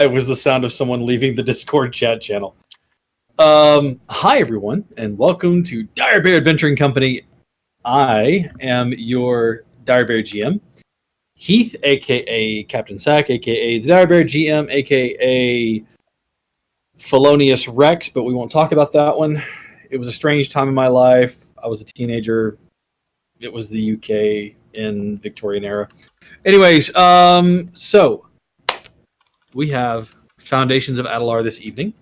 It was the sound of someone leaving the Discord chat channel. Hi, everyone, and welcome to Dire Bear Adventuring Company. I am your Dire Bear GM, Heath, a.k.a. Captain Sack, a.k.a. the Dire Bear GM, a.k.a. Felonious Rex, but we won't talk about that one. It was a strange time in my life. I was a teenager. It was the UK in Victorian era. Anyways, so we have Foundations of Adalar this evening.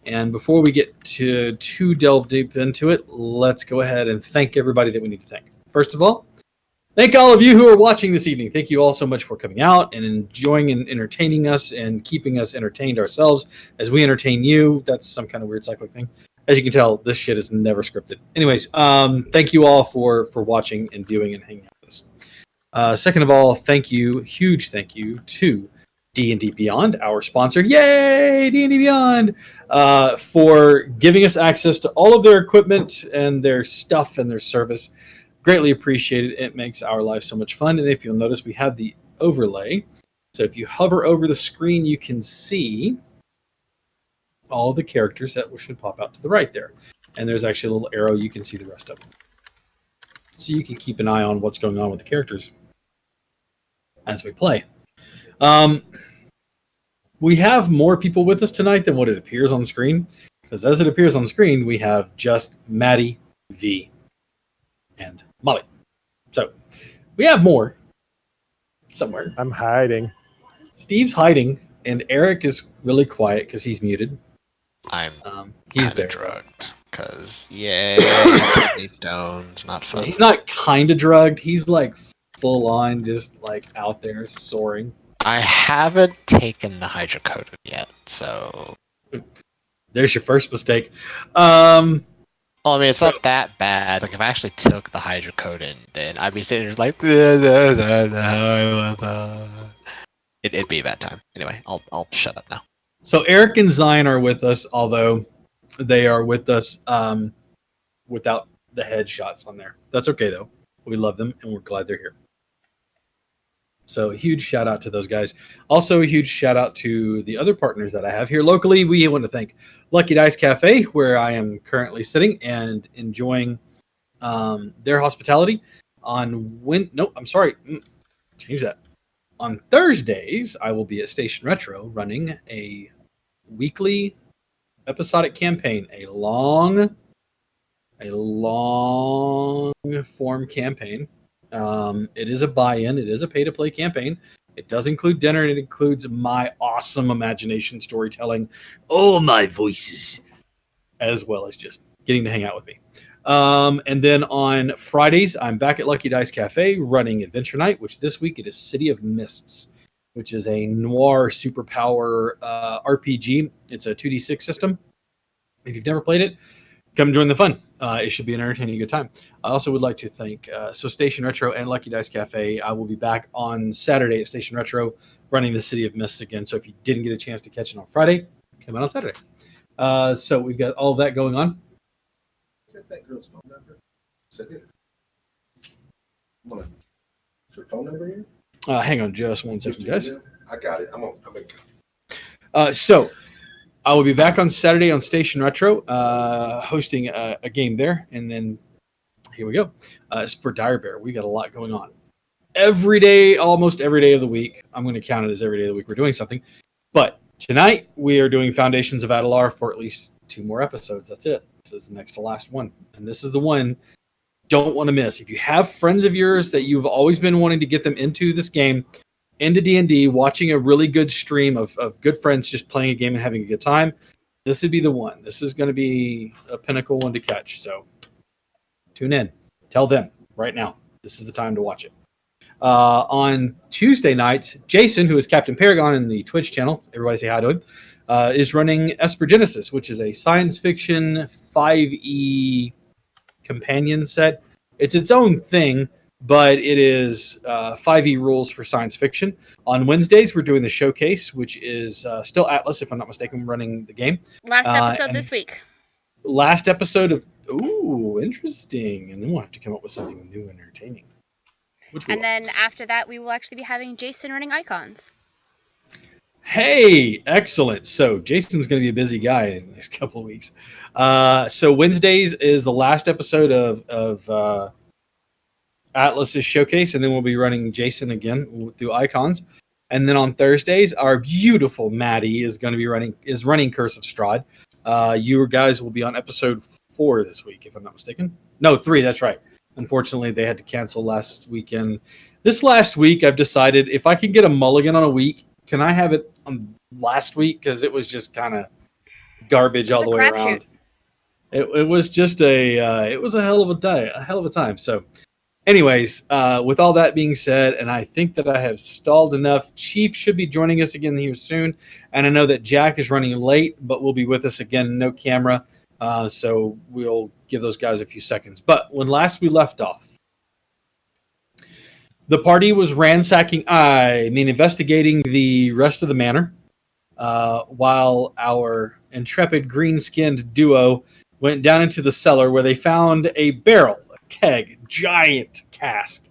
And before we get to too delve deep into it, let's go ahead and thank everybody that we need to thank. First of all, thank all of you who are watching this evening. Thank you all so much for coming out and enjoying and entertaining us and keeping us entertained ourselves as we entertain you. That's some kind of weird cyclic thing. As you can tell, this shit is never scripted. Anyways, thank you all for watching and viewing and hanging out with us. Second of all, huge thank you to D&D Beyond, our sponsor. Yay, D&D Beyond, for giving us access to all of their equipment and their stuff and their service. Greatly appreciated. It makes our life so much fun. And if you'll notice, we have the overlay. So if you hover over the screen, you can see all the characters that should pop out to the right there. And there's actually a little arrow. You can see the rest of them. So you can keep an eye on what's going on with the characters as we play. We have more people with us tonight than what it appears on screen, because as it appears on screen, we have just Maddie, V, and Molly. So we have more somewhere. I'm hiding. Steve's hiding, and Eric is really quiet because he's muted. I'm he's kinda there. drugged because kidney stones, not fun. He's not kind of drugged. He's like full on, just like out there soaring. I haven't taken the hydrocodone yet, so there's your first mistake. Well, I mean, it's not that bad. Like, if I actually took the hydrocodone, then I'd be sitting there like, it'd be a bad time. Anyway, I'll shut up now. So Eric and Zion are with us, although they are with us without the headshots on there. That's okay, though. We love them, and we're glad they're here. So a huge shout out to those guys. Also a huge shout out to the other partners that I have here locally. We want to thank Lucky Dice Cafe, where I am currently sitting and enjoying their hospitality. Change that. On Thursdays, I will be at Station Retro running a weekly episodic campaign, a long form campaign. It is a buy-in. It is a pay-to-play campaign. It does include dinner, and it includes my awesome imagination storytelling, all my voices, as well as just getting to hang out with me. And then on Fridays, I'm back at Lucky Dice Cafe running Adventure Night, which this week it is City of Mists, which is a noir superpower RPG. It's a 2d6 system. If you've never played it, come join the fun. It should be an entertaining good time. I also would like to thank Station Retro and Lucky Dice Cafe. I will be back on Saturday at Station Retro running the City of Mists again. So if you didn't get a chance to catch it on Friday, come out on Saturday. So we've got all of that going on. Get that girl's phone number. Is her phone number here? Hang on just one second, guys. I got it. So I will be back on Saturday on Station Retro, hosting a game there, and then here we go. It's for Dire Bear. We got a lot going on. Every day, almost every day of the week. I'm going to count it as every day of the week we're doing something. But tonight, we are doing Foundations of Adalar for at least 2 more episodes. That's it. This is the next to last one. And this is the one don't want to miss. If you have friends of yours that you've always been wanting to get them into this game, into D&D, watching a really good stream of good friends just playing a game and having a good time, this would be the one. This is going to be a pinnacle one to catch. So tune in. Tell them right now. This is the time to watch it. On Tuesday nights, Jason, who is Captain Paragon in the Twitch channel, everybody say hi to him, is running Espergenesis, which is a science fiction 5e companion set. It's its own thing, but it is 5e rules for science fiction. On Wednesdays, we're doing the showcase, which is still Atlas, if I'm not mistaken, running the game. Last episode this week. Last episode of... Ooh, interesting. And then we'll have to come up with something new and entertaining. And then after that, we will actually be having Jason running Icons. Hey, excellent. So Jason's going to be a busy guy in the next couple of weeks. So Wednesdays is the last episode of Atlas's showcase, and then we'll be running Jason again through Icons. And then on Thursdays, our beautiful Maddie is going to be running Curse of Strahd. You guys will be on episode 4 this week, if I'm not mistaken. No, 3. That's right. Unfortunately, they had to cancel last weekend. This last week, I've decided if I can get a mulligan on a week, can I have it on last week? Because it was just kind of garbage all the way around. It was just it was a hell of a time. So. Anyways, with all that being said, and I think that I have stalled enough, Chief should be joining us again here soon. And I know that Jack is running late, but will be with us again, no camera. So we'll give those guys a few seconds. But when last we left off, the party was investigating the rest of the manor, while our intrepid green-skinned duo went down into the cellar where they found a barrel, keg, giant cask.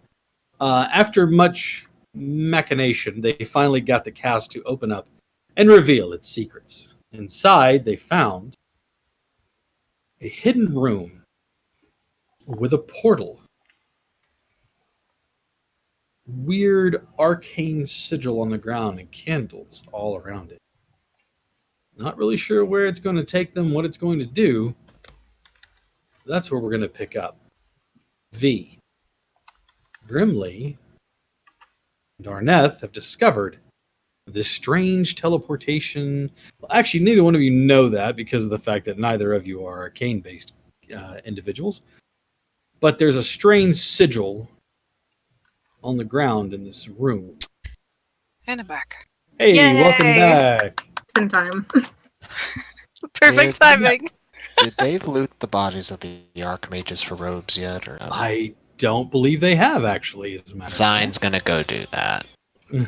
After much machination, they finally got the cask to open up and reveal its secrets. Inside, they found a hidden room with a portal, weird arcane sigil on the ground, and candles all around it. Not really sure where it's going to take them, what it's going to do. That's where we're going to pick up. V. Grimly and Arneth have discovered this strange teleportation. Well, actually, neither one of you know that because of the fact that neither of you are arcane-based individuals. But there's a strange sigil on the ground in this room. And I'm back. Hey, Yay! welcome back. In time. Perfect timing. Did they loot the bodies of the archmages for robes yet? Or no? I don't believe they have, actually, as a matter of fact. Zine's gonna go do that.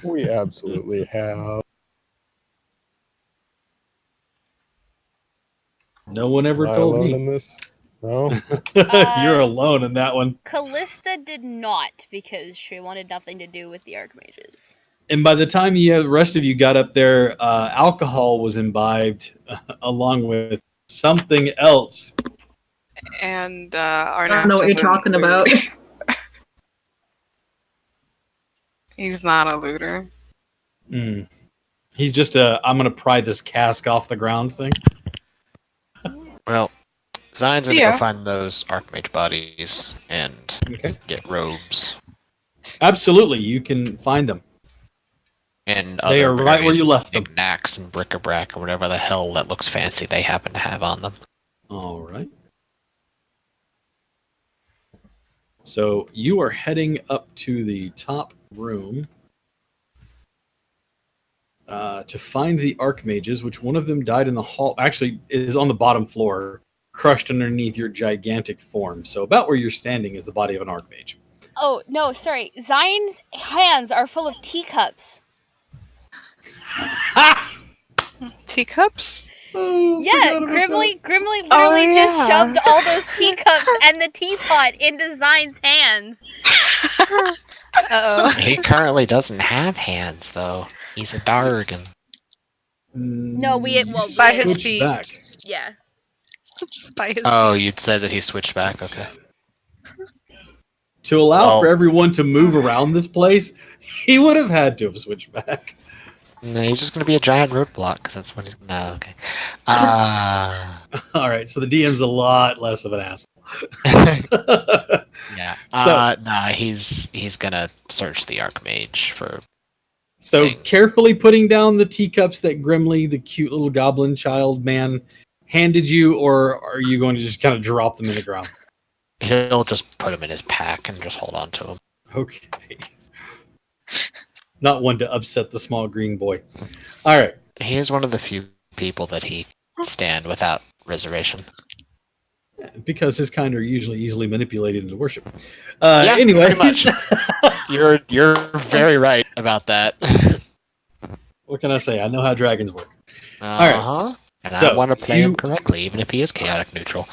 We absolutely have. No one ever Am I told alone me. in this? No. You're alone in that one. Callista did not, because she wanted nothing to do with the Archmages. And by the time the rest of you got up there, alcohol was imbibed along with something else. And I don't know what you're talking about. He's not a looter. He's just I'm going to pry this cask off the ground thing. Well, Zine's gonna go find those archmage bodies and get robes. Absolutely, you can find them. And They are right where you left them. Knickknacks and bric-a-brac or whatever the hell that looks fancy they happen to have on them. All right. So you are heading up to the top room to find the archmages, which one of them died in the hall. Actually, is on the bottom floor, crushed underneath your gigantic form. So about where you're standing is the body of an archmage. Oh, no, sorry. Zine's hands are full of teacups. Teacups? Oh, Yeah, Grimly literally just shoved all those teacups and the teapot into Zine's hands. Uh-oh. He currently doesn't have hands, though. He's a Dargan. No, By his Switch feet. back. Yeah. By his Oh, you'd say that he switched back? Okay. To allow Oh. for everyone to move around this place, he would have had to have switched back. No, he's just going to be a giant roadblock, because that's what he's... No, okay. All right, so the DM's a lot less of an asshole. Yeah. So- Nah, he's going to search the Archmage for... So Thanks. carefully putting down the teacups that Grimly, the cute little goblin child man, handed you, or are you going to just kind of drop them in the ground? He'll just put him in his pack and just hold on to him. Okay. Not one to upset the small green boy. All right. He is one of the few people that he stand without reservation. Because his kind are usually easily manipulated into worship. Yeah, Anyway, pretty much. You're very right about that. What can I say? I know how dragons work. Uh-huh. And So, I want to play him you- correctly, even if he is chaotic neutral.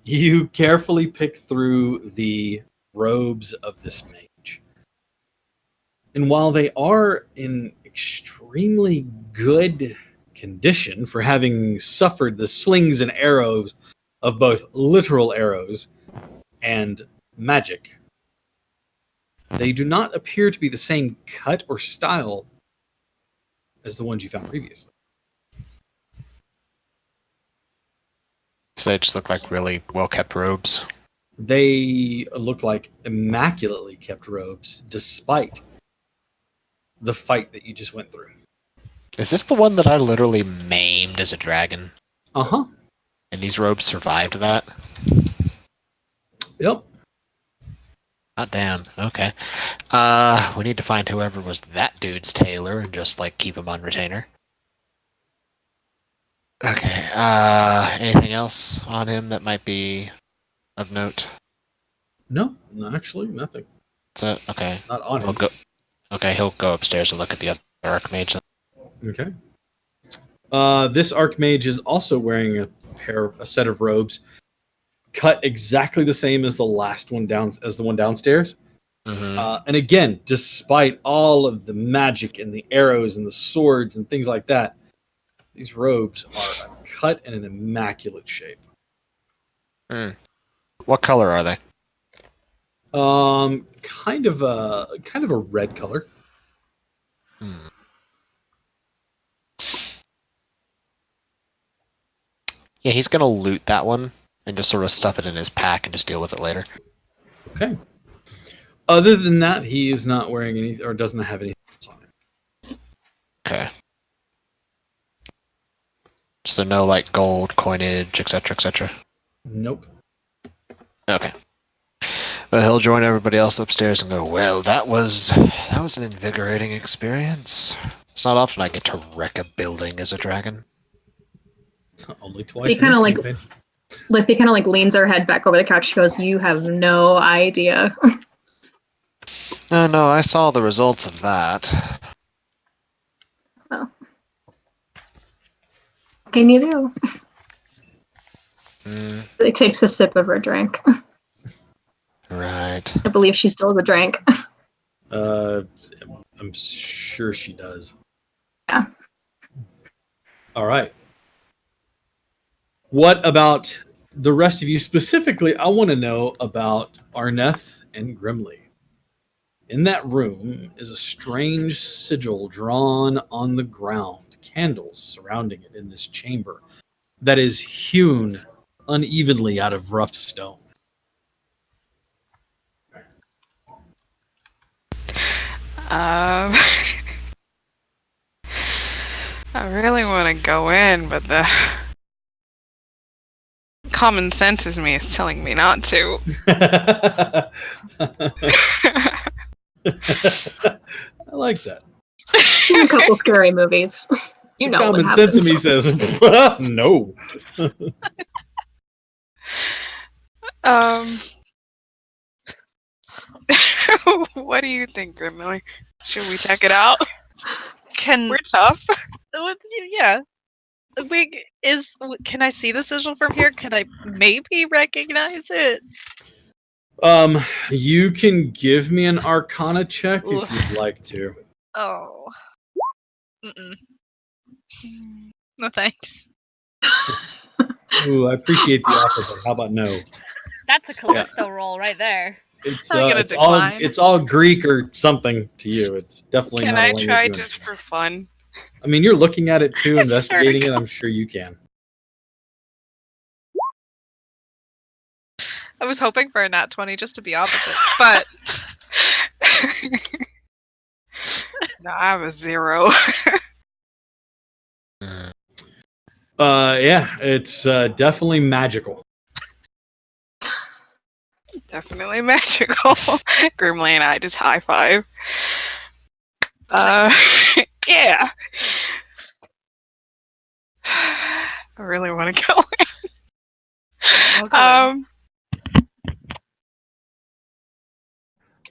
You carefully pick through the robes of this mage. And while they are in extremely good condition for having suffered the slings and arrows of both literal arrows and magic. They do not appear to be the same cut or style as the ones you found previously. So they just look like really well-kept robes. They look like immaculately kept robes, despite the fight that you just went through. Is this the one that I literally maimed as a dragon? Uh-huh. And these robes survived that? Yep. God damn. Okay. We need to find whoever was that dude's tailor and just, like, keep him on retainer. Okay. Anything else on him that might be of note? No, actually, nothing. That's it? Okay. Not on He'll him. go. Okay, he'll go upstairs and look at the other archmage. Okay. This archmage is also wearing a set of robes, cut exactly the same as the one downstairs. Mm-hmm. And again, despite all of the magic and the arrows and the swords and things like that, these robes are cut in an immaculate shape. What color are they? Kind of a red color. Yeah, he's gonna loot that one and just sort of stuff it in his pack and just deal with it later. Okay. Other than that, he is not wearing any, or doesn't have anything else on him. Okay. So no, like, gold, coinage, etc., etc.? Nope. Okay. Well, he'll join everybody else upstairs and go, well, that was an invigorating experience. It's not often I get to wreck a building as a dragon. Only twice. He kind of like leans her head back over the couch. She goes, "You have no idea." No, I saw the results of that. Well, what can you do? He takes a sip of her drink. Right. I believe she still has a drink. I'm sure she does. Yeah. All right. What about the rest of you? Specifically, I want to know about Arneth and Grimly. In that room is a strange sigil drawn on the ground, candles surrounding it in this chamber that is hewn unevenly out of rough stone. I really want to go in, but the common sense is me is telling me not to. I like that. Seen a couple scary movies. You know what Common sense happens. in me says, no. What do you think, Grimly? Should we check it out? Can We're tough. yeah. Can I see the sigil from here? Can I maybe recognize it? You can give me an Arcana check Ooh. if you'd like to. Oh. Mm-mm. No thanks. Ooh, I appreciate the offer, but how about no? That's a Callisto roll right there. It's I'm gonna decline. it's all Greek or something to you. It's definitely Can not a I language try you just understand. for fun? I mean, you're looking at it too, I investigating swear it. to I'm sure you can. I was hoping for a nat 20 just to be opposite, but No, I have a 0. Yeah, it's definitely magical. Definitely magical. Grimly and I just high five. Yeah. I really want to go I'll go in.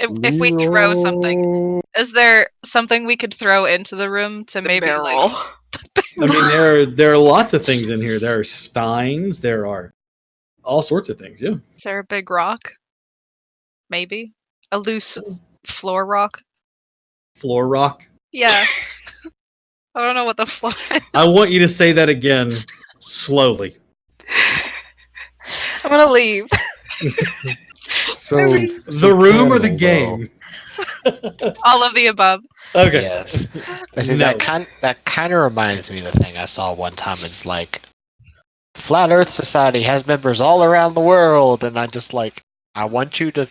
in. If we throw something, is there something we could throw into the room to maybe barrel. I mean, there are lots of things in here. There are steins. There are all sorts of things. Yeah. Is there a big rock? Maybe a loose floor rock. Floor rock. Yeah. I don't know what the floor is. I want you to say that again slowly. I'm gonna leave. So The room or the Candle, game? All of the above. Okay. Yes. I see No. that kind of reminds me of the thing I saw one time. It's like Flat Earth Society has members all around the world, and I want you to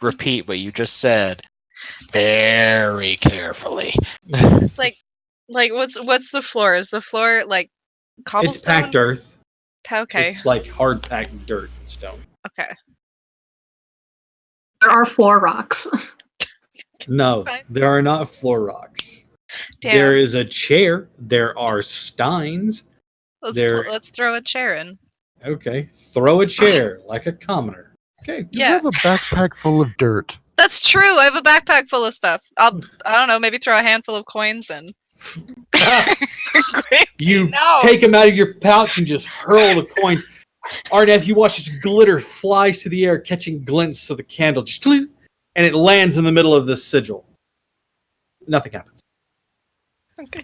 repeat what you just said very carefully. Like what's the floor? Is the floor like It's cobblestone? packed earth. Okay. It's like hard packed dirt and stone. Okay. There are 4 rocks. No, Fine. there are not floor rocks. Damn. There is a chair. There are steins. there- Let's throw a chair in. Okay, throw a chair like a commoner. Okay. you Yeah. have a backpack full of dirt. That's true. I have a backpack full of stuff. I don't know, maybe throw a handful of coins in. You No. take them out of your pouch and just hurl the coins. Arneth, you watch this glitter flies through the air, catching glints of the candle, just and it lands in the middle of this sigil. Nothing happens. Okay.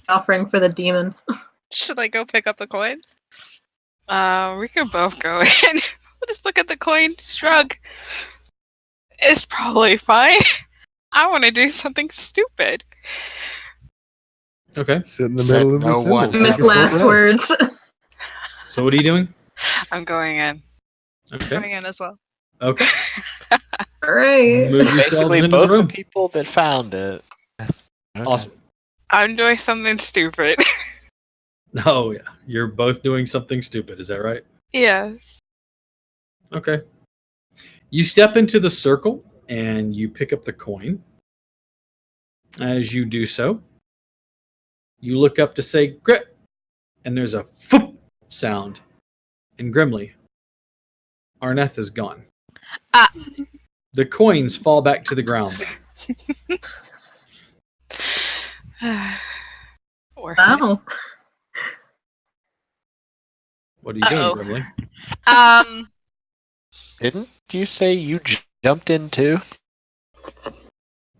Offering for the demon. Should I go pick up the coins? We could both go in. We'll just look at the coin, shrug. It's probably fine. I want to do something stupid. Okay. Sit in the Said middle of no the one. symbol. Miss Take a short last rest. words. So what are you doing? I'm going in. Okay. Coming in as well. Okay. Alright. Move So yourselves basically, into the both the room. people that found it. Okay. Awesome. I'm doing something stupid. Oh yeah, you're both doing something stupid. Is that right? Yes. Okay. You step into the circle and you pick up the coin. As you do so, you look up to say "Grit," and there's a "foop" sound. And grimly, Arneth is gone. Ah. The coins fall back to the ground. Wow. What are you Uh-oh. doing, Grimly? Didn't you say you jumped in too?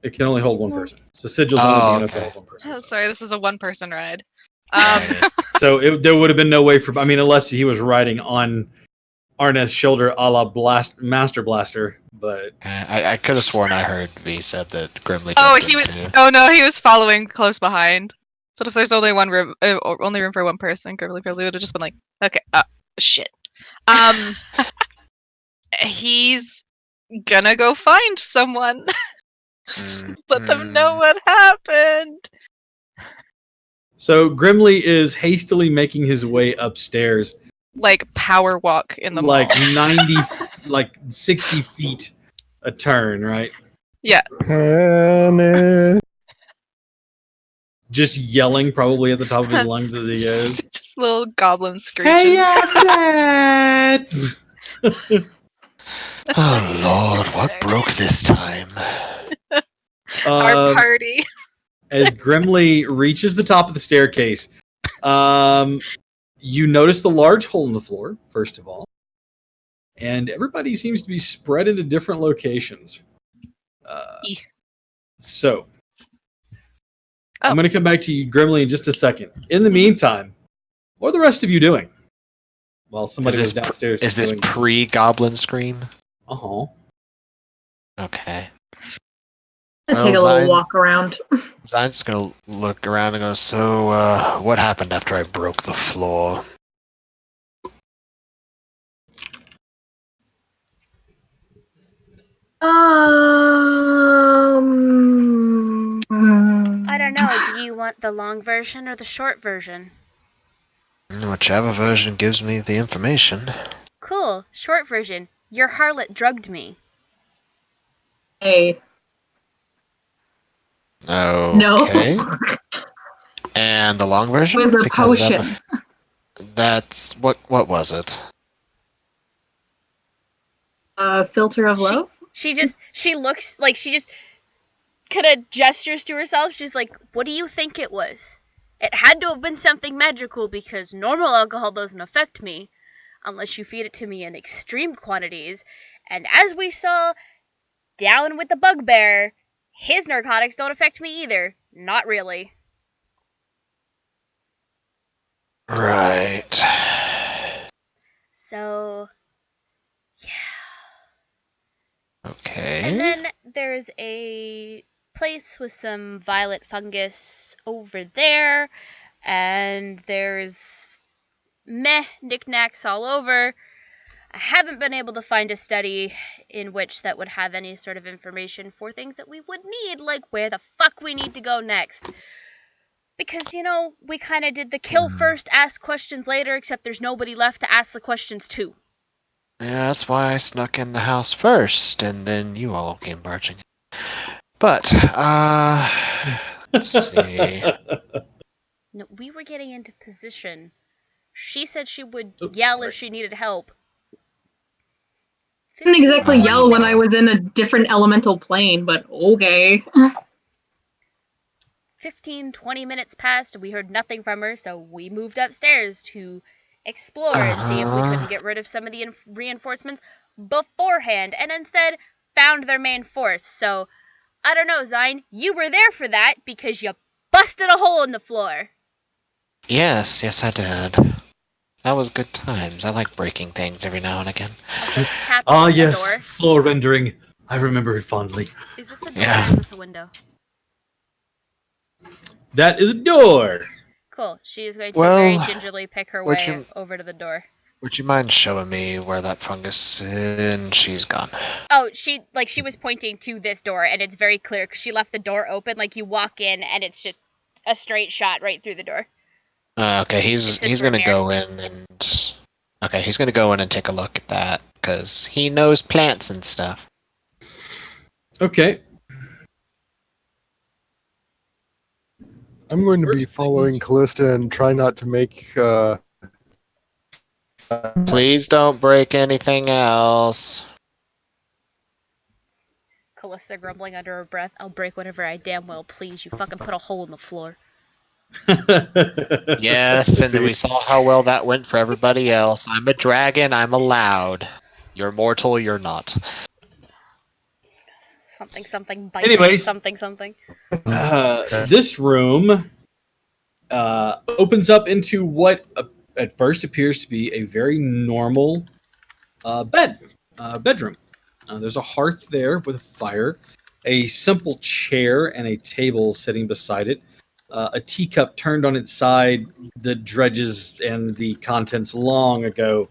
It can only hold one person. So sigils Oh, only big enough to okay. hold one person. Oh, sorry, this is a one-person ride. So there would have been no way for. I mean, unless he was riding on Arneth's shoulder, a la Master Blaster. But I could have sworn I heard V said that Grimly. Oh, jumped he was. in too. Oh no, he was following close behind. But if there's only one room, only room for one person, Grimly probably would have just been like, okay, shit. He's gonna go find someone. Let them know what happened. so Grimly is hastily making his way upstairs, Like power walk in the like mall. 90, like 60 feet a turn, right? Panic. Just yelling probably at the top of his lungs as he goes. Just little goblin screeches. Hey, Dad! Oh Lord, what broke this time? Our party. As Grimly reaches the top of the staircase, you notice the large hole in the floor, first of all. And everybody seems to be spread into different locations. So, I'm going to come back to you, Grimly, in just a second. In the meantime, what are the rest of you doing? While somebody goes downstairs. Is this pre-goblin scream? Uh-huh. Okay. I'll take a Well, little walk around. I'm just gonna look around and go, so, what happened after I broke the floor? I don't know. Do you want the long version or the short version? Whichever version gives me the information. Cool. Short version. Your harlot drugged me. Hey. Okay. No. And the long version? It was a Because potion. that's what was it? Filter of love? She looks like she just kind of gestures to herself. She's like, what do you think it was? It had to have been something magical because normal alcohol doesn't affect me unless you feed it to me in extreme quantities. And as we saw down with the bugbear, his narcotics don't affect me either. Not really. Right. So, yeah. Okay. And then there's a place with some violet fungus over there, and there's meh knickknacks all over. I haven't been able to find a study in which that would have any sort of information for things that we would need, like where the fuck we need to go next. Because, we kind of did the kill first, ask questions later, except there's nobody left to ask the questions to. Yeah, that's why I snuck in the house first, and then you all came barging in. But, let's see. No, we were getting into position. She said she would Oh, yell sorry. if she needed help. I didn't exactly 15, 20 yell when I minutes. was in a different elemental plane, but okay. 15, 20 minutes passed, and we heard nothing from her, so we moved upstairs to explore and see if we couldn't get rid of some of the reinforcements beforehand, and instead found their main force. So, I don't know, Zine, you were there for that because you busted a hole in the floor. Yes, I did. That was good times. I like breaking things every now and again. Also, Captain, is this a yes, door? floor rendering. I remember it fondly. Is this a door Yeah. or is this a window? That is a door. Cool. She is going to Well, very gingerly pick her would way you- over to the door. Would you mind showing me where that fungus is? And she's gone. Oh, she was pointing to this door, and it's very clear because she left the door open. Like, you walk in, and it's just a straight shot right through the door. Okay, It's he's this gonna room go in and... Okay, he's gonna go in and take a look at that, because he knows plants and stuff. Okay. I'm going to be following Callista and try not to make. Please don't break anything else. Callista grumbling under her breath. I'll break whatever I damn well please. You fucking put a hole in the floor. Yes, and then we saw how well that went for everybody else. I'm a dragon, I'm allowed. You're mortal, you're not. Something, something, biting, Anyways. something. This room opens up into what at first appears to be a very normal bedroom. There's a hearth there with a fire, a simple chair, and a table sitting beside it. A teacup turned on its side, the dredges and the contents long ago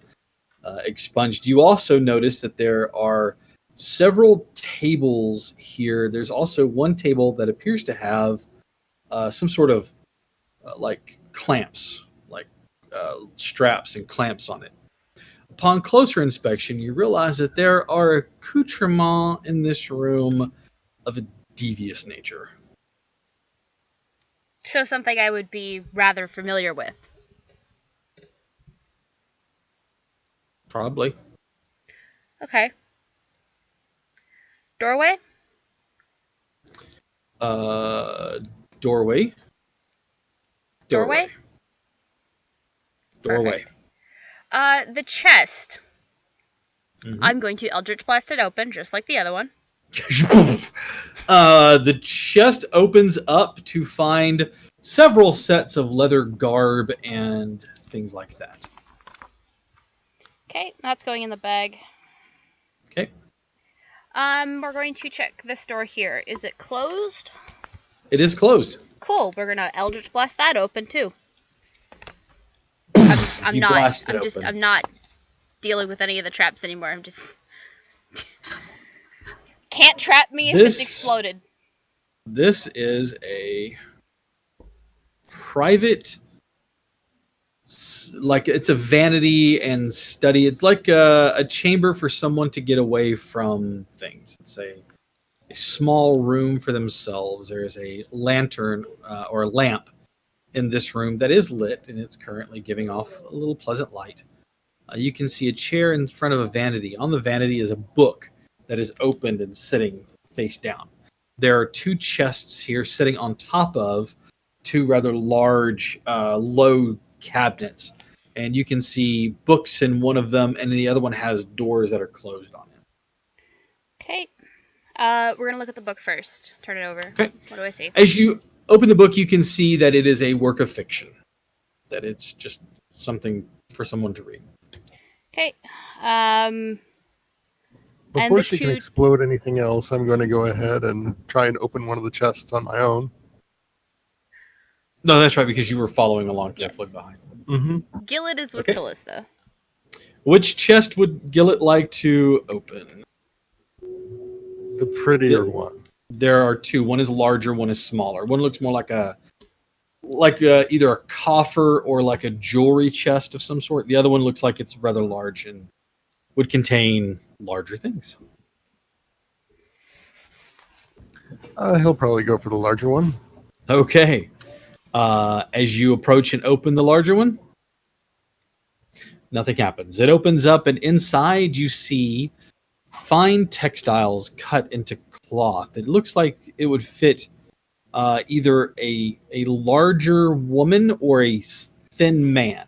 expunged. You also notice that there are several tables here. There's also one table that appears to have some sort of like clamps, like straps and clamps on it. Upon closer inspection, you realize that there are accoutrements in this room of a devious nature. So something I would be rather familiar with. Probably. Okay. Doorway? Doorway. Doorway? Doorway. Perfect. The chest. Mhm. I'm going to Eldritch Blast it open, just like the other one. The chest opens up to find several sets of leather garb and things like that. Okay, that's going in the bag. Okay. We're going to check this door here. Is it closed? It is closed. Cool. We're gonna Eldritch Blast that open too. I'm You not. blast it I'm just. open. I'm not dealing with any of the traps anymore. I'm just. Can't trap me if it's This- exploded. This is a private, like it's a vanity and study. It's like a chamber for someone to get away from things. It's a small room for themselves. There is a lantern or a lamp in this room that is lit, and it's currently giving off a little pleasant light. You can see a chair in front of a vanity. On the vanity is a book that is opened and sitting face down. There are two chests here sitting on top of two rather large, low cabinets. And you can see books in one of them, and the other one has doors that are closed on it. Okay. We're gonna look at the book first. Turn it over. Okay. What do I see? As you open the book, you can see that it is a work of fiction. that it's just something for someone to read. Okay. And Before the she can two. explode anything else, I'm going to go ahead and try and open one of the chests on my own. No, that's right, because you were following along carefully Yes. behind. Mm-hmm. Gillet is with Okay. Callista. Which chest would Gillet like to open? The prettier The- one. There are two. One is larger, one is smaller. One looks more like either a coffer or like a jewelry chest of some sort. The other one looks like it's rather large and would contain larger things. He'll probably go for the larger one. Okay. As you approach and open the larger one, nothing happens. It opens up, and inside you see fine textiles cut into cloth. It looks like it would fit either a larger woman or a thin man.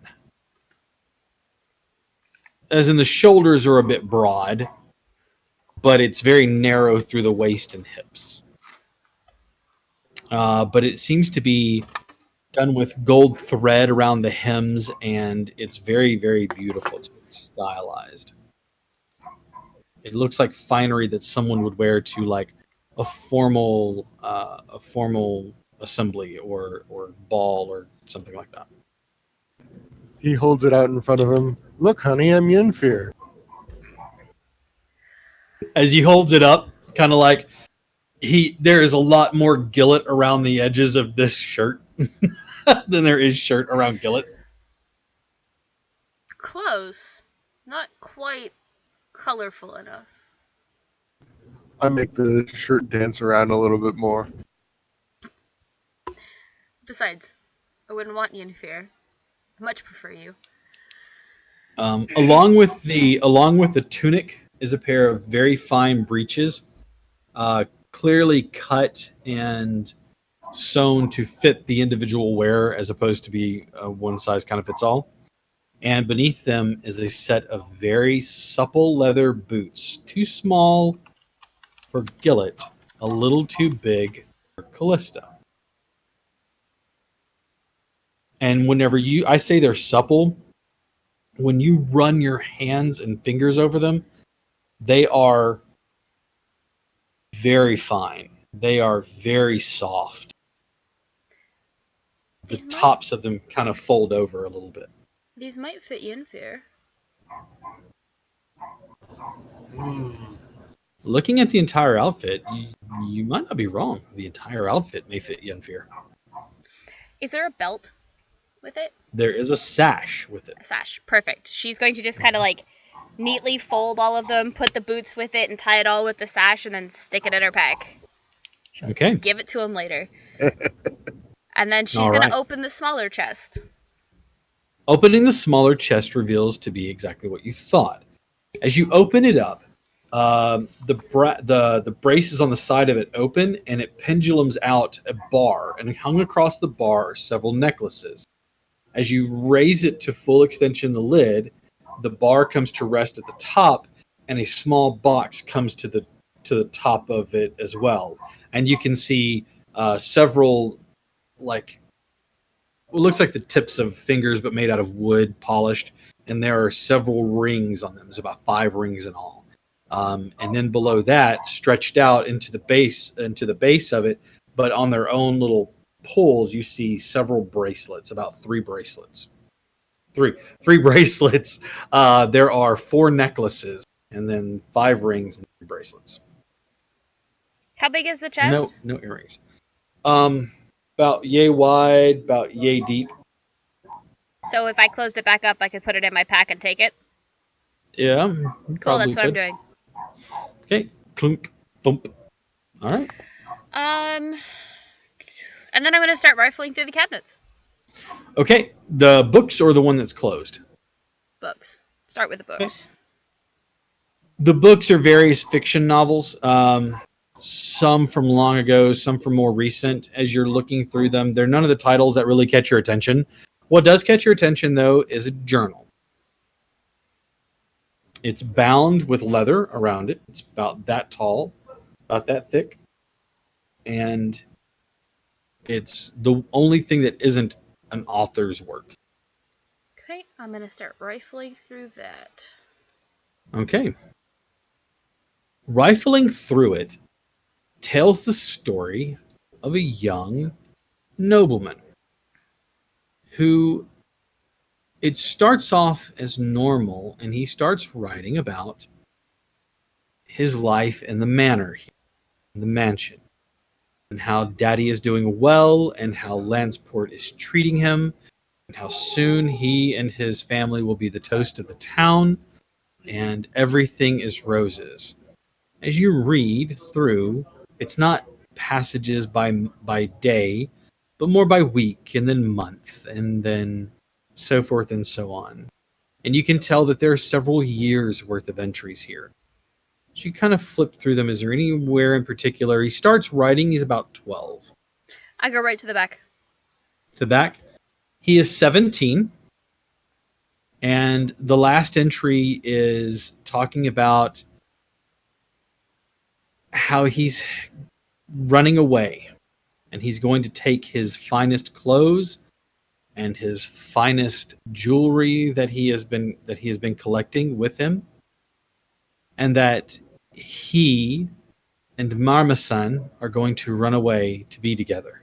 As in, the shoulders are a bit broad, but it's very narrow through the waist and hips. But it seems to be done with gold thread around the hems, and it's very, very beautiful. It's very stylized. It looks like finery that someone would wear to like a formal assembly or ball or something like that. He holds it out in front of him. Look, honey, I'm Yenfear. As he holds it up, kind of like there is a lot more gillet around the edges of this shirt than there is shirt around gillet. Close. Not quite colorful enough. I make the shirt dance around a little bit more. Besides, I wouldn't want you in fear. I much prefer you. Along with the tunic is a pair of very fine breeches, clearly cut and sewn to fit the individual wearer, as opposed to be one size kind of fits all. And beneath them is a set of very supple leather boots, too small for Gillet, a little too big for Callista. And whenever I say they're supple, when you run your hands and fingers over them, they are very fine. They are very soft. The tops of them kind of fold over a little bit. These might fit you in fear. Looking at the entire outfit, you might not be wrong. The entire outfit may fit Yenfear. Is there a belt with it? There is a sash with it. A sash. Perfect. She's going to just kind of like neatly fold all of them, put the boots with it, and tie it all with the sash, and then stick it in her pack. She'll Okay. give it to him later. And then she's All going right. to open the smaller chest. Opening the smaller chest reveals to be exactly what you thought. As you open it up, the braces on the side of it open, and it pendulums out a bar, and hung across the bar are several necklaces. As you raise it to full extension, the lid, the bar comes to rest at the top, and a small box comes to the top of it as well. And you can see several, like, it looks like the tips of fingers, but made out of wood, polished. And there are several rings on them. There's about 5 rings in all. And then below that, stretched out into the base of it, but on their own little pulls, you see several bracelets, about 3 bracelets. Three bracelets. There are 4 necklaces, and then 5 rings and 3 bracelets. How big is the chest? No earrings. About yay wide, about yay deep. So if I closed it back up, I could put it in my pack and take it? Yeah. Cool, that's what I'm doing. Okay. Clunk. Thump. All right. And then I'm going to start rifling through the cabinets. Okay. The books or the one that's closed? Books. Start with the books. Okay. The books are various fiction novels. Some from long ago, some from more recent. As you're looking through them, they're none of the titles that really catch your attention. What does catch your attention, though, is a journal. It's bound with leather around it. It's about that tall, about that thick. And it's the only thing that isn't an author's work. Okay, I'm gonna start rifling through that. Okay. Rifling through it tells the story of a young nobleman who it starts off as normal, and he starts writing about his life in the manor, in the mansion, and how Daddy is doing well, and how Lanceport is treating him, and how soon he and his family will be the toast of the town, and everything is roses. As you read through, it's not passages by day, but more by week, and then month, and then so forth and so on. And you can tell that there are several years worth of entries here. So you kind of flip through them. Is there anywhere in particular? He starts writing, he's about 12. I go right to the back. To back, he is 17. And the last entry is talking about how he's running away. And he's going to take his finest clothes and his finest jewelry that he has been collecting with him, and that he and Marmasan are going to run away to be together.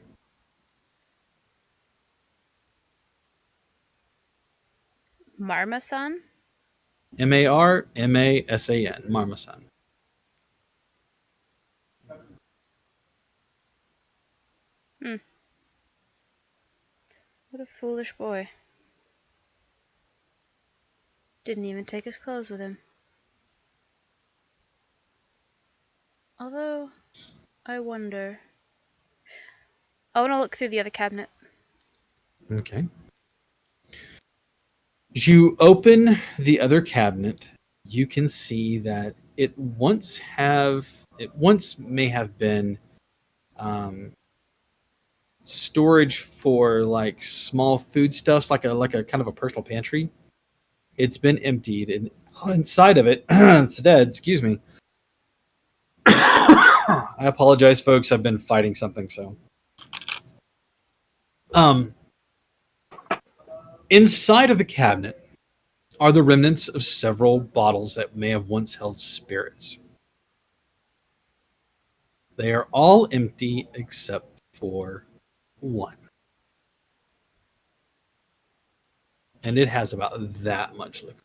Marmasan? Marmasan. Marmasan. What a foolish boy. Didn't even take his clothes with him. Although, I wonder. I want to look through the other cabinet. Okay. As you open the other cabinet, you can see that it once may have been storage for like small foodstuffs, like a kind of a personal pantry. It's been emptied, and inside of it, it's dead. Excuse me. I apologize, folks. I've been fighting something, so. Inside of the cabinet are the remnants of several bottles that may have once held spirits. They are all empty except for one. And it has about that much liquor.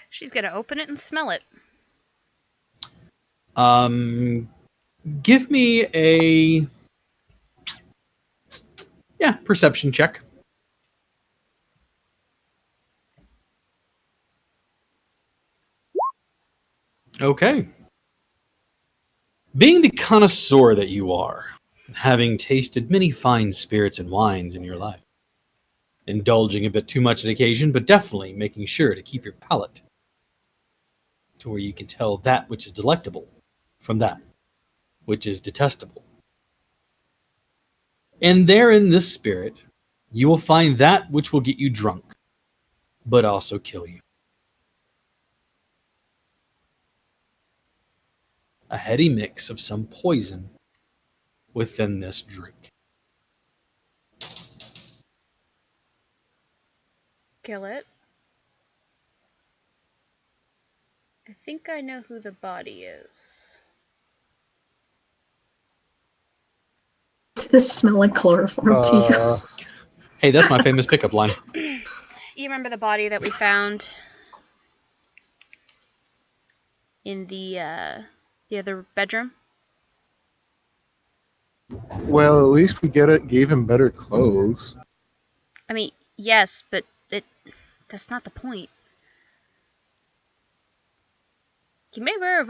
She's gonna open it and smell it. Give me a perception check. Okay. Being the connoisseur that you are, having tasted many fine spirits and wines in your life, indulging a bit too much on occasion, but definitely making sure to keep your palate to where you can tell that which is delectable from that which is detestable. And there in this spirit, you will find that which will get you drunk, but also kill you. A heady mix of some poison within this drink. Kill it. I think I know who the body is. Does this smell like chloroform to you? Hey, that's my famous pickup line. You remember the body that we found in the other bedroom? Well, at least we gave him better clothes. I mean, yes, but that's not the point. It may very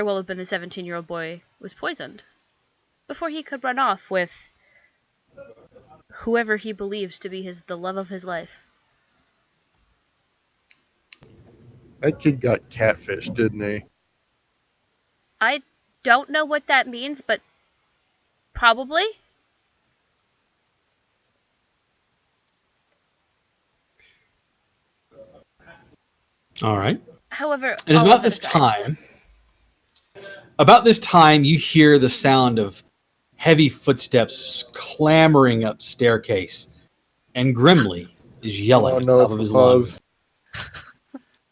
well have been the 17-year-old boy was poisoned before he could run off with whoever he believes to be the love of his life. That kid got catfished, didn't he? I don't know what that means, but probably. All right. However, it is all about of it this aside. time. About this time, you hear the sound of heavy footsteps clambering up staircase, and Grimly is yelling Oh at the no, top it's of the his lungs. fuzz.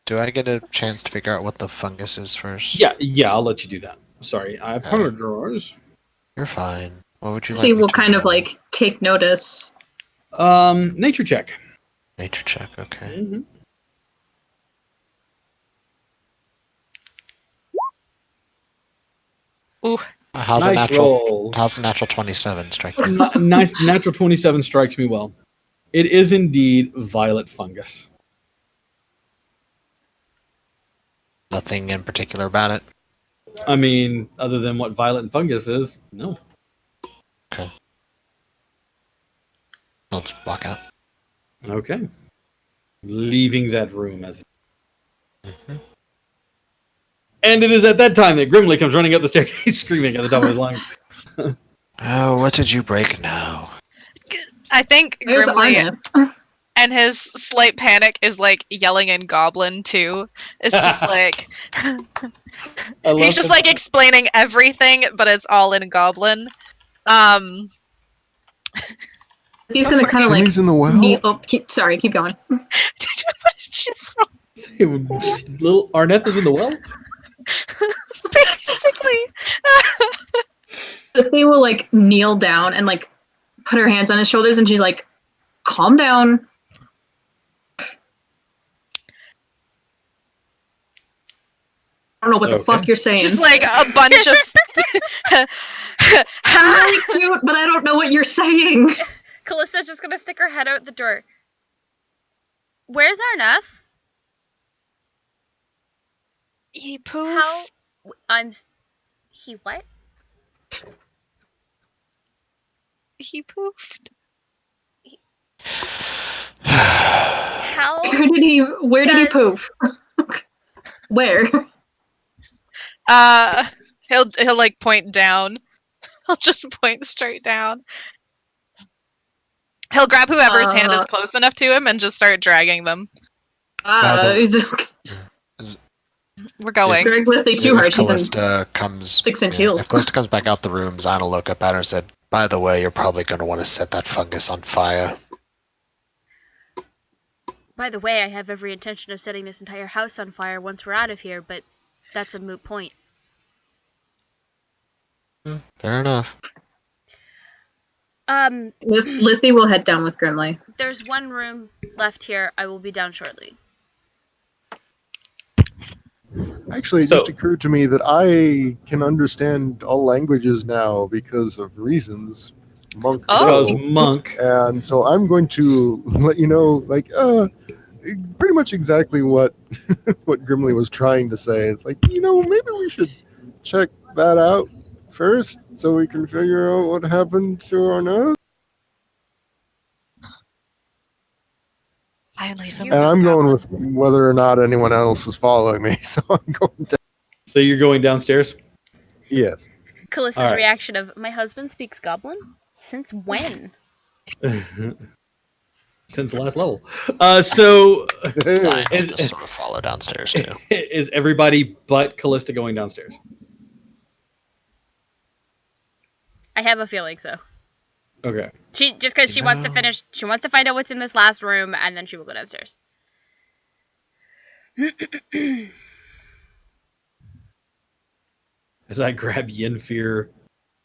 Do I get a chance to figure out what the fungus is first? Yeah, I'll let you do that. Sorry, I apologize. You're fine. What would you like He me will to kind of roll? like take notice. Nature check. Nature check, okay. Mm-hmm. Ooh, How's Nice a natural roll. how's a natural 27 strike you? Nice natural 27 strikes me well. It is indeed violet fungus. Nothing in particular about it? I mean, other than what violet fungus is, no. I'll just walk out. Okay. Leaving that room as it. And it is at that time that Grimly comes running up the staircase screaming at the top of his lungs. Oh, what did you break now? I think There's Grimly Arnett. and his slight panic is like yelling in Goblin too. It's just like I love he's just that- like explaining everything, but it's all in Goblin. He's gonna kind of like Jimmy's in the well. keep going. What did you say? Little Arnett is in the well? Basically. They will like kneel down and like put her hands on his shoulders, and she's like, "Calm down." I don't know what the fuck you're saying. Just like a bunch of really cute, but I don't know what you're saying. Callista's just gonna stick her head out the door. Where's Arneth? he poof. How? He what? He poofed. How? Where did he Does- poof? Where? He'll like point down. He'll just point straight down. He'll grab whoever's hand is close enough to him and just start dragging them. We're going. Greg Lithy too hard. She's in Callista comes 6-inch if heels. Callista comes back out the room, Zana will look up at her and said, "By the way, you're probably going to want to set that fungus on fire." By the way, I have every intention of setting this entire house on fire once we're out of here, but that's a moot point. Fair enough. Lithy will head down with Grimly. There's one room left here. I will be down shortly. Actually, it just occurred to me that I can understand all languages now because of reasons. Monk. Because know. Monk. And so I'm going to let you know, like, pretty much exactly what what Grimly was trying to say. It's like, maybe we should check that out first so we can figure out what happened to our nose. Finally, And I'm going with whether or not anyone else is following me. So I'm going down. So you're going downstairs? Yes. Callista's All right. reaction of, my husband speaks Goblin? Since when? Since the last level. So Fine, I'll is, just sort of follow downstairs too. is everybody but Callista going downstairs? I have a feeling so. Okay. She just because she wants to finish. She wants to find out what's in this last room, and then she will go downstairs. As I grab Yenfear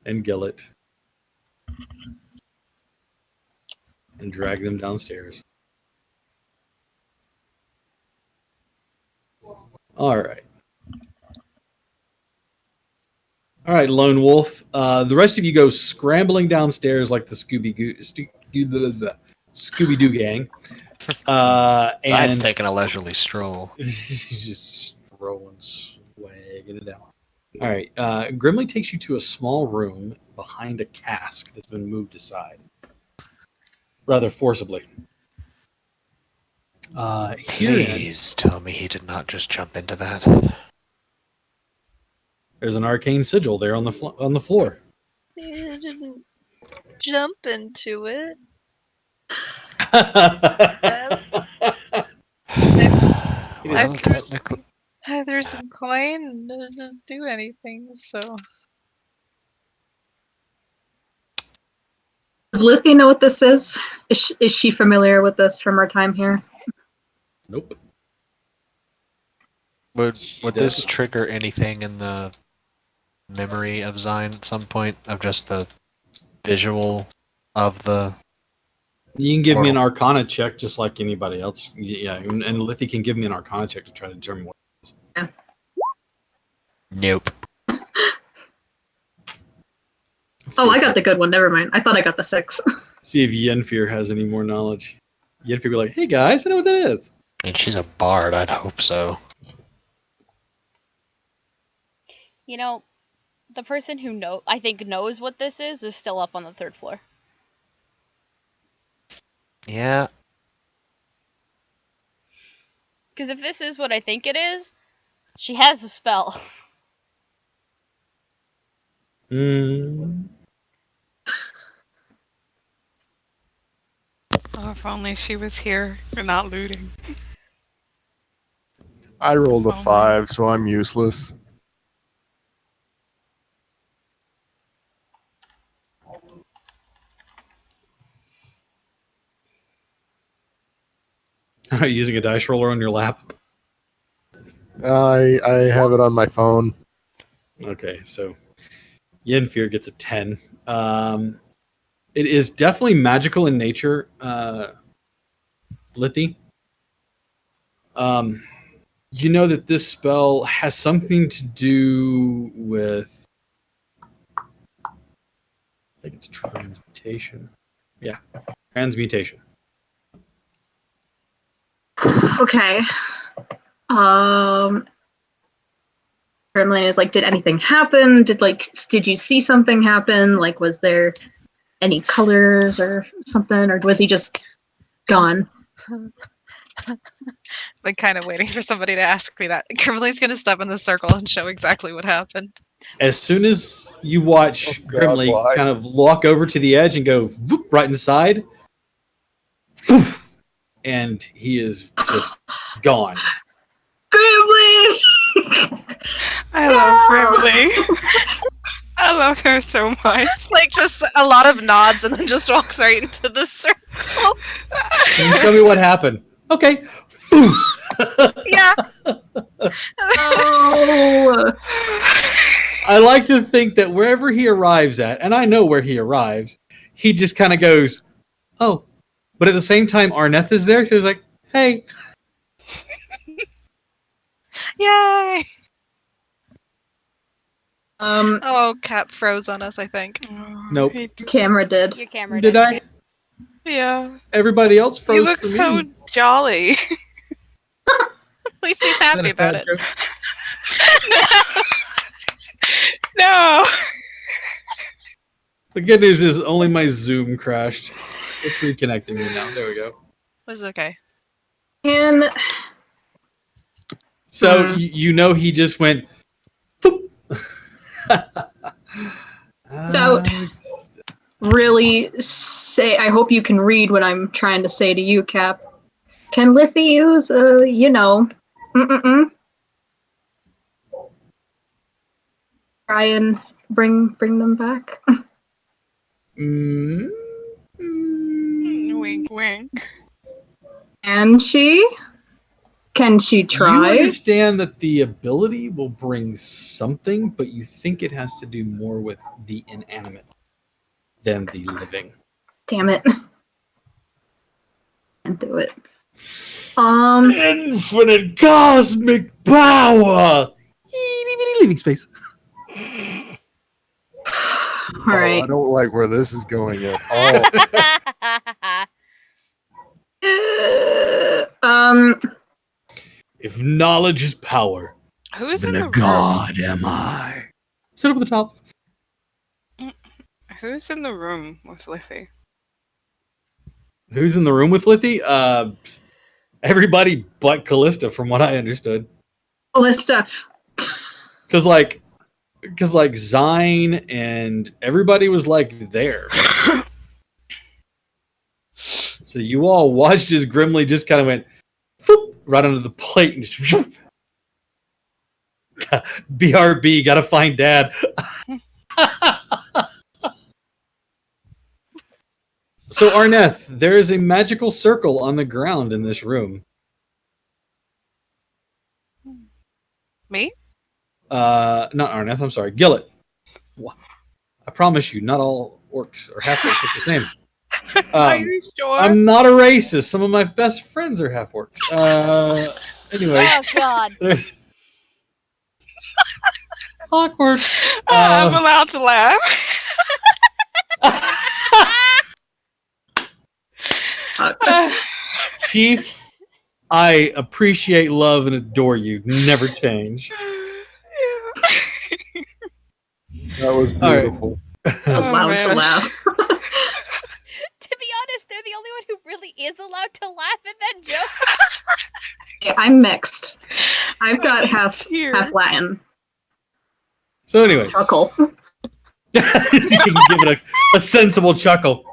and Gillet and drag them downstairs. All right. All right, Lone Wolf. The rest of you go scrambling downstairs like the Scooby-Doo gang. Besides And taking a leisurely stroll. he's just strolling, swagging it out. All right. Grimly takes you to a small room behind a cask that's been moved aside, rather forcibly. Herein, Please tell me he did not just jump into that. there's an arcane sigil there on the floor. You didn't jump into it. Well, technically, There's some coin. It doesn't do anything, so. Does Lithy know what this is? Is she familiar with this from her time here? Nope. Would She this doesn't. trigger anything in the memory of Zine at some point of just the visual of the? You can give me an Portal. Arcana check just like anybody else. Yeah, and Lithy can give me an Arcana check to try to determine what. Nope. Let's Oh, see I if- got the good one. Never mind. I thought I got the 6. See if Yenfear has any more knowledge. Yenfear be like, "Hey guys, I know what that is." I mean, she's a bard. I'd hope so. You know, the person who I think knows what this is still up on the 3rd floor. Yeah. Because if this is what I think it is, she has a spell. Mm. Oh, if only she was here and not looting. I rolled a Oh, 5, so I'm useless. Using a dice roller on your lap. I have it on my phone. Okay, so Yenfear gets a 10. It is definitely magical in nature, Lithy. You know that this spell has something to do with. I think it's transmutation. Yeah, transmutation. Okay. Gremlin is like, did anything happen? Did you see something happen? Like, was there any colors or something, or was he just gone? Been kind of waiting for somebody to ask me that. Grimly's gonna step in the circle and show exactly what happened. As soon as you watch Oh, God, Grimly why? kind of walk over to the edge and go whoop, right inside, whoop, and he is just gone. Gremlin! I love Grimly. I love her so much. Like just a lot of nods and then just walks right into the circle. Can you tell me what happened? Okay. Yeah. Oh, I like to think that wherever he arrives at, and I know where he arrives, he just kind of goes, "Oh," but at the same time, Arneth is there, so he's like, "Hey." Yay! um, Oh, Cap froze on us, I think. Nope. camera did. Your camera Did I? Yeah. Everybody else froze You look for so me. jolly. At least he's Is that happy a about fat it. joke? No. The good news is only my Zoom crashed. It's reconnecting me now. There we go. Was okay. And So you know he just went. Boop. Without- really say, I hope you can read what I'm trying to say to you, Cap. Can Lithy use, try and bring them back? Mm, Wink, wink. Can she? Can she You try? understand that the ability will bring something, but you think it has to do more with the inanimate than the living. Damn it. Can't do it. Infinite cosmic power! Leaving space. All right. I don't like where this is going at all. If knowledge is power, Who's in then the a god am I. Sit over the top. room? Who's in the room with Liffy? Who's in the room with Lithy? Everybody but Callista, from what I understood. Callista. Because Zine and everybody was like there. So you all watched as Grimly just kind of went whoop, right under the plate and just whoop. BRB, gotta find Dad. So Arneth, there is a magical circle on the ground in this room. Me? Not Arneth. I'm sorry, Gillet. I promise you, not all orcs or half orcs look the same. Are you sure? I'm not a racist. Some of my best friends are half orcs. Anyway, Oh God. there's awkward. I'm allowed to laugh. Chief, I appreciate, love, and adore you. Never change. That was All right. beautiful. Allowed to man. laugh. To be honest, they're the only one who really is allowed to laugh at that joke. I'm mixed. I've got half Tears. Latin. So anyway, Chuckle. you can give it a sensible chuckle.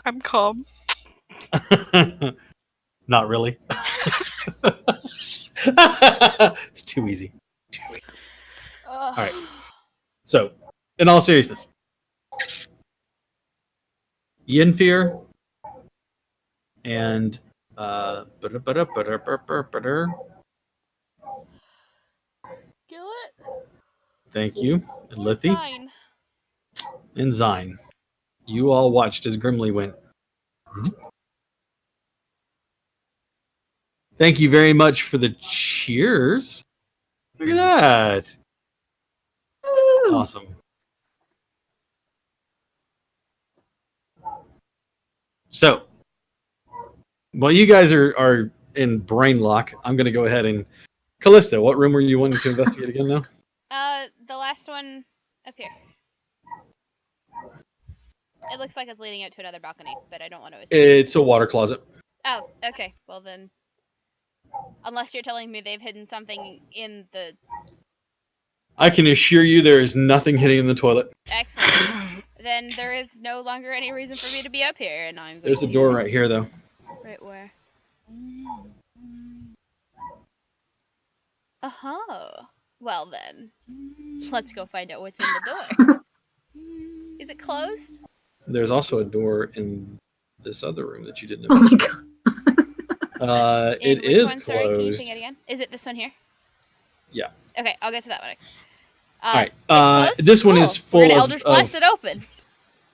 I'm calm. Not really. It's too easy. All right. So, in all seriousness, Yenfear and Gillet. thank you, and Lithi Fine. and Zine. You all watched as Grimly went. Thank you very much for the cheers. Look at that. Woo. Awesome. So, while you guys are in brain lock, I'm going to go ahead and... Callista, what room were you wanting to investigate again now? The last one up here. It looks like it's leading out to another balcony, but I don't want to assume. It's a water closet. Oh, okay. Well then, unless you're telling me they've hidden something in the... I can assure you there is nothing hidden in the toilet. Excellent. Then there is no longer any reason for me to be up here, and I'm going There's a to... door right here, though. Right where? Uh-huh. Well then, let's go find out what's in the door. Is it closed? There's also a door in this other room that you didn't Oh my investigate. god. In It which is one? Sorry, can you closed. sing it again? Is it this one here? Yeah. Okay, I'll get to that one next. All right. It's closed? This one Cool. is full We're gonna of, Eldritch Blast it open.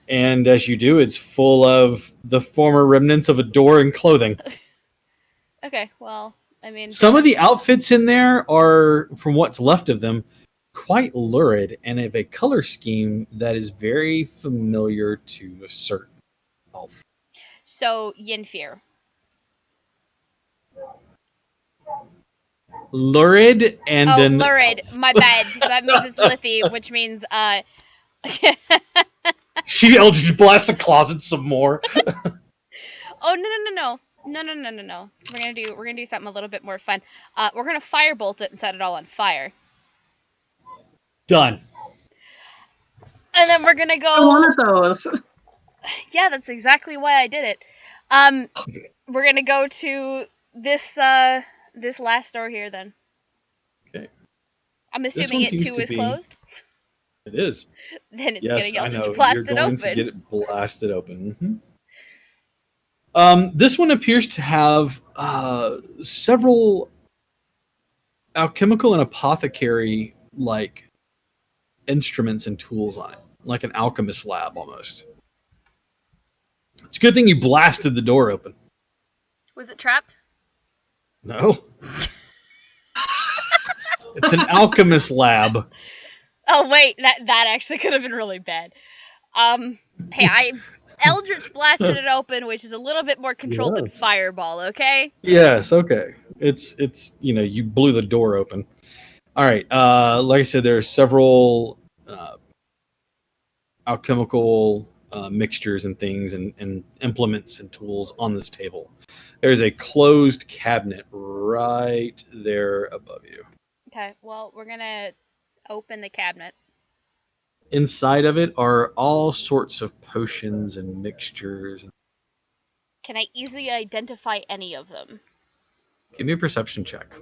and as you do, it's full of the former remnants of a door and clothing. Okay, well, I mean... Some of the outfits in there are, from what's left of them, quite lurid and have a color scheme that is very familiar to a certain elf. So, Yenfear. Lurid and then... lurid. My bad. That means it's Lithi, which means, She Eldritch blasts the closet some more. Oh, no. No. We're gonna do something a little bit more fun. We're gonna firebolt it and set it all on fire. Done. And then we're gonna One go... of those. Yeah, that's exactly why I did it. We're gonna go to this last door here then. Okay. I'm This assuming one it seems too to is be- closed. It is. Then it's Yes, getting I know. Eldritch You're blasted going open. to get it blasted open. This one appears to have several alchemical and apothecary like instruments and tools on it, like an alchemist lab almost. It's a good thing you blasted the door open. Was it trapped? No. It's an alchemist lab. Oh wait, that actually could have been really bad. Hey, I Eldritch blasted it open, which is a little bit more controlled than Yes. Fireball, okay? Yes, okay. It's you blew the door open. All right. Like I said, there are several alchemical mixtures and things and implements and tools on this table. There's a closed cabinet right there above you. Okay, well, we're gonna open the cabinet. Inside of it are all sorts of potions and mixtures. Can I easily identify any of them? Give me a perception check.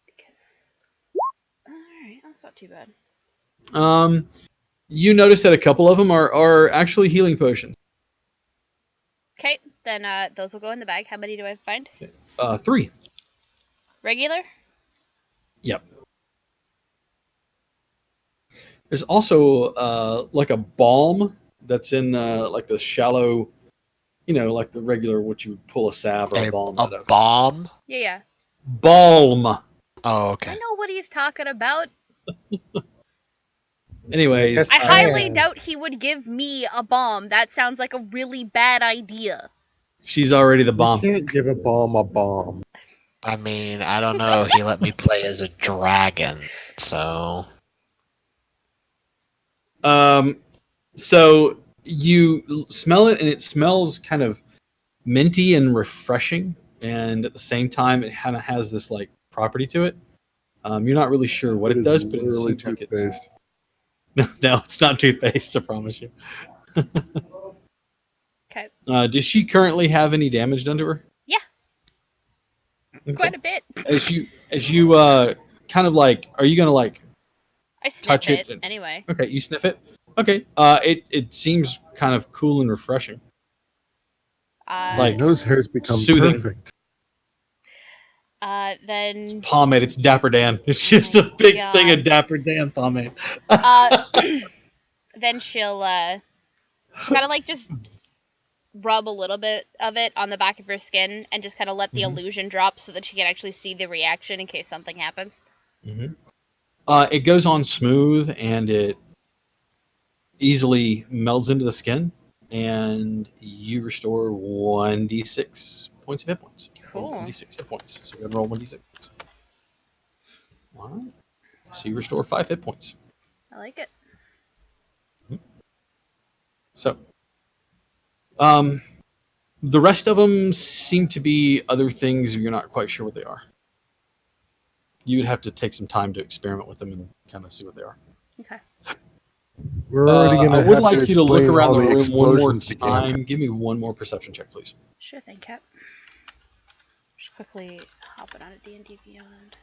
Because... Alright, that's not too bad. You notice that a couple of them are actually healing potions. Okay, then those will go in the bag. How many do I find? 3. Regular? Yep. There's also like a balm that's in like the shallow, like the regular what you would pull a salve or a balm out of. Bomb? Yeah. Balm. Oh, I okay. know what he's talking about. Anyways, I Yes. highly Oh. doubt he would give me a bomb. That sounds like a really bad idea. she's already the You bomb. can't give a bomb a bomb. I mean, I don't know. He let me play as a dragon, so So you smell it, and it smells kind of minty and refreshing, and at the same time, it kind of has this like property to it. You're not really sure what it is does, but it literally seems like it's toothpaste. no, it's not toothpaste. I promise you. Okay. Does she currently have any damage done to her? Yeah. Okay. Quite a bit. As you kind of like, are you gonna like I sniff touch it it? anyway. Okay, you sniff it. Okay. It seems kind of cool and refreshing. Like, Your nose hairs become soothing. perfect. Then Pomade. It's Dapper Dan. It's just a big thing of Dapper Dan pomade. then she'll kind of like just rub a little bit of it on the back of her skin and just kind of let the illusion drop so that she can actually see the reaction in case something happens. It goes on smooth, and it easily melds into the skin, and you restore 1d6 points of hit points. Cool. 1d6 hit points. So go ahead and roll 1d6. All right. So you restore 5 hit points. I like it. So, the rest of them seem to be other things you're not quite sure what they are. You would have to take some time to experiment with them and kind of see what they are. Okay. We're already gonna I have would like you to look explain around all the room one more explosions time. again. Give me one more perception check, please. Sure thing, Cap. Just quickly hopping on a D&D Beyond.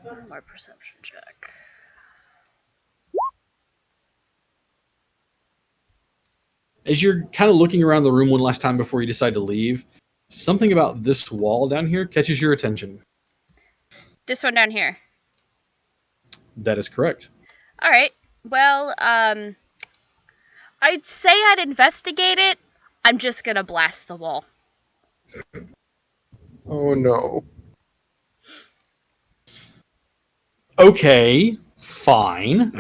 One more perception check. As you're kind of looking around the room one last time before you decide to leave, something about this wall down here catches your attention. This one down here. That is correct. All right. Well, I'd say I'd investigate it. I'm just gonna blast the wall. Oh no. Okay, fine.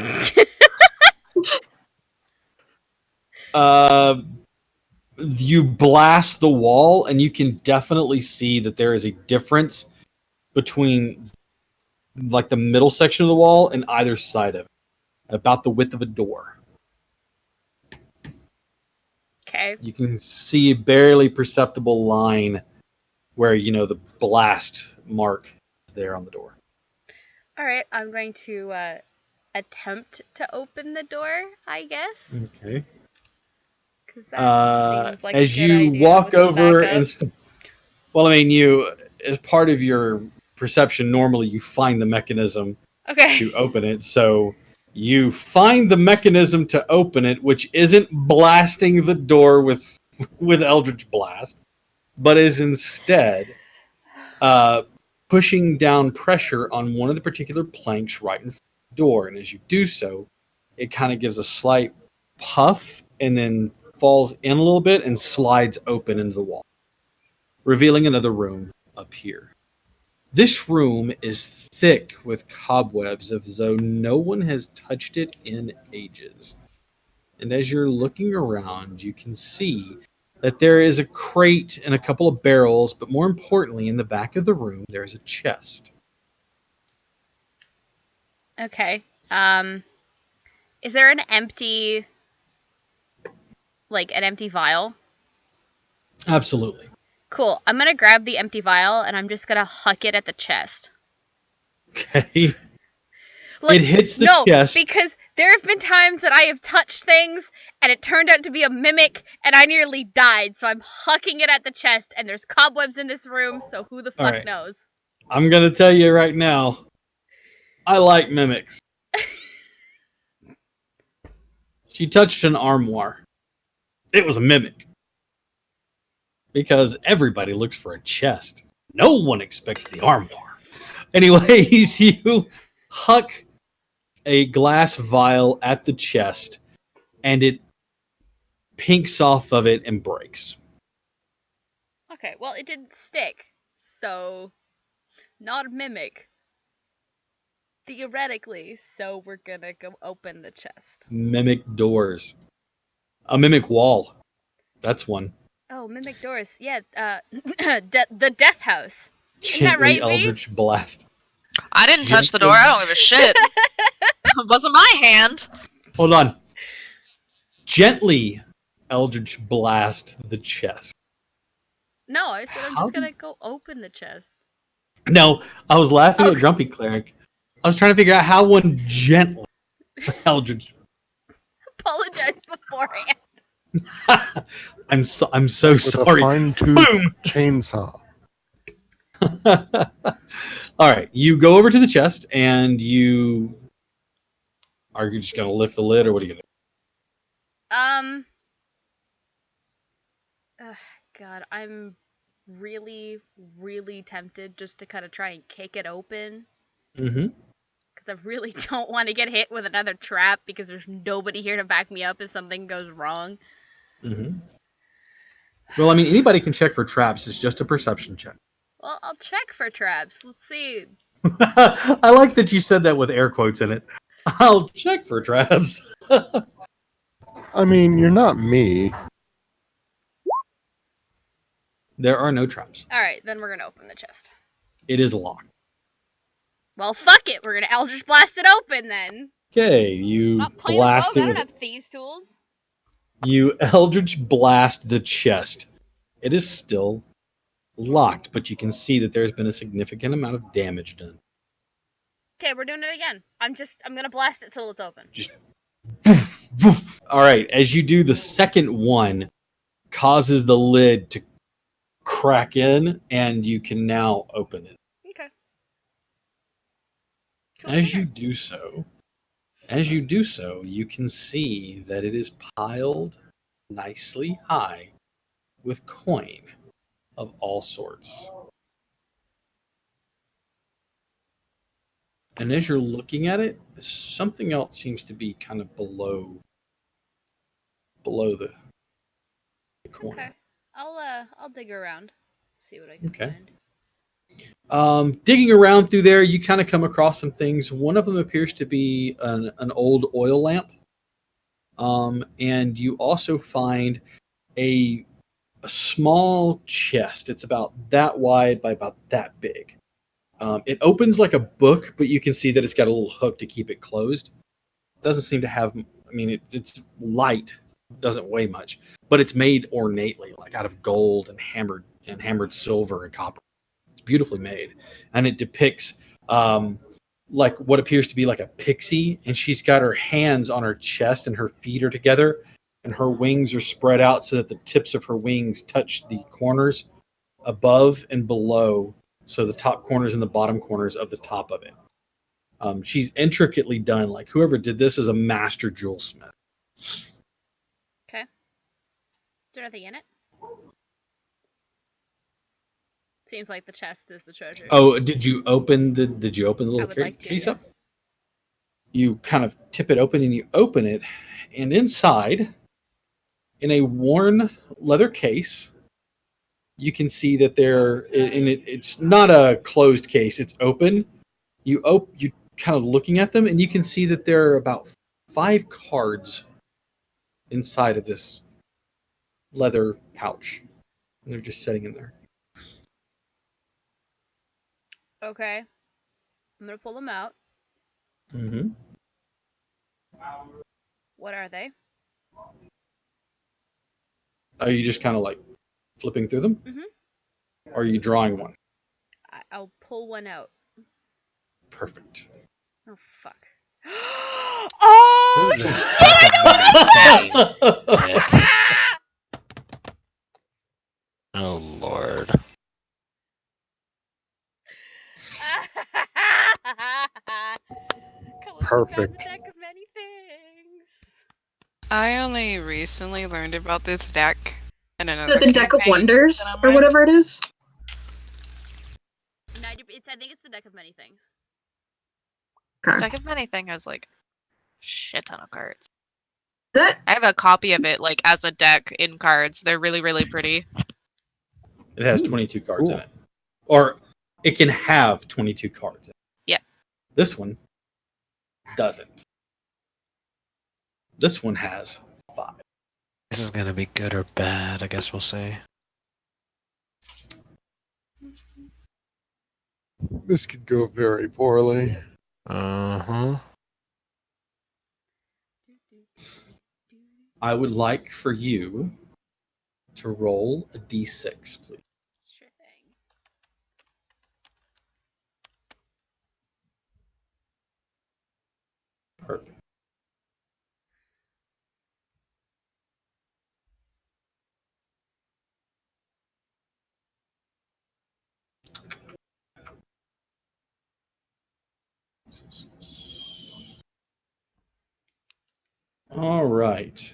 You blast the wall, and you can definitely see that there is a difference between like the middle section of the wall and either side of it, about the width of a door. Okay. You can see a barely perceptible line where the blast mark is there on the door. All right. I'm going to attempt to open the door, I guess. Okay. Because that seems like as a good you idea walk with the over backup. well, I mean, you, as part of your perception, normally you find the mechanism Okay. to open it. So you find the mechanism to open it, which isn't blasting the door with Eldritch Blast, but is instead pushing down pressure on one of the particular planks right in front of the door. And as you do so, it kind of gives a slight puff and then falls in a little bit and slides open into the wall, revealing another room up here. This room is thick with cobwebs, as though no one has touched it in ages. And as you're looking around, you can see that there is a crate and a couple of barrels, but more importantly, in the back of the room, there is a chest. Okay. Is there an empty vial? Absolutely. Cool. I'm gonna grab the empty vial and I'm just gonna huck it at the chest. Okay. It hits the chest. Because there have been times that I have touched things and it turned out to be a mimic and I nearly died. So I'm hucking it at the chest and there's cobwebs in this room, so who the fuck right. knows? I'm going to tell you right now, I like mimics. She touched an armoire. It was a mimic. Because everybody looks for a chest. No one expects the armoire. Anyways, you huck a glass vial at the chest, and it pinks off of it and breaks. Okay, well, it didn't stick, so not a mimic. Theoretically, so we're gonna go open the chest. Mimic doors. A mimic wall. That's one. Oh, mimic doors. Yeah, the death house. Ain't that Gently right, V? Eldritch Blast. I didn't touch the door. I don't give a shit. It wasn't my hand. Hold on. Gently Eldritch Blast the chest. No, I said I'm How just gonna go open the chest. No, I was laughing at Okay. Grumpy Cleric. I was trying to figure out how one gently Eldritch. Apologize beforehand. I'm so With sorry. a fine-tooth chainsaw. All right, you go over to the chest and you are you just gonna lift the lid or what are you gonna Ugh, God, I'm really, really tempted just to kind of try and kick it open. do? Mm-hmm. Because I really don't want to get hit with another trap because there's nobody here to back me up if something goes wrong. Mm-hmm. Well, I mean, anybody can check for traps. It's just a perception check. Well, I'll check for traps. Let's see. I like that you said that with air quotes in it. I'll check for traps. I mean, you're not me. There are no traps. Alright, then we're gonna open the chest. It is locked. Well, fuck it. We're gonna Eldritch Blast it open then. Okay, you I'm not playing a blast rogue. I it don't with have thieves' tools. you Eldritch blast the chest. It is still locked, but you can see that there's been a significant amount of damage done. Okay, we're doing it again. I'm gonna blast it till it's open. Just woof, woof. All right, as you do the second one, causes the lid to crack in, and you can now open it. Okay. As you do so, you can see that it is piled nicely high with coin of all sorts. And as you're looking at it, something else seems to be kind of below the coin. Okay. I'll dig around. See what I can Okay. find. Digging around through there, you kind of come across some things. One of them appears to be an old oil lamp. And you also find a small chest. It's about that wide by about that big. It opens like a book, but you can see that it's got a little hook to keep it closed. It doesn't seem to have, I mean, it's light, doesn't weigh much, but it's made ornately, like out of gold and hammered silver and copper. It's beautifully made, and it depicts like what appears to be like a pixie, and she's got her hands on her chest and her feet are together, and her wings are spread out so that the tips of her wings touch the corners above and below, so the top corners and the bottom corners of the top of it. She's intricately done. Like whoever did this is a master jewelsmith. Okay. Is there nothing in it? Seems like the chest is the treasure. Oh, did you open the I little would like to, case up? yes. You kind of tip it open and you open it, and inside, in a worn leather case, you can see that it's not a closed case. It's open. You kind of looking at them, and you can see that there are about 5 cards inside of this leather pouch. And they're just sitting in there. Okay. I'm gonna pull them out. Mm-hmm. What are they? Are you just kind of like flipping through them? Mhm. Or are you drawing one? I'll pull one out. Perfect. Oh, fuck. Oh, This is shit! fucking Oh lord. Perfect. Deck of many things. I only recently learned about this deck in Is another it the Deck of campaign Wonders that I'm or in. whatever it is? I think it's the deck of many things. Okay. Deck of Many thing has like shit ton of cards. That I have a copy of it like as a deck in cards. They're really, really pretty. It has Ooh, 22 cards in cool. it. Or it can have 22 cards in it. Yeah. This one doesn't. This one has 5. This is gonna be good or bad, I guess we'll see. This could go very poorly. Uh-huh. I would like for you to roll a d6, please. Sure thing. Perfect. All right.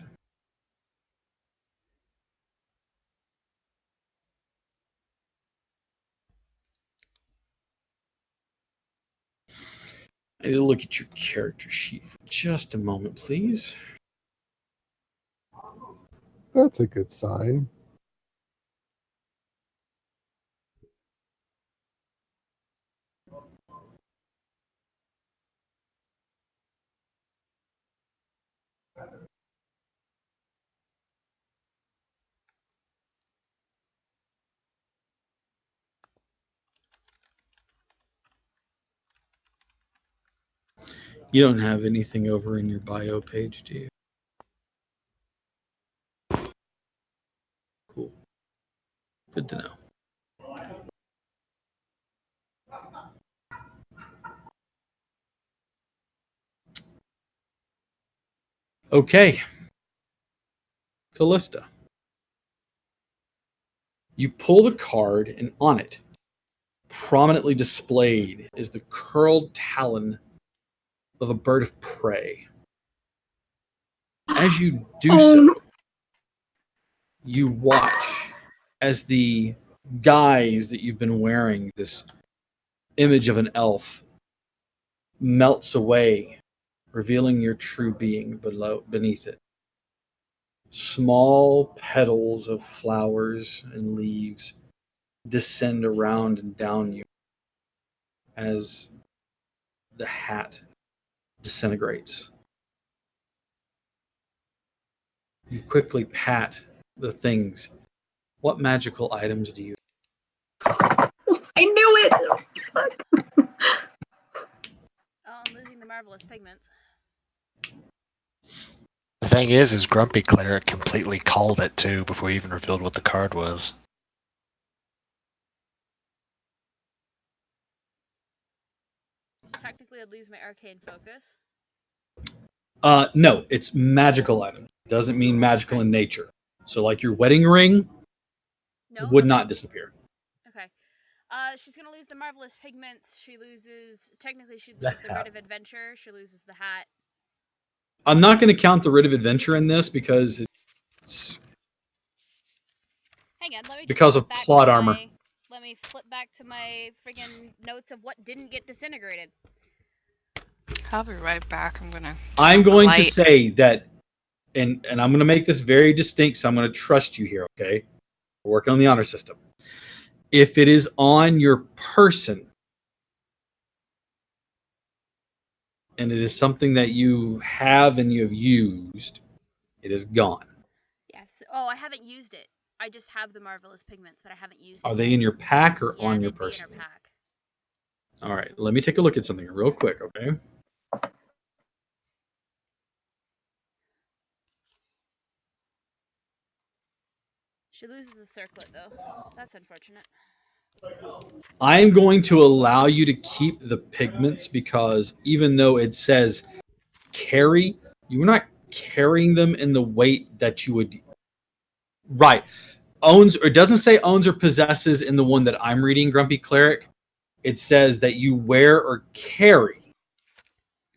I need to look at your character sheet for just a moment, please. That's a good sign. You don't have anything over in your bio page, do you? Cool. Good to know. Okay. Callista. You pull the card, and on it, prominently displayed, is the curled talon of a bird of prey. As you do Oh, so, no. you watch as the guise that you've been wearing, this image of an elf, melts away, revealing your true being beneath it. Small petals of flowers and leaves descend around and down you as the hat disintegrates. You quickly pat the things. What magical items do you? I knew it. Oh, I'm losing the marvelous pigments. The thing is Grumpy Cleric completely called it too before he even revealed what the card was. Technically, I'd lose my arcane focus. No, it's magical items. Doesn't mean magical in nature. So, like your wedding ring No, would okay. not disappear. Okay. She's gonna lose the marvelous pigments. She loses. Technically, she'd The lose the hat. Writ of Adventure. She loses the hat. I'm not going to count the Writ of Adventure in this because it's Hang on, let me just because flip of back plot to armor. my. Let me flip back to my friggin' notes of what didn't get disintegrated. I'll be right back. I'm gonna. I'm turn on the going to light. say that, and I'm going to make this very distinct, so I'm going to trust you here, okay? We're working on the honor system. If it is on your person, and it is something that you have and you have used, it is gone. Yes. Oh, I haven't used it. I just have the marvelous pigments, but I haven't used Are it. they yet. in your pack or Yeah, on your they'd be in person? her pack. All right, let me take a look at something real quick, okay? She loses a circlet though. That's unfortunate. I am going to allow you to keep the pigments because even though it says carry, you're not carrying them in the weight that you would. Right. Owns, or it doesn't say owns or possesses in the one that I'm reading, Grumpy Cleric. It says that you wear or carry.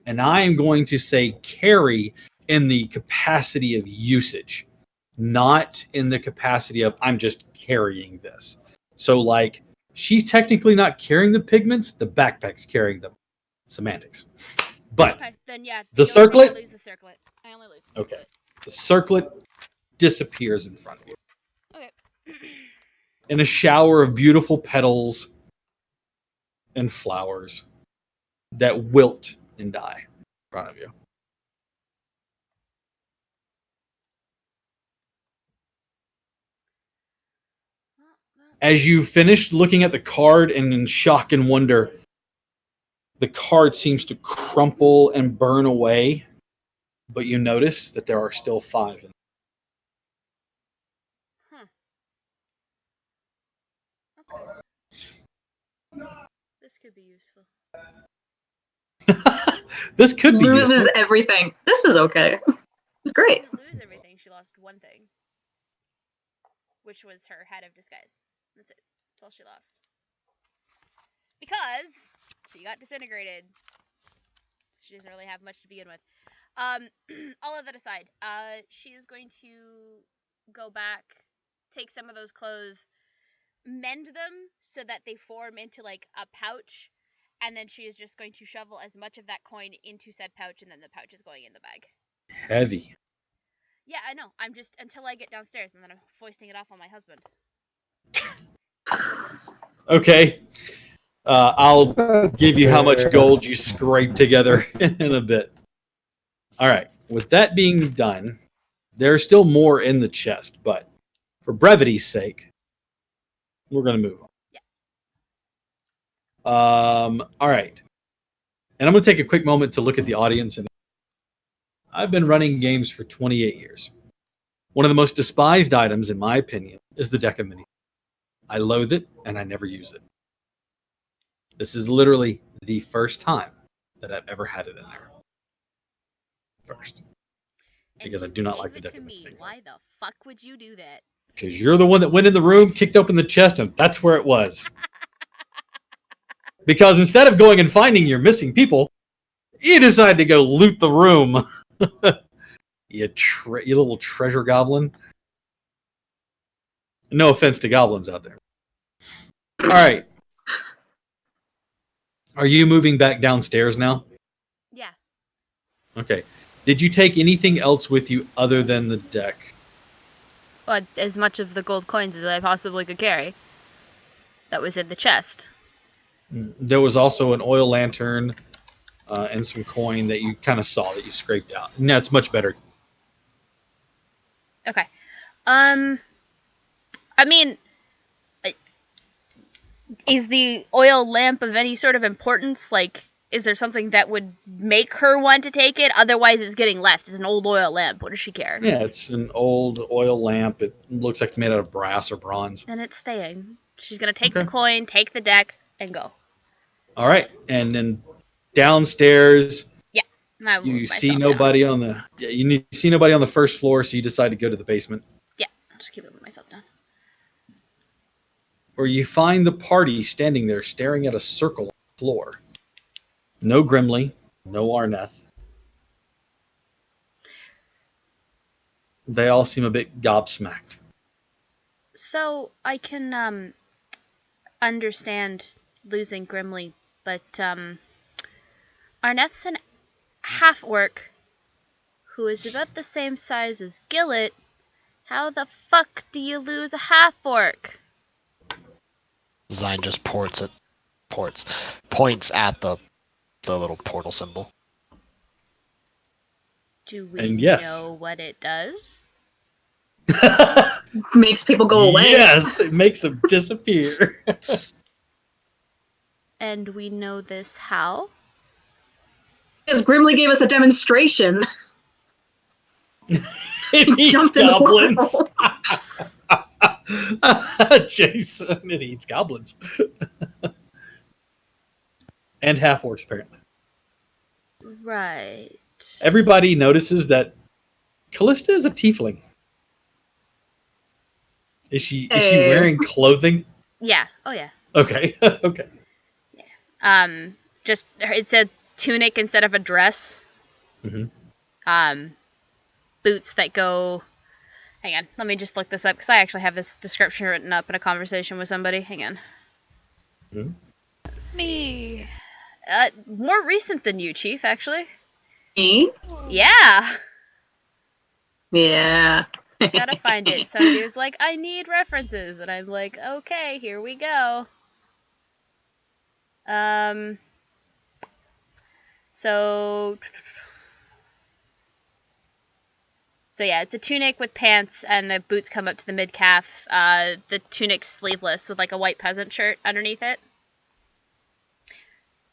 And I am going to say carry in the capacity of usage, not in the capacity of I'm just carrying this. So like she's technically not carrying the pigments, the backpack's carrying them. Semantics. But Okay, then yeah. the only thing circlet? I lose the circlet. I only lose the Okay. circlet. the circlet disappears in front of you Okay. in a shower of beautiful petals and flowers that wilt and die in front of you. As you finish looking at the card and in shock and wonder, the card seems to crumple and burn away, but you notice that there are still 5 in Okay. This could be useful. This could be Loses useful. everything. This is okay. It's She great. didn't lose everything. She lost one thing, which was her hat of disguise. That's it. That's all she lost. Because she got disintegrated. She doesn't really have much to begin with. All of that aside, she is going to go back, take some of those clothes, mend them so that they form into like a pouch, and then she is just going to shovel as much of that coin into said pouch, and then the pouch is going in the bag. Heavy. Yeah, I know. I'm just until I get downstairs, and then I'm foisting it off on my husband. Okay. I'll give you how much gold you scrape together in a bit. All right. With that being done, there's still more in the chest, but for brevity's sake, we're going to move on. Yeah. All right. And I'm going to take a quick moment to look at the audience. And I've been running games for 28 years. One of the most despised items, in my opinion, is the deck of mini. I loathe it, and I never use it. This is literally the first time that I've ever had it in there. First. Because I do not like the deck of mini things. Why the fuck would you do that? Because you're the one that went in the room, kicked open the chest, and that's where it was. Because instead of going and finding your missing people, you decide to go loot the room. you little treasure goblin. No offense to goblins out there. All right. Are you moving back downstairs now? Yeah. Okay. Did you take anything else with you other than the deck? Well, as much of the gold coins as I possibly could carry. That was in the chest. There was also an oil lantern and some coin that you kind of saw that you scraped out. And that's much better. Okay. I mean, is the oil lamp of any sort of importance? Like, is there something that would make her want to take it? Otherwise, it's getting left. It's an old oil lamp. What does she care? Yeah, it's an old oil lamp. It looks like it's made out of brass or bronze. Then it's staying. She's gonna take the coin, take the deck, and go. All right, and then downstairs, I will you move see myself nobody down. on the you see nobody on the first floor, so you decide to go to the basement, I'll just keep moving myself down. where you find the party standing there staring at a circle on the floor. No Grimly, no Arneth. They all seem a bit gobsmacked. So I can understand losing Grimly, but Arneth's an half-orc who is about the same size as Gillet. How the fuck do you lose a half-orc? Zine just points at the little portal symbol. Do we And yes. know what it does? Makes people go away. Yes, it makes them disappear. And we know this how? Because Grimly gave us a demonstration. It eats Jumped in the goblins. portal. Jason, it eats goblins. And half orcs, apparently. Right. Everybody notices that Callista is a tiefling. Is she wearing clothing? Yeah. Oh yeah. Okay. Okay. Just it's a tunic instead of a dress. Mhm. boots that go. Hang on, let me just look this up because I actually have this description written up in a conversation with somebody. Hang on. Hmm? Let's see. Me. More recent than you, Chief, actually. Me? Yeah. Yeah. Gotta find it. Somebody was like, I need references. And I'm like, okay, here we go. So yeah, it's a tunic with pants, and the boots come up to the mid-calf. The tunic's sleeveless with like a white peasant shirt underneath it.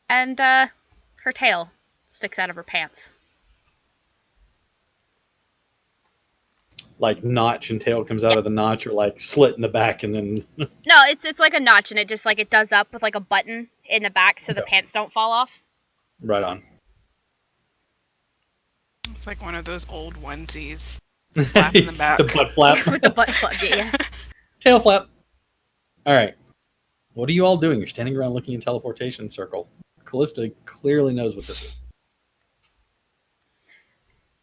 And her tail sticks out of her pants. Like notch and tail comes out of the notch, or like slit in the back and then. No, it's like a notch, and it just like it does up with like a button in the back so the Okay. pants don't fall off. Right on. It's like one of those old onesies. Flap in the It's back. the butt flap. With the butt flap, yeah. Tail flap. All right. What are you all doing? You're standing around looking in teleportation circle. Callista clearly knows what this is.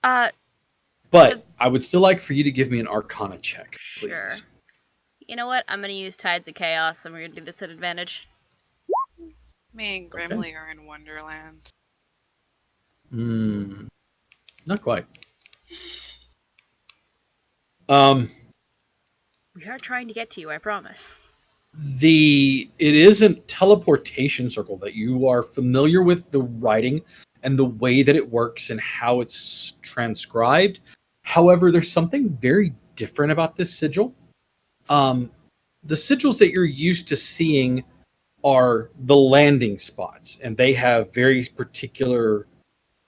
But I would still like for you to give me an Arcana check, please. Sure. You know what? I'm gonna use Tides of Chaos, and we're gonna do this at advantage. Me and Grimly are in Wonderland. Not quite. We are trying to get to you, I promise. It isn't teleportation circle that you are familiar with the writing and the way that it works and how it's transcribed. However, there's something very different about this sigil. The sigils that you're used to seeing are the landing spots, and they have very particular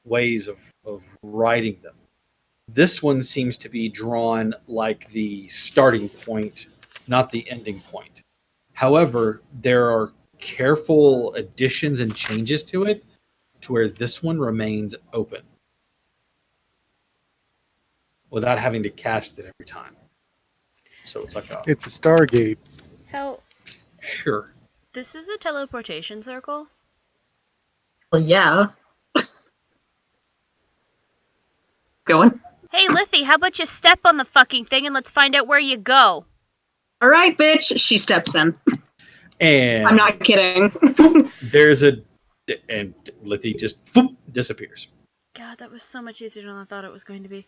ways of writing them. This one seems to be drawn like the starting point, not the ending point. However, there are careful additions and changes to it to where this one remains open without having to cast it every time. So it's like It's a Stargate. So, sure. this is a teleportation circle? Well, yeah. Going? Hey, Lithy, how about you step on the fucking thing and let's find out where you go? All right, bitch. She steps in. And I'm not kidding. there's and Lithy just disappears. God, that was so much easier than I thought it was going to be.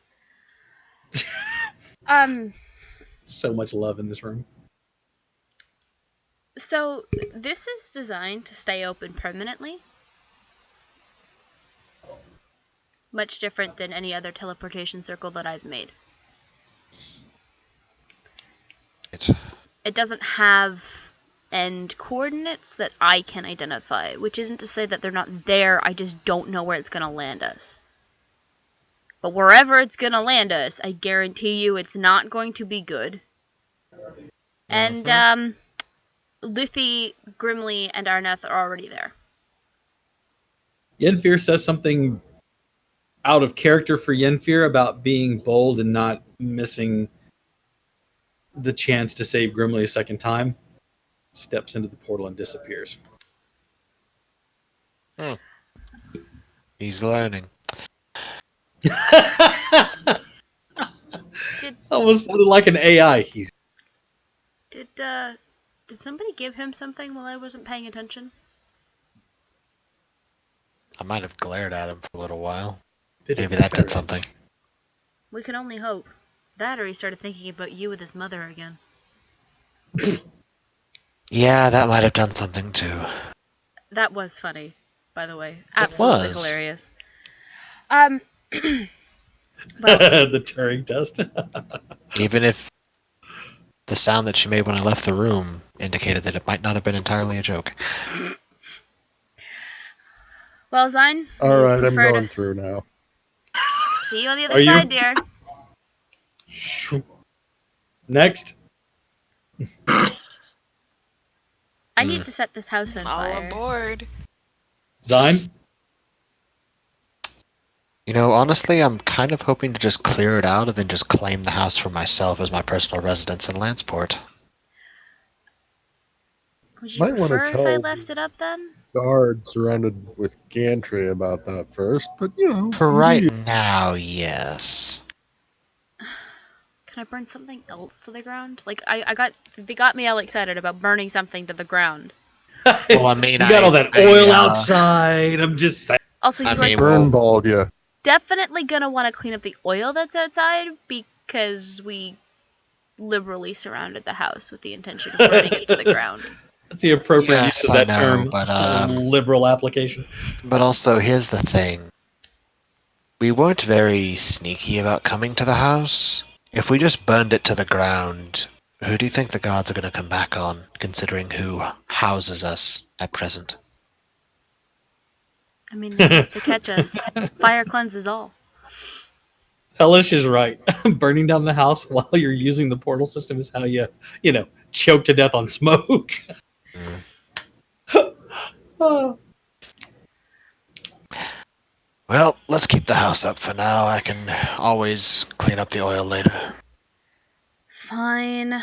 So much love in this room. So, this is designed to stay open permanently. Much different than any other teleportation circle that I've made. It doesn't have end coordinates that I can identify, which isn't to say that they're not there, I just don't know where it's going to land us. But wherever it's going to land us, I guarantee you it's not going to be good. And, Lithy, Grimly, and Arneth are already there. Yenfir says something out of character for Yenfir about being bold and not missing the chance to save Grimly a second time. Steps into the portal and disappears. He's learning. Almost sounded like an AI. Did somebody give him something while I wasn't paying attention? I might have glared at him for a little while. Bit Maybe of that did clarity. something. We can only hope. That or he started thinking about you with his mother again. Yeah, that might have done something too. That was funny, by the way. Absolutely was. hilarious. Well, The Turing test. Even if the sound that she made when I left the room indicated that it might not have been entirely a joke. well, Zine. All right, I'm prefer going to through now. see you on the other Are you? side, dear. Next. I need to set this house on All fire. aboard. Zine. You know, honestly, I'm kind of hoping to just clear it out and then just claim the house for myself as my personal residence in Lanceport. Would you Might wanna prefer if I tell left it up then? Guard surrounded with gantry about that first, but you know. For right now, yes. Can I burn something else to the ground? Like they got me all excited about burning something to the ground. Well, I mean, you got all that oil outside. I'm just saying. Also, I you mean, are Burn balled you. definitely gonna want to clean up the oil that's outside because we liberally surrounded the house with the intention of burning it to the ground. That's the appropriate Yes, use of I that know, term. but, Liberal application. But also, here's the thing. We weren't very sneaky about coming to the house. If we just burned it to the ground, who do you think the guards are going to come back on, considering who houses us at present? I mean, they have to catch us. Fire cleanses all. Hellish is right. Burning down the house while you're using the portal system is how you choke to death on smoke. Oh. Well, let's keep the house up for now. I can always clean up the oil later. Fine.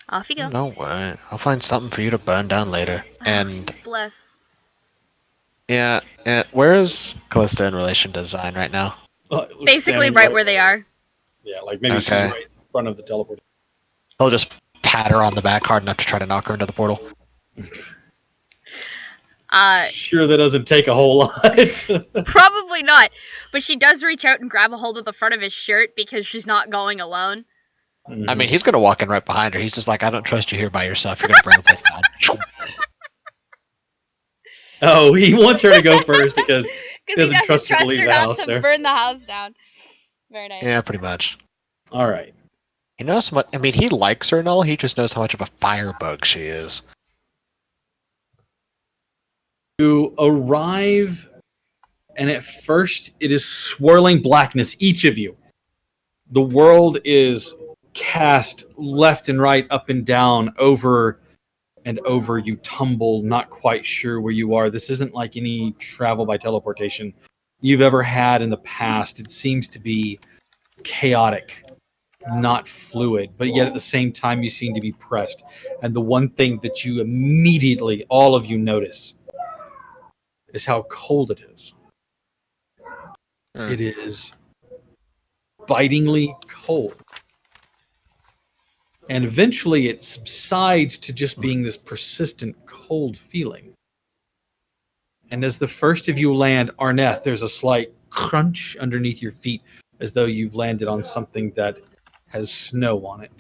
Off you go. No way. I'll find something for you to burn down later. And Bless. yeah, where is Callista in relation to Zine right now? Basically Standing right where they are. Yeah, like maybe she's Okay. right in front of the teleport. He'll just pat her on the back hard enough to try to knock her into the portal. Sure, that doesn't take a whole lot. Probably not. But she does reach out and grab a hold of the front of his shirt because she's not going alone. I mean, he's gonna walk in right behind her. He's just like, I don't trust you here by yourself. You're gonna burn the place down. Oh, he wants her to go first because he Because doesn't trust her to leave her the not house to there. burn the house down. Very nice. Yeah, pretty much. All right. He knows what. I mean, he likes her and all. He just knows how much of a firebug she is. You arrive, and at first it is swirling blackness, each of you. The world is cast left and right, up and down, over and over. You tumble, not quite sure where you are. This isn't like any travel by teleportation you've ever had in the past. It seems to be chaotic, not fluid, but yet at the same time you seem to be pressed. And the one thing that you immediately, all of you notice, is how cold it is. It is bitingly cold. And eventually it subsides to just being this persistent cold feeling. And as the first of you land, Arneth, there's a slight crunch underneath your feet as though you've landed on something that has snow on it.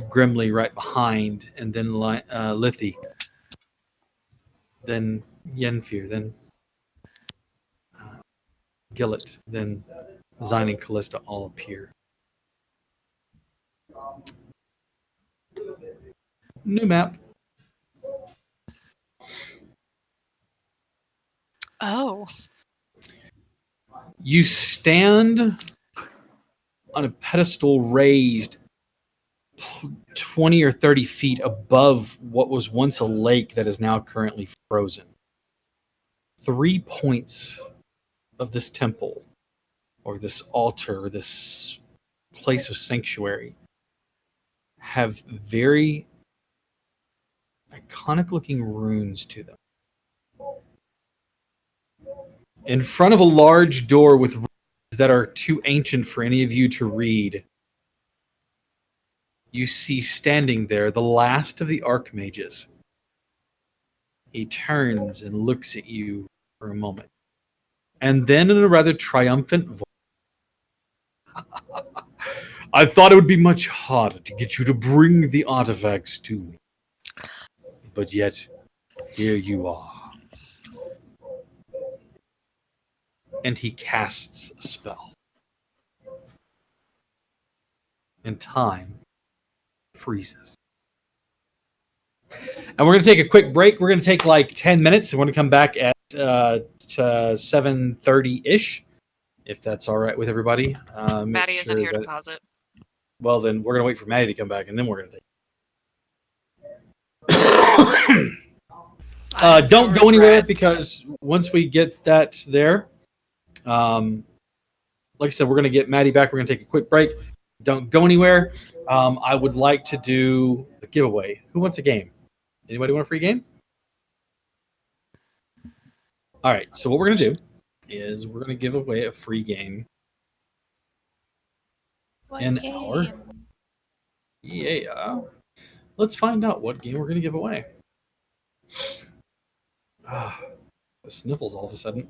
Grimly right behind, and then Lithi, then Yenfir, then Gillet, then Zine and Callista all appear. New map. Oh. You stand on a pedestal raised 20 or 30 feet above what was once a lake that is now currently frozen. 3 points of this temple, or this altar, or this place of sanctuary, have very iconic looking runes to them. In front of a large door with runes that are too ancient for any of you to read, you see standing there the last of the Archmages. He turns and looks at you for a moment. And then in a rather triumphant voice, I thought it would be much harder to get you to bring the artifacts to me. But yet, here you are. And he casts a spell. And time freezes. And we're going to take a quick break. We're going to take like 10 minutes. And we're going to come back at 7:30-ish, if that's all right with everybody. Maddie isn't here to pause it. Well, then we're going to wait for Maddie to come back, and then we're going to take don't go anywhere, because once we get that there, like I said, we're going to get Maddie back. We're going to take a quick break. Don't go anywhere. I would like to do a giveaway. Who wants a game? Anybody want a free game? All right, so what we're going to do is we're going to give away a free game An hour. Yeah. Let's find out what game we're going to give away. Ah, the sniffles all of a sudden.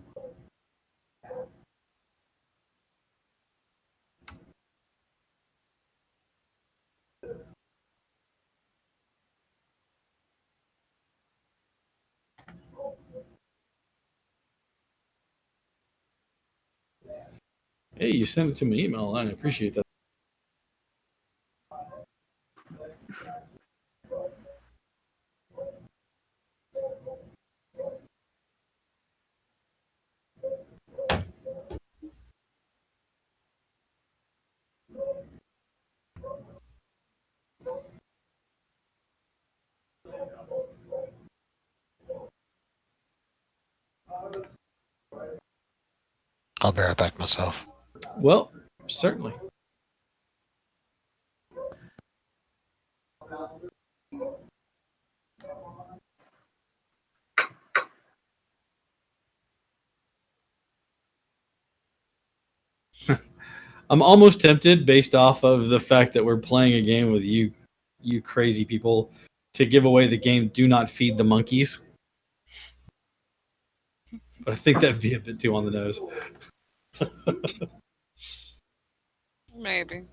Hey, you sent it to my email. I appreciate that. I'll be right back myself. Well, certainly. I'm almost tempted, based off of the fact that we're playing a game with you crazy people, to give away the game "Do Not Feed the Monkeys." But I think that'd be a bit too on the nose. Maybe.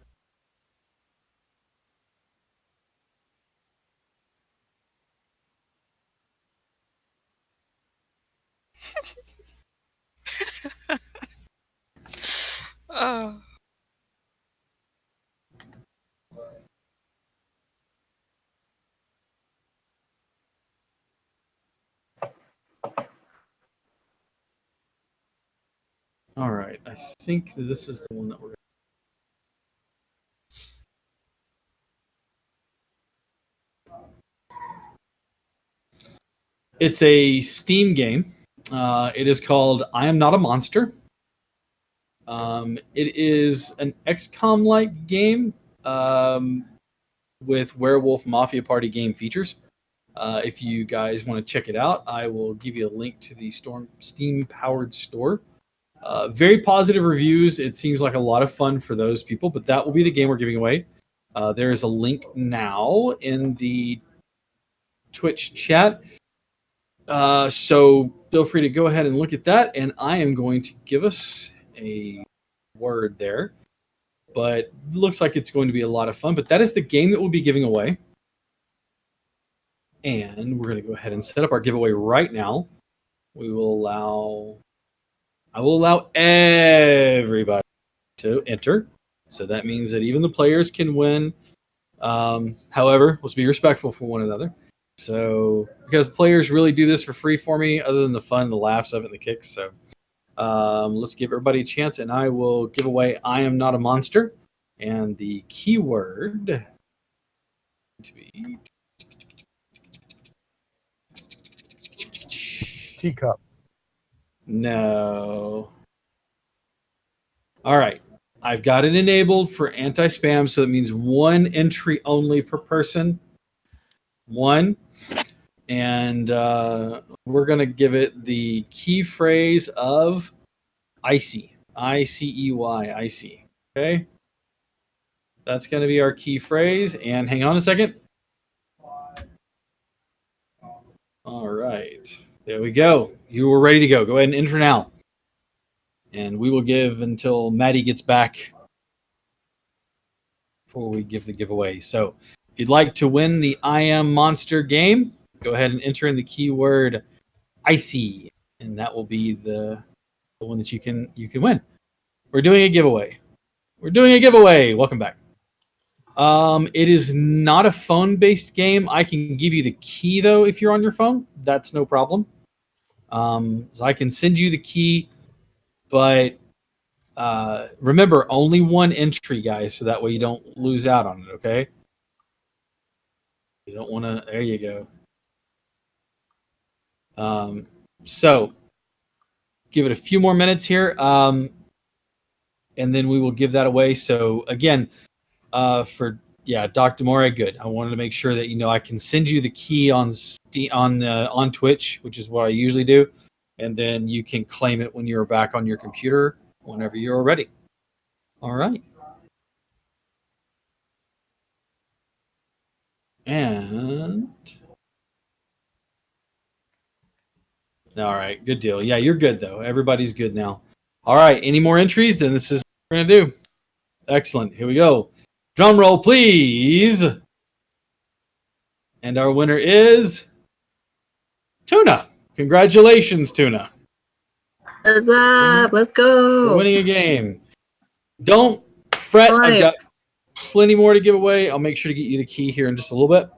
Oh. All right, I think this is the one that we're. It's a Steam game. It is called "I Am Not a Monster." It is an XCOM-like game with Werewolf Mafia Party game features. If you guys want to check it out, I will give you a link to the Steam-powered store. Very positive reviews. It seems like a lot of fun for those people, but that will be the game we're giving away. There is a link now in the Twitch chat. So feel free to go ahead and look at that, and I am going to give us a word there. But looks like it's going to be a lot of fun. But that is the game that we'll be giving away. And we're going to go ahead and set up our giveaway right now. I will allow everybody to enter. So that means that even the players can win. However, let's be respectful for one another. So, because players really do this for free for me, other than the fun, the laughs of it, and the kicks. So, let's give everybody a chance, and I will give away "I Am Not a Monster," and the keyword to be Teacup. no. All right. I've got it enabled for anti-spam, so it means one entry only per person. One. And we're going to give it the key phrase of icy. I-C-E-Y, icy. Okay? That's going to be our key phrase. And hang on a second. All right. There we go. You are ready to go. Go ahead and enter now. And we will give until Maddie gets back before we give the giveaway. So if you'd like to win the I Am Monster game, go ahead and enter in the keyword icy, and that will be the one that you can win. We're doing a giveaway. Welcome back. It is not a phone-based game. I can give you the key though if you're on your phone. That's no problem. So I can send you the key, but remember, only one entry, guys, so that way you don't lose out on it. Okay. You don't want to. There you go. So give it a few more minutes here, and then we will give that away. So again, Dr. More, good. I wanted to make sure that I can send you the key on on Twitch, which is what I usually do, and then you can claim it when you're back on your computer whenever you're ready. All right. And all right, good deal. Yeah, you're good though. Everybody's good now. All right, any more entries? Then this is what we're gonna do. Excellent. Here we go. Drum roll, please. And our winner is Tuna. Congratulations, Tuna, What's up? Let's for go. winning a game. Don't fret. I've got plenty more to give away. I'll make sure to get you the key here in just a little bit.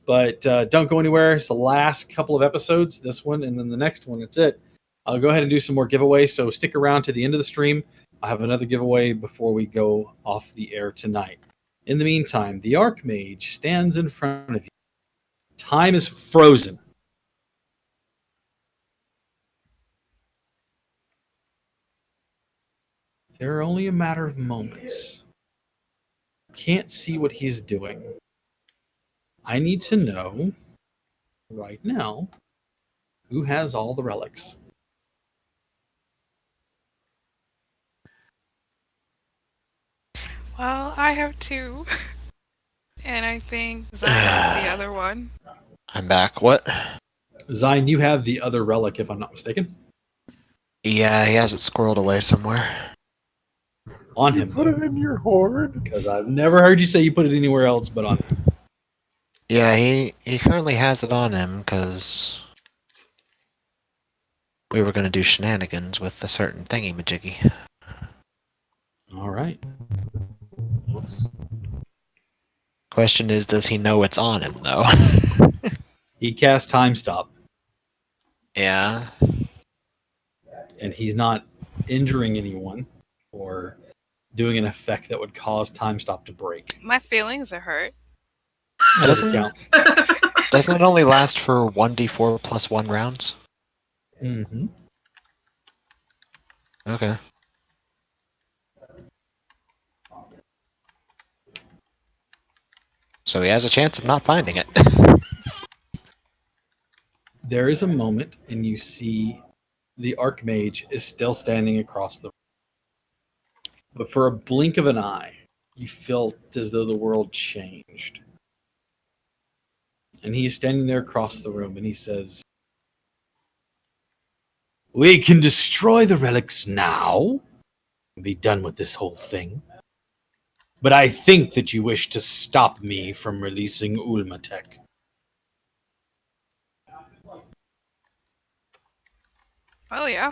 But don't go anywhere. It's the last couple of episodes, this one, and then the next one. That's it. I'll go ahead and do some more giveaways. So stick around to the end of the stream. I'll have another giveaway before we go off the air tonight. In the meantime, the Archmage stands in front of you. Time is frozen. There are only a matter of moments. Can't see what he's doing. I need to know right now who has all the relics. Well, I have 2. And I think Zai has the other one. I'm back. What? Zion, you have the other relic, if I'm not mistaken, Yeah, he has it squirreled away somewhere. on You him. put it in your hoard. Because I've never heard you say you put it anywhere else but on him. Yeah, he currently has it on him because we were going to do shenanigans with a certain thingy-majiggy. All right. Question is, does he know it's on him, though? He cast Time Stop, Yeah. and he's not injuring anyone or doing an effect that would cause Time Stop to break. My feelings are hurt. That doesn't count. Doesn't it only last for 1d4 plus 1 rounds? Mm-hmm. Okay. So he has a chance of not finding it. There is a moment, and you see the Archmage is still standing across the room. But for a blink of an eye, you felt as though the world changed. And he is standing there across the room, and he says, "We can destroy the relics now and be done with this whole thing. But I think that you wish to stop me from releasing Ulmatek." Oh, yeah.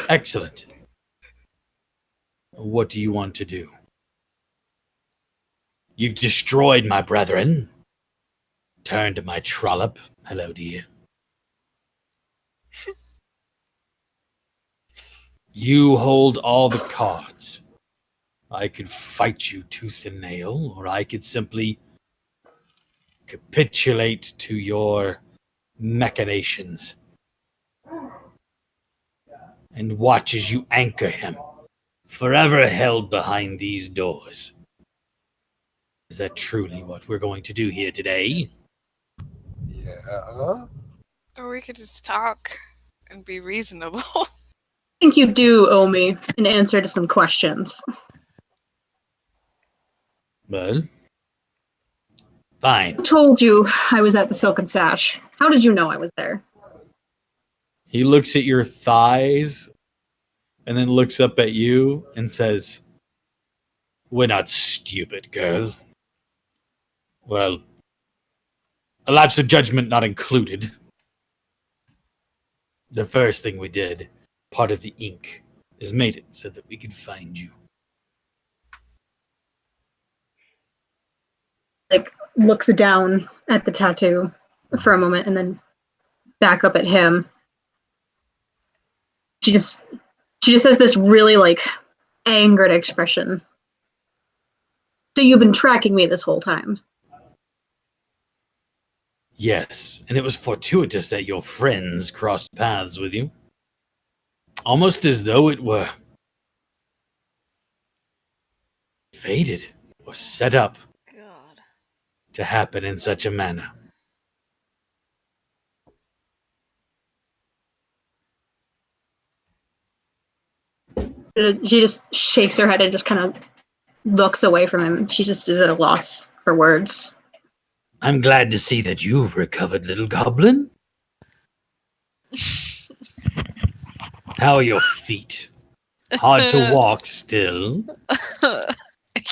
Excellent. What do you want to do? You've destroyed my brethren. Turn to my trollop. Hello to you. You hold all the cards. I could fight you tooth and nail, or I could simply capitulate to your machinations and watch as you anchor him, forever held behind these doors. Is that truly what we're going to do here today? Yeah. Or we could just talk and be reasonable. I think you do owe me an answer to some questions. Well, fine. I told you I was at the Silken Sash. How did you know I was there? He looks at your thighs and then looks up at you and says, "We're not stupid, girl. Well, a lapse of judgment not included. The first thing we did, part of the ink, is made it so that we could find you." Like, looks down at the tattoo for a moment and then back up at him. She just has this really, like, angered expression. So you've been tracking me this whole time? Yes, and it was fortuitous that your friends crossed paths with you. Almost as though it were fated or set up God. to happen in such a manner. She just shakes her head and just kind of looks away from him. She just is at a loss for words. I'm glad to see that you've recovered, little goblin. How are your feet? Hard to walk still.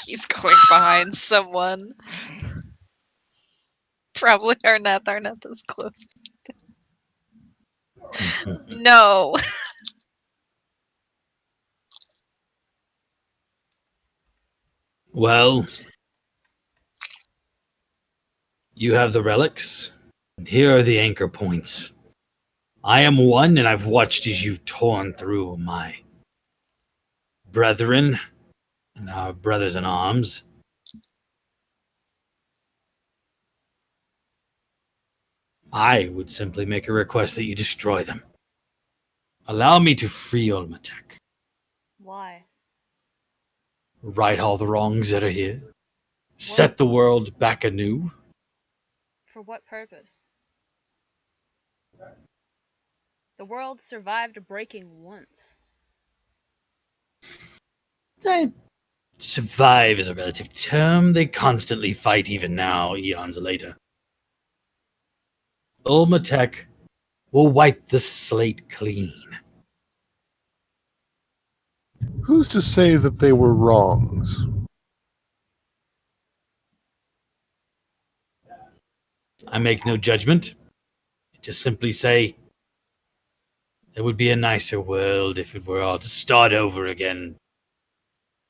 He's going behind someone. Probably Arnett. Arnett is close. No. Well, you have the relics, and here are the anchor points. I am one, and I've watched as you've torn through my brethren and our brothers in arms. I would simply make a request that you destroy them. Allow me to free Olmatek, Why? right all the wrongs that are here, set the world back anew. For what purpose? The world survived a breaking once. Survive is a relative term. They constantly fight even now, eons later. Olmatek will wipe the slate clean. Who's to say that they were wrongs? I make no judgment. I just simply say it would be a nicer world if it were all to start over again.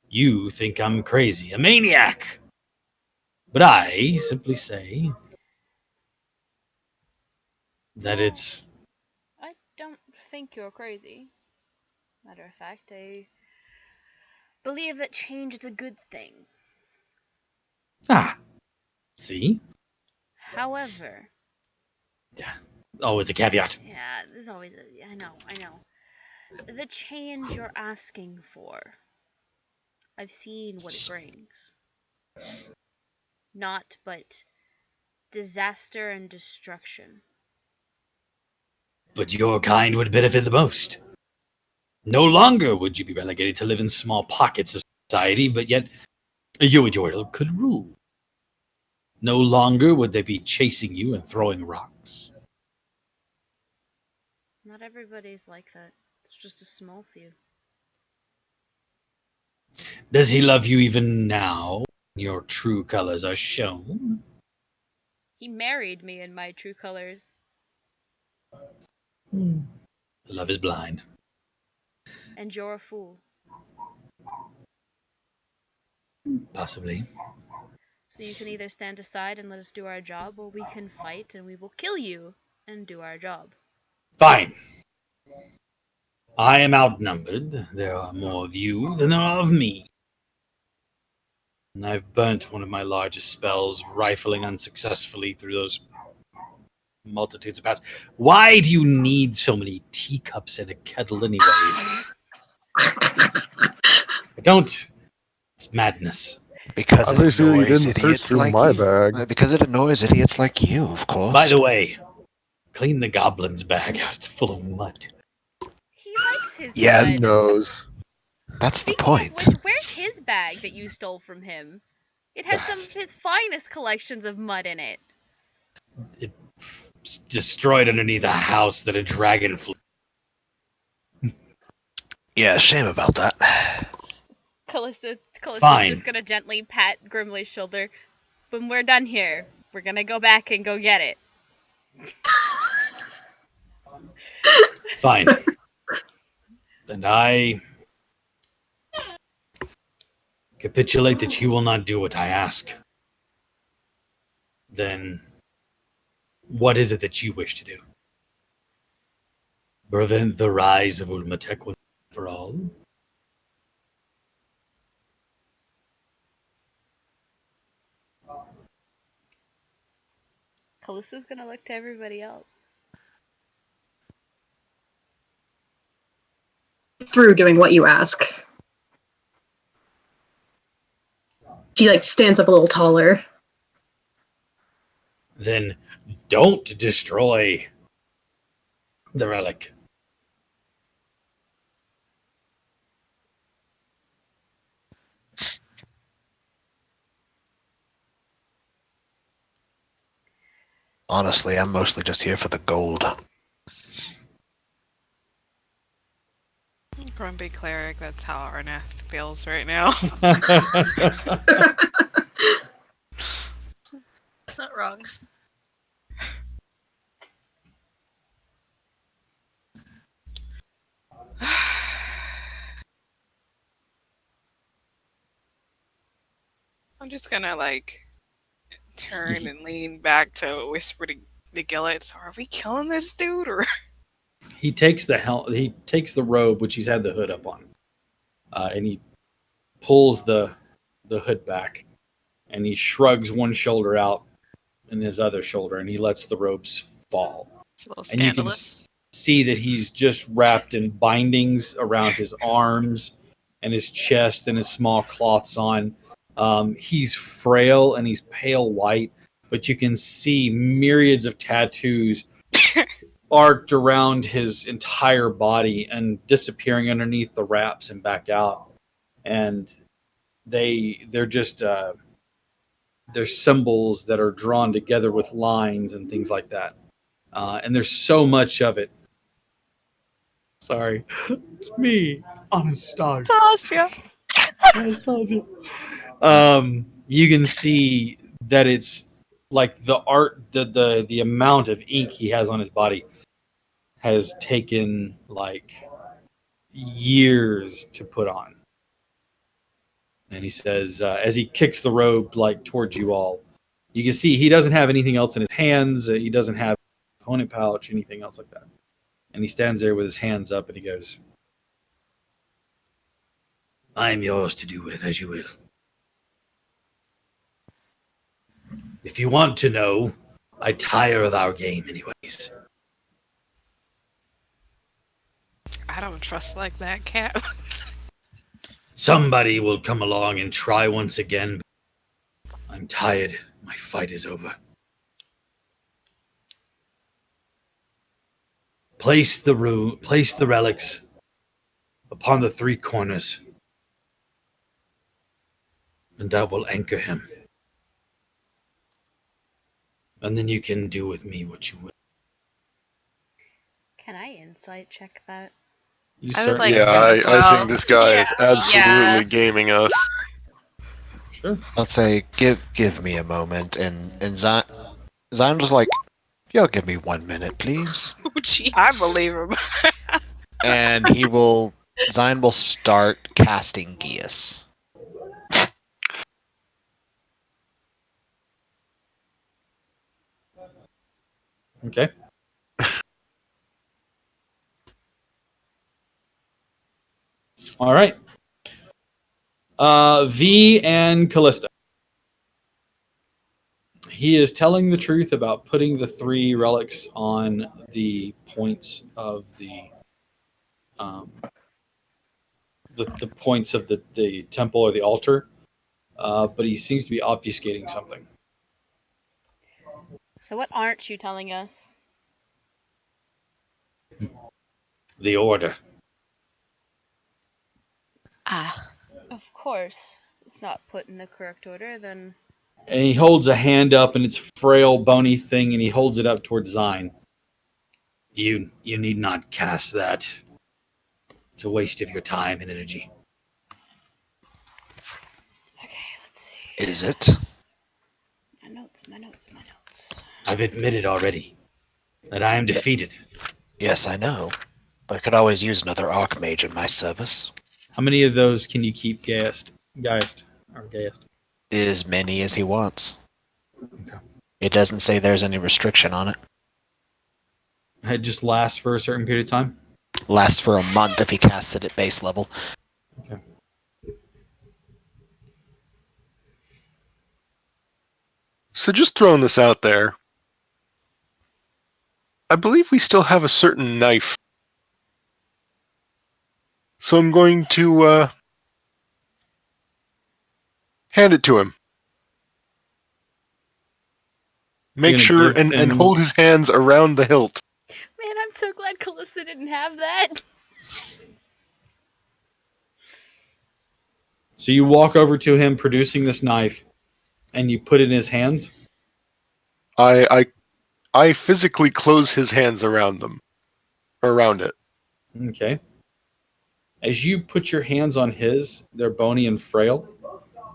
You think I'm crazy, a maniac. But I simply say that it's... I don't think you're crazy. Matter of fact, I believe that change is a good thing. Ah, see? However, Always a caveat. yeah, there's always a. I know. The change you're asking for, I've seen what it brings. Naught but disaster and destruction. But your kind would benefit the most. No longer would you be relegated to live in small pockets of society, but yet you and your ilk could rule. No longer would they be chasing you and throwing rocks. Not everybody's like that. It's just a small few. Does he love you even now? Your true colors are shown. He married me in my true colors. Love is blind. And you're a fool. Possibly. So you can either stand aside and let us do our job, or we can fight and we will kill you and do our job. Fine. I am outnumbered. There are more of you than there are of me. And I've burnt one of my largest spells, rifling unsuccessfully through those multitudes of paths. Why do you need so many teacups in a kettle anyways? I don't. It's madness. Because it Obviously, you annoys didn't search idiots through like my you. bag. Because it annoys idiots like you, of course. By the way, clean the goblin's bag out. It's full of mud. He likes his Yeah, He mud. knows. That's the Speaking point. of which, where's his bag that you stole from him? It had some of his finest collections of mud in it. It's destroyed underneath a house that a dragon flew. Yeah, shame about that. Callista's Fine. just gonna gently pat Grimly's shoulder. When we're done here, we're gonna go back and go get it. Fine. And I capitulate that you will not do what I ask. Then what is it that you wish to do? Prevent the rise of Ulmatek once and for all? Callista's gonna look to everybody else. Through doing what you ask. She stands up a little taller. Then don't destroy the relic. Honestly, I'm mostly just here for the gold. Grumpy cleric, that's how Arnath feels right now. Not wrong. I'm just gonna turn and lean back to whisper to Gillett. So are we killing this dude or? He takes the He takes the robe, which he's had the hood up on, and he pulls the hood back, and he shrugs one shoulder out and his other shoulder, and he lets the robes fall. It's a little And you can scandalous. see that he's just wrapped in bindings around his arms and his chest and his small cloths on. He's frail and he's pale white, but you can see myriads of tattoos arced around his entire body and disappearing underneath the wraps and back out. And they're just they're symbols that are drawn together with lines and things like that. And there's so much of it. Sorry, it's me, Anastasia. Anastasia. You can see that it's like the art, the amount of ink he has on his body has taken like years to put on. And he says, as he kicks the robe like towards you all, you can see he doesn't have anything else in his hands. He doesn't have a component pouch, anything else like that. And he stands there with his hands up and he goes, I am yours to do with as you will. If you want to know, I tire of our game anyways. I don't trust like that, Cap. Somebody will come along and try once again. I'm tired. My fight is over. Place the relics upon the three corners, and I will anchor him. And then you can do with me what you will. Can I insight check that? You I would certainly like Yeah, to as I well. think this guy is absolutely Yeah. gaming us. Sure. I'll say, give me a moment, and Zion just like, you'll give me 1 minute, please. Oh, gee. I believe him. And Zion will start casting Geas. Okay. All right. V and Callista. He is telling the truth about putting the three relics on the points of the points of the temple or the altar, but he seems to be obfuscating something. So what aren't you telling us? The order. Ah. Of course. It's not put in the correct order, then And he holds a hand up, and it's frail, bony thing, and he holds it up towards Zine. You need not cast that. It's a waste of your time and energy. okay, let's see. Is it? My notes. I've admitted already that I am defeated. Yes, I know. But I could always use another Archmage in my service. How many of those can you keep gassed? As many as he wants. Okay. It doesn't say there's any restriction on it. It just lasts for a certain period of time? Lasts for a month if he casts it at base level. Okay. So just throwing this out there, I believe we still have a certain knife. So I'm going to hand it to him. Make You're gonna sure give and him- hold his hands around the hilt. Man, I'm so glad Callista didn't have that. So you walk over to him producing this knife, and you put it in his hands? I I physically close his hands around them. Around it. Okay. As you put your hands on his, they're bony and frail.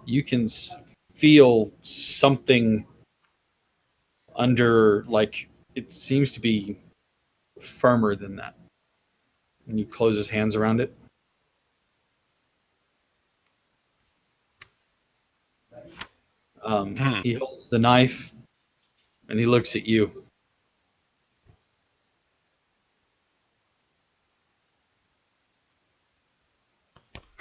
You can feel something under, like, it seems to be firmer than that. And you close his hands around it. He holds the knife and he looks at you.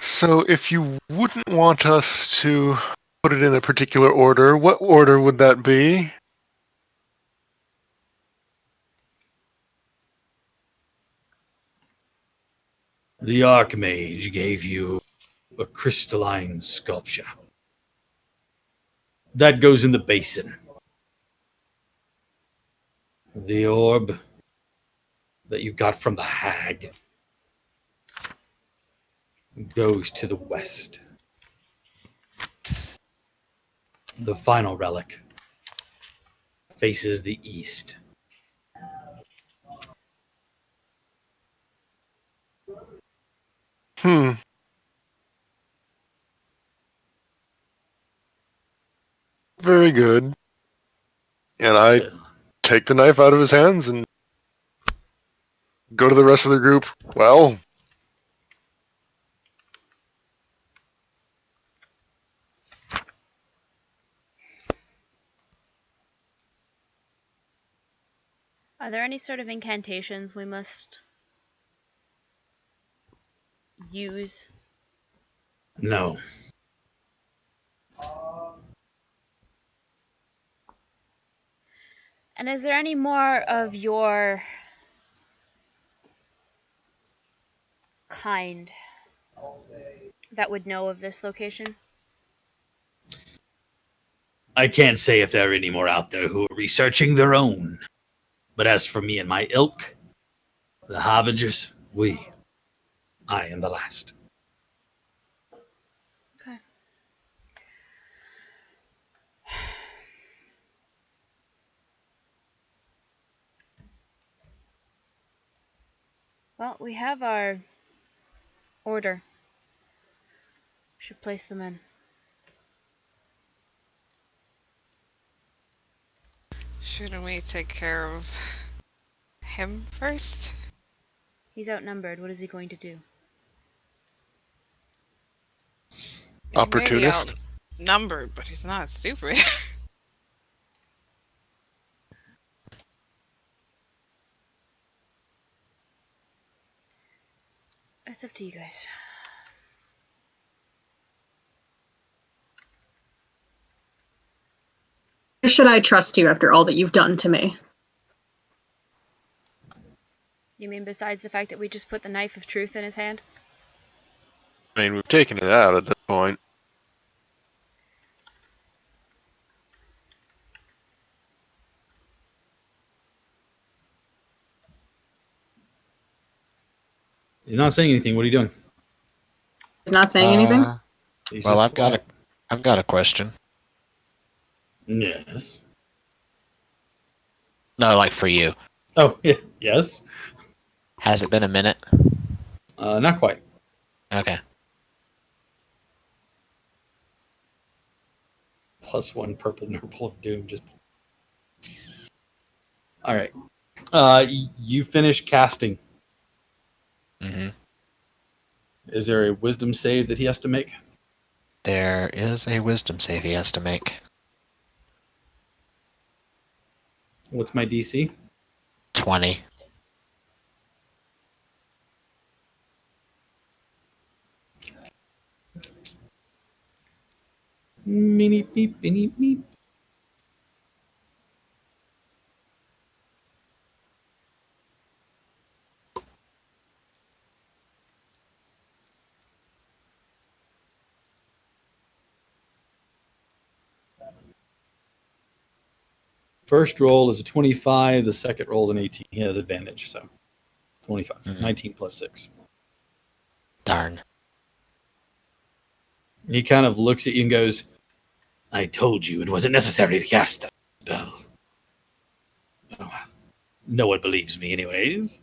So if you wouldn't want us to put it in a particular order, what order would that be? The Archmage gave you a crystalline sculpture. That goes in the basin. The orb that you got from the hag goes to the west. The final relic faces the east. Very good. And I take the knife out of his hands and go to the rest of the group. Well, Are there any sort of incantations we must use? No. And is there any more of your kind that would know of this location? I can't say if there are any more out there who are researching their own. But as for me and my ilk, the Harbingers, I am the last. Okay. Well, we have our order. We should place them in. Shouldn't we take care of him first? He's outnumbered. What is he going to do? He may be opportunist. outnumbered, but he's not stupid. It's up to you guys. Why should I trust you after all that you've done to me? You mean besides the fact that we just put the knife of truth in his hand? I mean, we've taken it out at this point. He's not saying anything. What are you doing? He's not saying anything? He's Well, just I've got a question. Yes. No, like for you. Oh, yeah. Yes. Has it been a minute? Not quite. Okay. +1 purple nurple of doom. Just. All right. You finish casting. Mm-hmm. Is there a wisdom save that he has to make? There is a wisdom save he has to make. What's my DC? 20. Mini beep, mini beep. First roll is a 25. The second roll is an 18. He has advantage, so 25. 19 plus 6. Darn. He kind of looks at you and goes, I told you it wasn't necessary to cast that spell. No one believes me, anyways.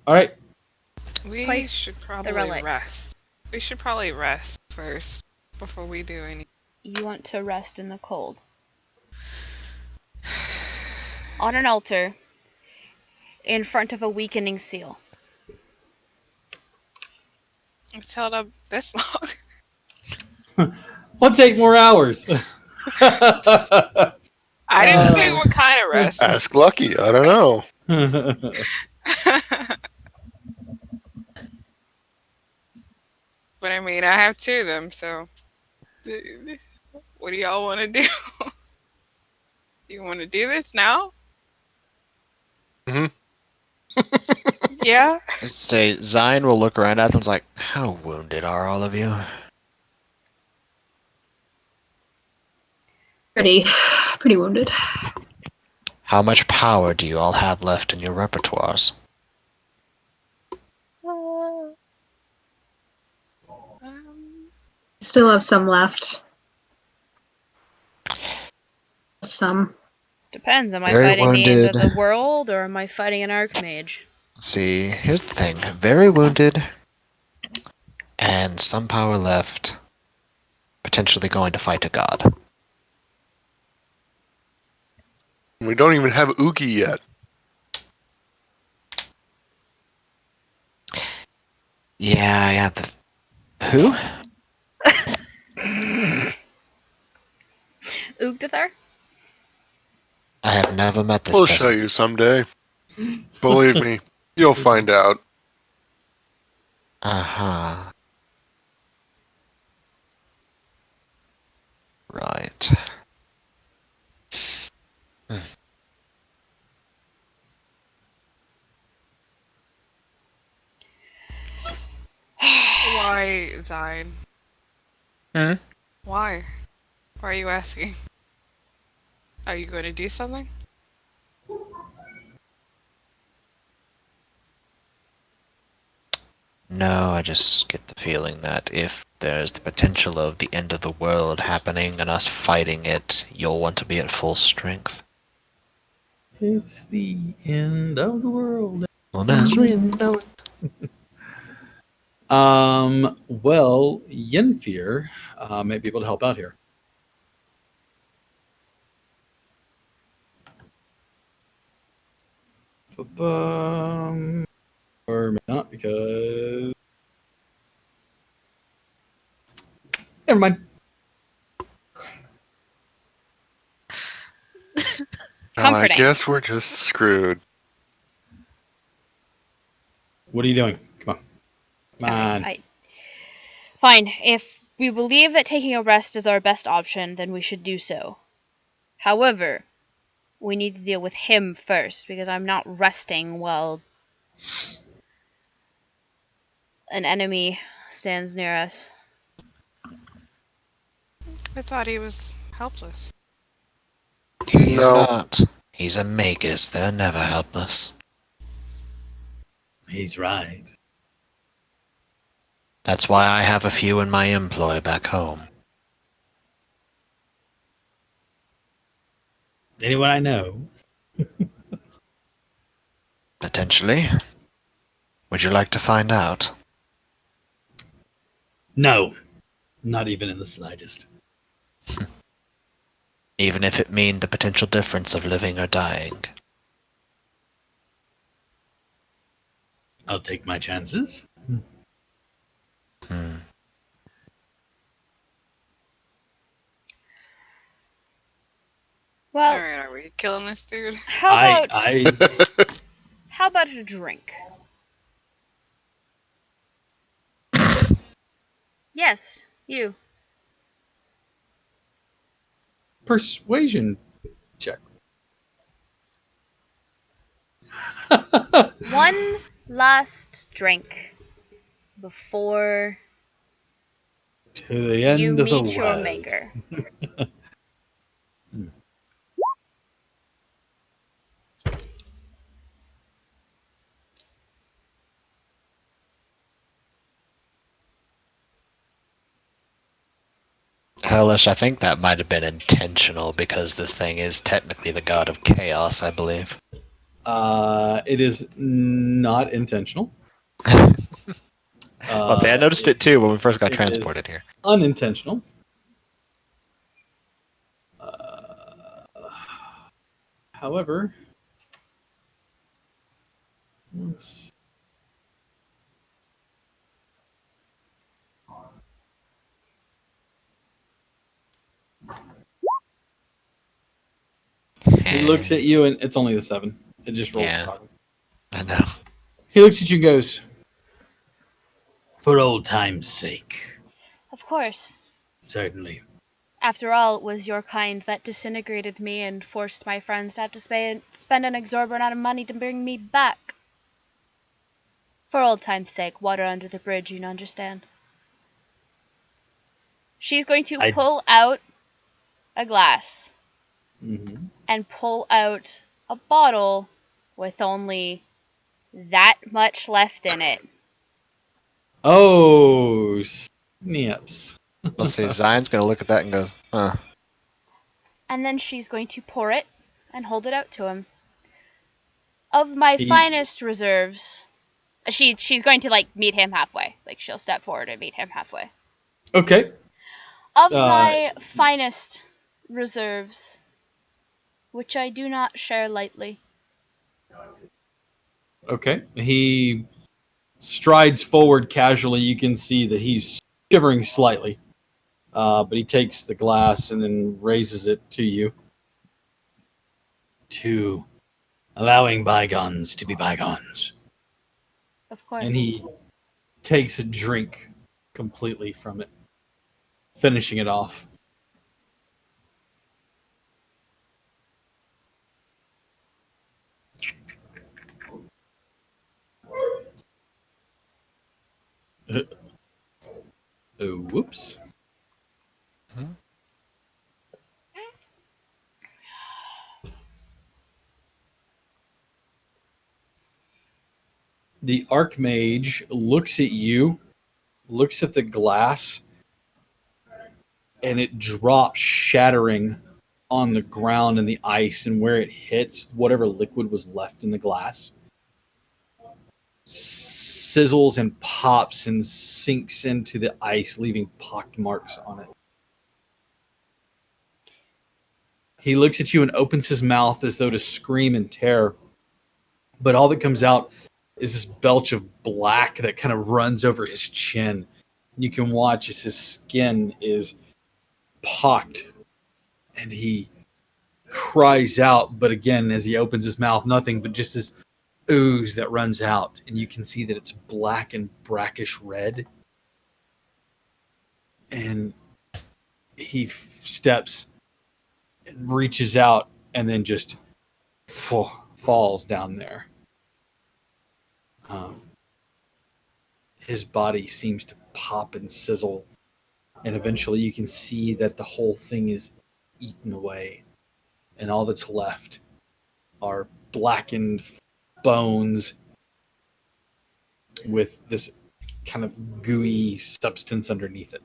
All right. We Place should the probably relics. rest. We should probably rest first before we do anything. You want to rest in the cold. On an altar, in front of a weakening seal. It's held up this long. Let's 8 more hours. I didn't say what kind of rest. Ask Lucky. I don't know. But I mean, I have 2 of them, so what do y'all want to do? You want to do this now? Mhm. Yeah? Let's say Zion will look around at them and is like, how wounded are all of you? Pretty wounded. How much power do you all have left in your repertoires? Still have some left. Some. Depends, am I Very fighting the end of wounded. the world or am I fighting an archmage? See, here's the thing. Very wounded, and some power left, potentially going to fight a god. We don't even have Oogie yet. Yeah, yeah. Who? Ugdathar? I have never met this We'll show person. you someday. Believe me, you'll find out. Uh-huh. Right. Why, Zion? Hmm? Why? Why are you asking? Are you going to do something? No, I just get the feeling that if there's the potential of the end of the world happening and us fighting it, you'll want to be at full strength. It's the end of the world. Well, as we know it. Well, Yenfear may be able to help out here. Or may not, because never mind. Well, I Comforting. guess we're just screwed. What are you doing? Come on. Come on. Alright, Fine, if we believe that taking a rest is our best option, then we should do so. However, we need to deal with him first, because I'm not resting while an enemy stands near us. I thought he was helpless. He's No. not. He's a magus. They're never helpless. He's right. That's why I have a few in my employ back home. Anyone I know. Potentially. Would you like to find out? No. Not even in the slightest. Even if it mean the potential difference of living or dying. I'll take my chances. Hmm. Well, Alright, are we killing this dude? how about I how about a drink? Yes, you. persuasion check. One last drink before To the you end of the meet your world. maker. Hellish, I think that might have been intentional because this thing is technically the god of chaos, I believe. It is not intentional. Well, see, I noticed it too when we first got it transported here. Unintentional. However, let's. He looks at you, and it's only the 7. It just rolled. Yeah. I know. He looks at you and goes, "For old time's sake, Of course. certainly." After all, it was your kind that disintegrated me and forced my friends to have to spend an exorbitant amount of money to bring me back. For old time's sake, water under the bridge, you understand? She's going to pull out a glass and pull out a bottle with only that much left in it. Oh, snaps. Let's see, Zion's gonna look at that and go, huh. And then she's going to pour it and hold it out to him. Of my finest reserves, she's going to meet him halfway. She'll step forward and meet him halfway. Okay. Of my finest reserves, which I do not share lightly. Okay. He strides forward casually. You can see that he's shivering slightly. But he takes the glass and then raises it to you. To allowing bygones to be bygones. Of course. And he takes a drink completely from it, finishing it off. Oh, whoops. The Archmage looks at you, looks at the glass, and it drops, shattering on the ground and the ice, and where it hits, whatever liquid was left in the glass sizzles and pops and sinks into the ice, leaving pock marks on it. He looks at you and opens his mouth as though to scream in terror, but all that comes out is this belch of black that kind of runs over his chin. You can watch as his skin is pocked and he cries out, but again, as he opens his mouth, nothing but just this ooze that runs out, and you can see that it's black and brackish red. And he steps and reaches out and then just falls down there. His body seems to pop and sizzle, and eventually you can see that the whole thing is eaten away, and all that's left are blackened bones with this kind of gooey substance underneath it.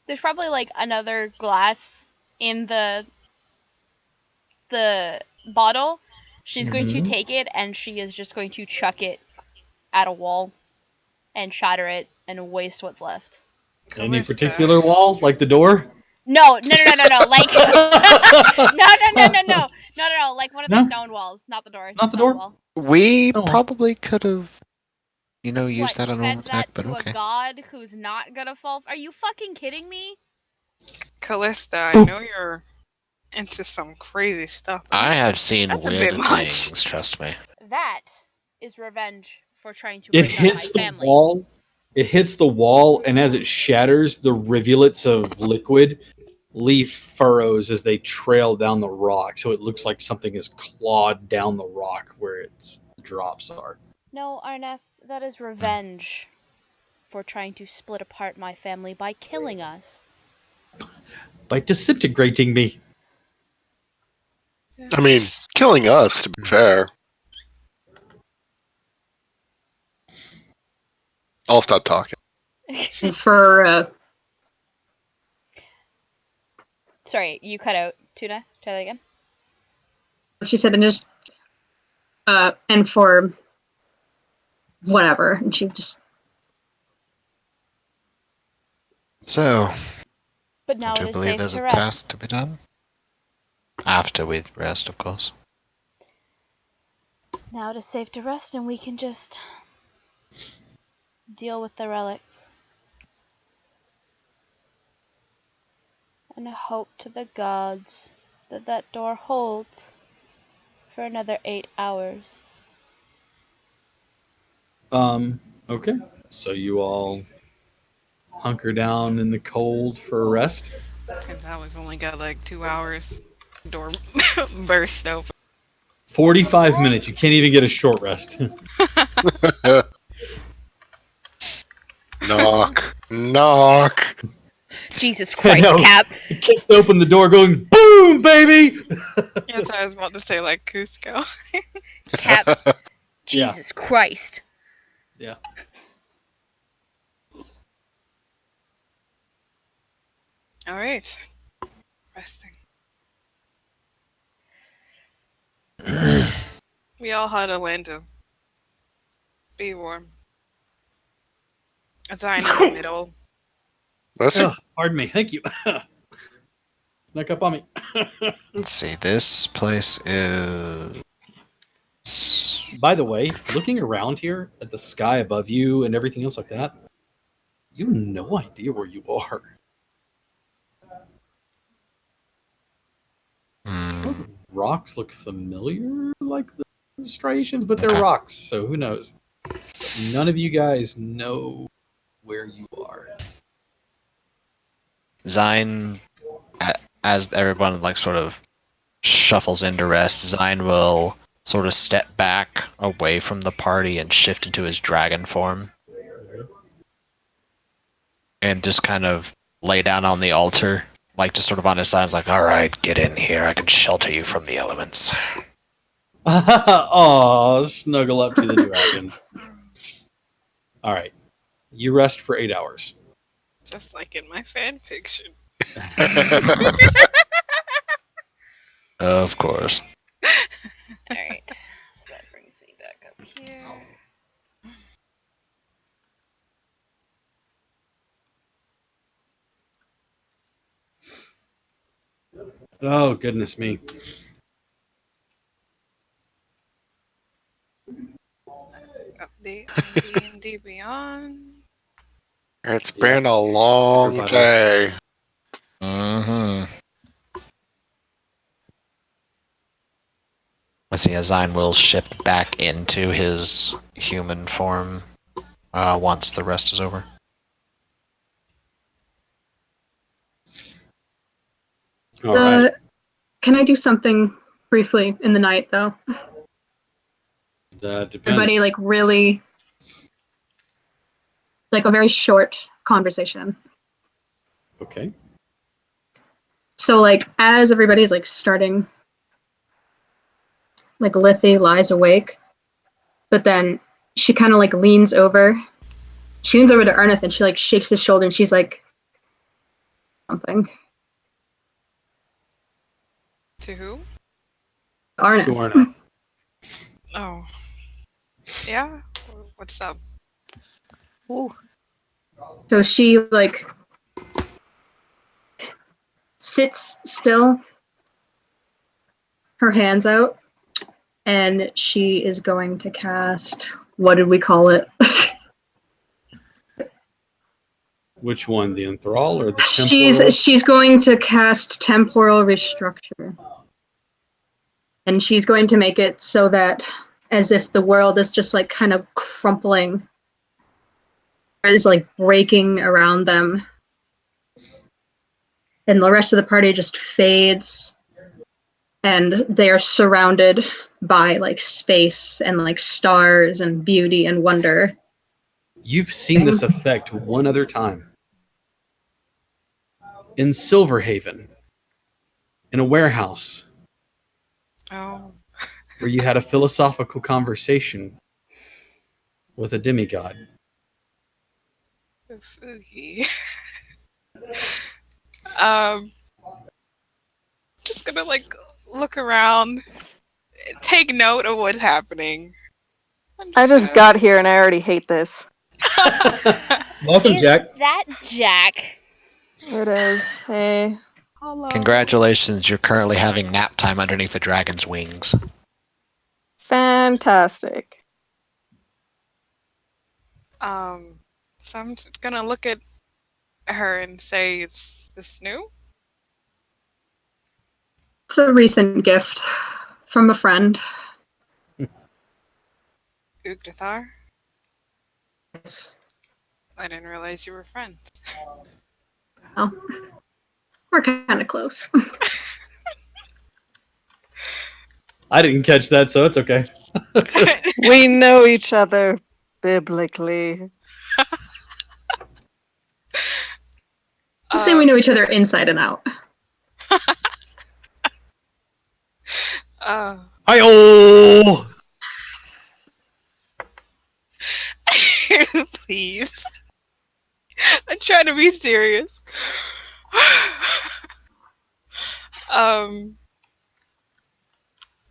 There's probably another glass in the bottle. She's going to take it and she is just going to chuck it at a wall and shatter it and waste what's left. Any particular wall, like the door? No. No. No. No. Like one of the stone walls, not the door. Not the door. Wall. We probably could have, used that on normal attack, but okay. A god who's not gonna fall. Are you fucking kidding me? Callista, I know you're into some crazy stuff. I have seen weird things, trust me. That is revenge for trying to It bring hits down my the family. wall. It hits the wall, and as it shatters, the rivulets of liquid leave furrows as they trail down the rock. So it looks like something is clawed down the rock where the drops are. No, Arneth, that is revenge for trying to split apart my family by killing us. By disintegrating me. I mean, killing us, to be fair. I'll stop talking. For Sorry, you cut out, Tuna. Try that again. She said, and just and for whatever, and she just So, But now I it do is believe safe there's to a rest. task to be done. After we rest, of course. Now it is safe to rest, and we can just deal with the relics. And hope to the gods that that door holds for another 8 hours. Okay. So you all hunker down in the cold for a rest. Turns out we've only got like 2 hours. Door burst open. 45 minutes. You can't even get a short rest. Knock. Knock. Jesus I Christ, know. Cap. You kicked open the door going, boom, baby! Yes, I was about to say like Cusco. Cap. Yeah. Jesus Christ. Yeah. All right. Resting. We all had a land to be warm. A sign in the middle. Listen. Oh, pardon me. Thank you. Snuck up on me. Let's see. This place is. By the way, looking around here at the sky above you and everything else like that, you have no idea where you are. Hmm, Rocks look familiar, like the striations, but they're Okay. rocks, so who knows? None of you guys know where you are. Zine, as everyone like sort of shuffles into rest, Zine will sort of step back away from the party and shift into his dragon form, and just kind of lay down on the altar, like just sort of on his side, like, "All right, get in here. I can shelter you from the elements." Oh, snuggle up to the dragons. All right. You rest for 8 hours. Just like in my fan fiction. Of course. Alright, so that brings me back up here. Oh, goodness me. Update on D&D Beyond. It's Yeah. been a long Everybody. day. Mm-hmm. Let's see, Azine will shift back into his human form once the rest is over. All right. Can I do something briefly in the night though? That depends. Everybody like really like a very short conversation. Okay. So like as everybody's like starting, like Lithy lies awake, but then she kind of like leans over. She leans over to Ernest and she like shakes his shoulder and she's like something. To who? Arnett. To Arnath. Oh. Yeah? What's up? So she like sits still, her hands out, and she is going to cast, what did we call it? Which one? The enthrall or the temporal? She's going to cast temporal restructure. And she's going to make it so that as if the world is just like kind of crumpling, or is like breaking around them. And the rest of the party just fades, and they are surrounded by like space and like stars and beauty and wonder. You've seen this effect one other time. In Silverhaven. In a warehouse. Oh. Where you had a philosophical conversation with a demigod. Spooky. um, just gonna like look around, take note of what's happening. I just got here and I already hate this. Welcome, Is Jack. that Jack? It is. Hey. Hello. Congratulations, you're currently having nap time underneath the dragon's wings. Fantastic. So I'm just gonna look at her and say, "Is this new?" It's a recent gift from a friend. Ugdathar? Yes. I didn't realize you were friends. Well, we're kind of close. I didn't catch that, so it's okay. We know each other biblically. Let's say we know each other inside and out. Hi-oh! Please. I'm trying to be serious.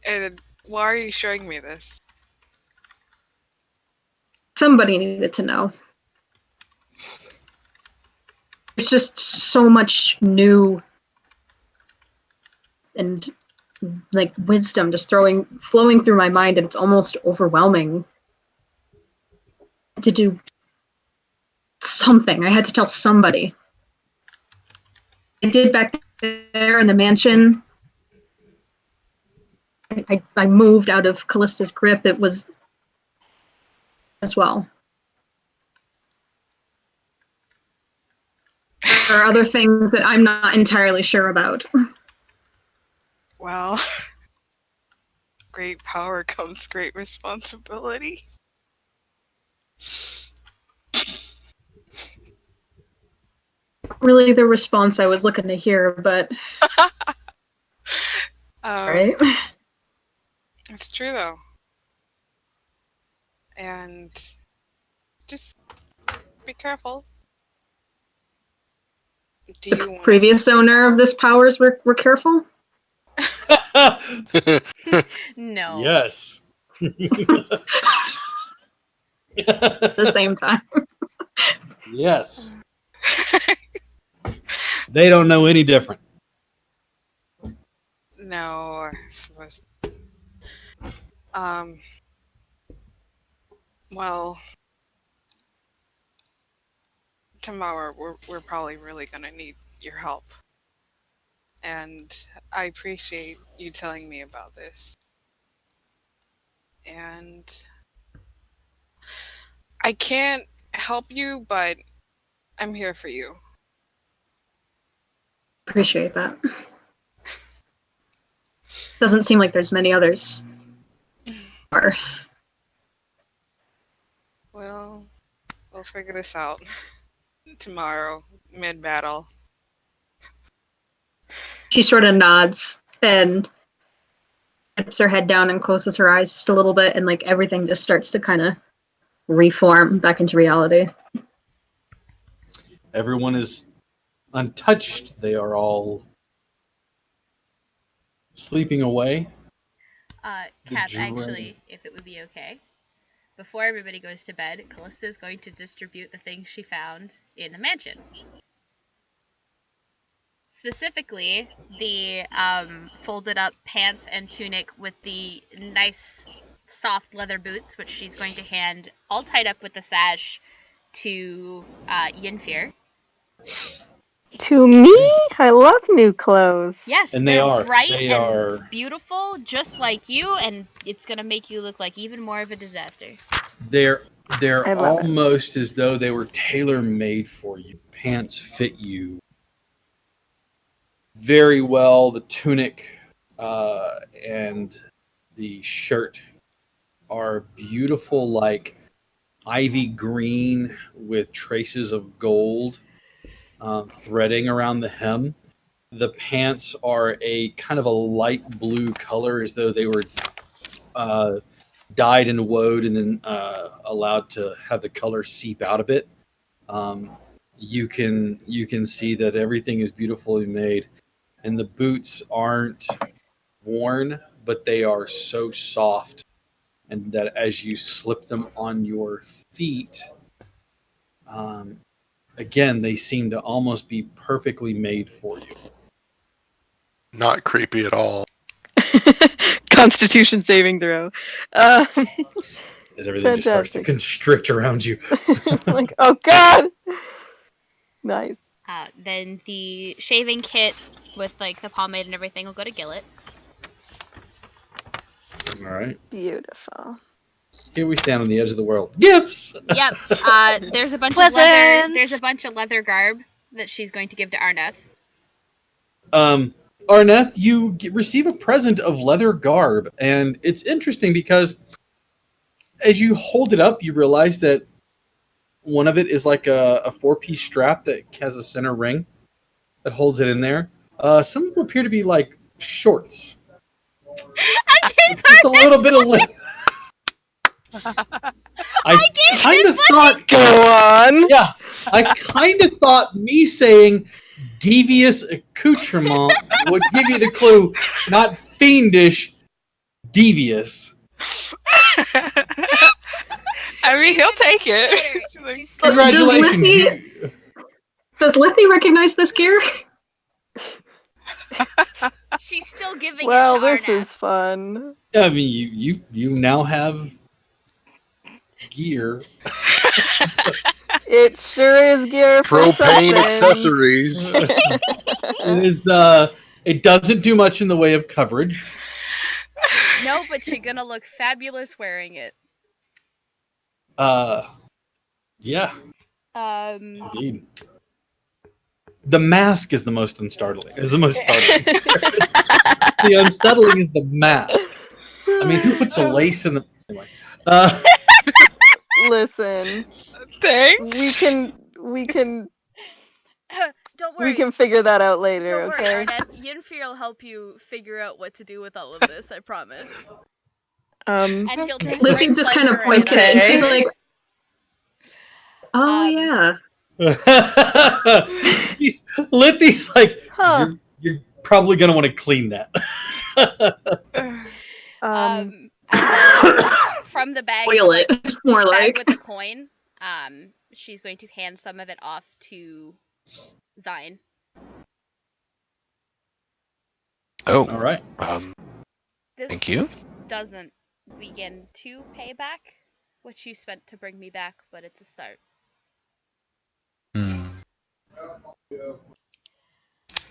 And why are you showing me this? Somebody needed to know. There's just so much new and like wisdom just flowing through my mind, and it's almost overwhelming to do something. I had to tell somebody. I did back there in the mansion. I moved out of Callista's grip. It was as well. There are other things that I'm not entirely sure about. Well, great power comes great responsibility. Really the response I was looking to hear, but right. It's true though. And just be careful. Do you want Previous owner of this powers were careful? No. Yes. At the same time. Yes. They don't know any different. No, I suppose. Well, tomorrow we're probably really gonna need your help. And I appreciate you telling me about this. And I can't help you, but I'm here for you. Appreciate that. Doesn't seem like there's many others. Or Well, we'll figure this out tomorrow, mid-battle. she sort of nods and puts her head down and closes her eyes just a little bit, and like everything just starts to kind of reform back into reality. Everyone is untouched. They are all sleeping away. The Cap, dragon. actually, if it would be okay, before everybody goes to bed, Callista is going to distribute the things she found in the mansion. Specifically, the folded up pants and tunic with the nice soft leather boots, which she's going to hand all tied up with the sash to Yinfir. To me, I love new clothes. Yes, And they're they are. bright They and are. beautiful, just like you, and it's gonna make you look like even more of a disaster. They're I love it. almost as though they were tailor made for you. Pants fit you very well. The tunic and the shirt are beautiful, like ivy green with traces of gold threading around the hem. The pants are a kind of a light blue color, as though they were dyed and woad and then allowed to have the color seep out a bit. You can see that everything is beautifully made. and the boots aren't worn, but they are so soft, and that as you slip them on your feet, again, they seem to almost be perfectly made for you. Not creepy at all. Constitution saving throw. Um, As everything just starts to Fantastic. constrict around you. like, oh god! Nice. Then the shaving kit with like the pomade and everything will go to Gillet. All right. Beautiful. Here we stand on the edge of the world. Gifts. Yep. There's a bunch of leather. Presents! There's a bunch of leather garb that she's going to give to Arneth. Arneth, you receive a present of leather garb, and it's interesting because as you hold it up, you realize that one of it is like a four-piece strap that has a center ring that holds it in there. Some of them appear to be like shorts. Just a little bit of lip. I kind of thought. Go on! Yeah, I kind of thought me saying devious accoutrement would give you the clue, not fiendish, devious. I mean, he'll take it. Congratulations. Does Lithy recognize this gear? She's still giving Well, it to this Arneth. is fun. I mean, you now have gear. It sure is gear for Propane something. accessories. It is. It doesn't do much in the way of coverage. No, but you're gonna look fabulous wearing it. Yeah, Um, indeed. The mask is the most unstartling. Is the most startling. The unsettling is the mask. I mean, who puts a lace in the? Anyway. Listen, Thanks. we can don't worry. we can figure that out later, Don't worry, okay? Arneth. Yunfir will help you figure out what to do with all of this. I promise. Um, And he'll take Lithy great just kind of pleasure points in at it, and she's Okay. like, "Oh Um, yeah." Lithy's like, Huh. you're probably gonna want to clean that. and then from the bag, Oil it, more bag like. with the coin, she's going to hand some of it off to Zine. Oh, All right. This thank you. doesn't begin to pay back what you spent to bring me back, but it's a start. Hmm.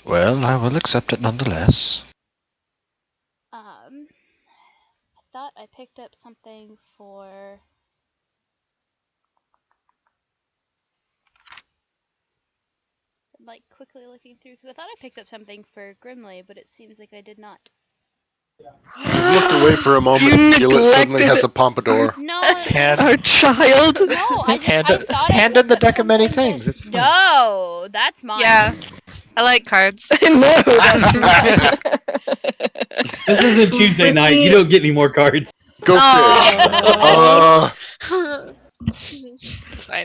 Well, I will accept it nonetheless. I thought I picked up something for. So I'm like quickly looking through because I thought I picked up something for Grimly, but it seems like I did not. You looked away for a moment. You Gillet suddenly has a neglected pompadour. No, our child. no, I thought I hand in the picked up deck of many something things. It's fine. No, that's mine. Yeah, I like cards. No, that's mine. This isn't Tuesday night. You don't get any more cards. Go Aw. fish. It's fine.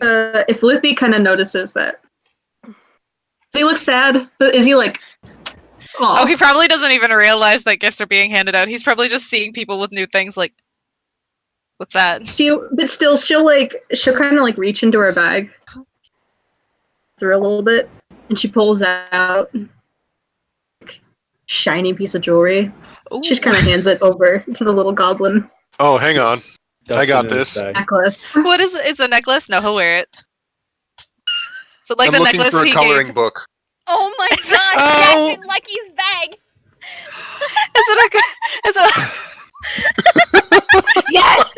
If Lithy kind of notices that, does he look sad? Is he like, Oh, oh, he probably doesn't even realize that gifts are being handed out. He's probably just seeing people with new things like, what's that? but still, she'll kind of like reach into her bag through a little bit, and she pulls out shiny piece of jewelry. Ooh. She just kind of hands it over to the little goblin Oh, hang on. Stuffs I got it in his this. bag. necklace. What is it? It's a necklace? No, he'll wear it. So like I'm the looking necklace for a he coloring gave. book. Oh my gosh, Oh. yes, in Lucky's bag. Is it a? Is it? Yes.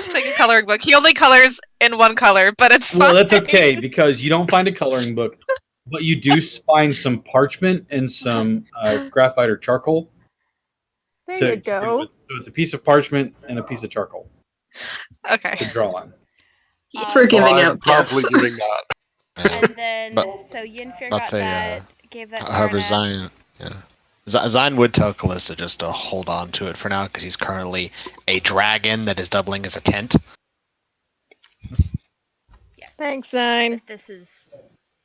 Take a coloring book. He only colors in one color, but it's fine. Well, that's okay because you don't find a coloring book, but you do find some parchment and some graphite or charcoal. There to you do go. with. So it's a piece of parchment and a piece of charcoal Okay. to draw on. For giving I'm out probably gifts. giving that. And then, But so Yinfir let's got say, that, gave that to however, Arneth. Zine would tell Callista just to hold on to it for now because he's currently a dragon that is doubling as a tent. Yes. Thanks, Zine. This is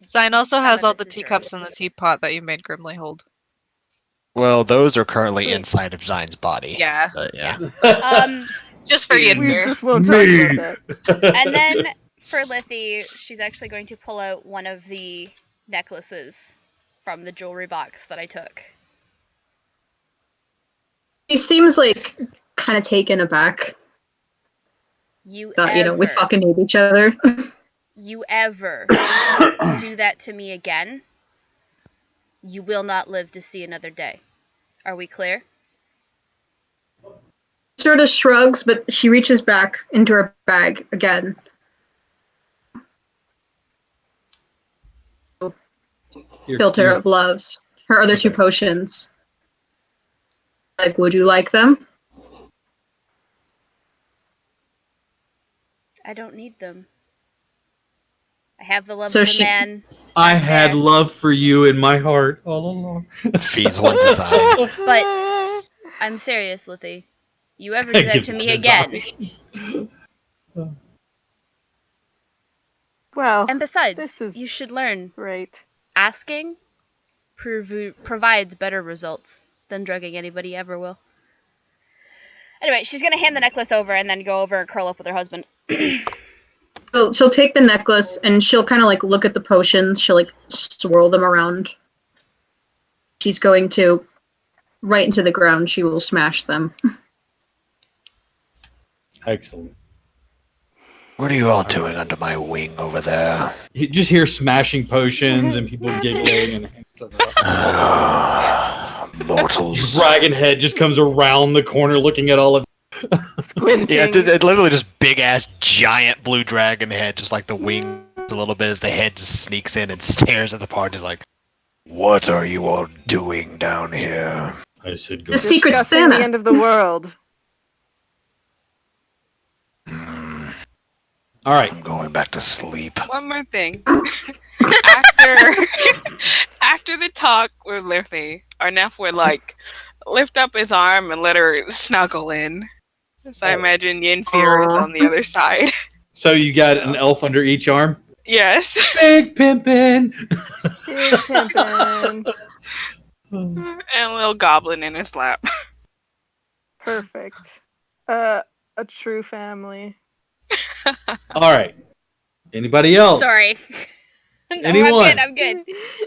Zine also Some has of all this the is teacups yours. and the teapot that you made Grimly hold. Well, those are currently Wait. inside of Zine's body. Yeah. But yeah. Just for We Yindir. just won't talk about that. And then for Lithy, she's actually going to pull out one of the necklaces from the jewelry box that I took. He seems like kind of taken aback You that, ever, we fucking need each other. you ever do that to me again, you will not live to see another day. Are we clear? Sort of shrugs, but she reaches back into her bag again. Filter of loves. Her other two Okay. potions. Like, would you like them? I don't need them. I have the love So of a she- man. I back had there. love for you in my heart all along. Feeds one to Zine. But I'm serious, Lithy. You ever do I that give to it me to again? Zine. Well, And besides, this is you should learn right. asking provides better results than drugging anybody ever will. Anyway, she's gonna hand the necklace over and then go over and curl up with her husband. So she'll take the necklace and she'll kind of like look at the potions. She'll like swirl them around. She's going to, right into the ground, she will smash them. Excellent. What are you all doing under my wing over there? You just hear smashing potions and people giggling and stuff. Mortals. Dragon head just comes around the corner looking at all of Squinting. Yeah, it literally just big ass giant blue dragon head, just like the wing a little bit as the head just sneaks in and stares at the party. Is like, what are you all doing down here? I said go. The secret Discussing the Santa. end of the world. All right. I'm going back to sleep. One more thing. after the talk with Lithy, Arnef would like lift up his arm and let her snuggle in. So I imagine Yinfir is on the other side. So you got an elf under each arm? Yes. Big pimpin'! Big pimpin'. And a little goblin in his lap. Perfect. A true family. All right. Anybody else? Sorry. No, Anyone? I'm good.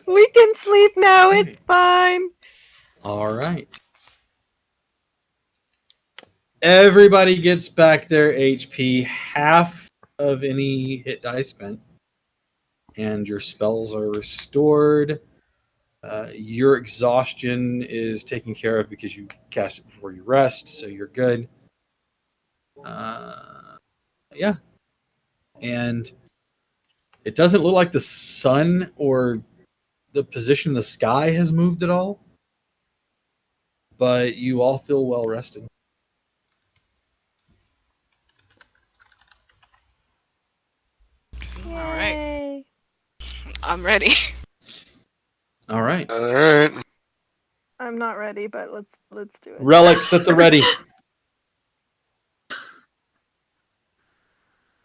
We can sleep now. It's fine. All right. Everybody gets back their HP, half of any hit die spent, and your spells are restored. Your exhaustion is taken care of because you cast it before you rest, so you're good. Yeah. And it doesn't look like the sun or the position of the sky has moved at all, but you all feel well rested. All right. Yay. I'm ready. All right. Alright. I'm not ready, but let's do it. Relics at the ready.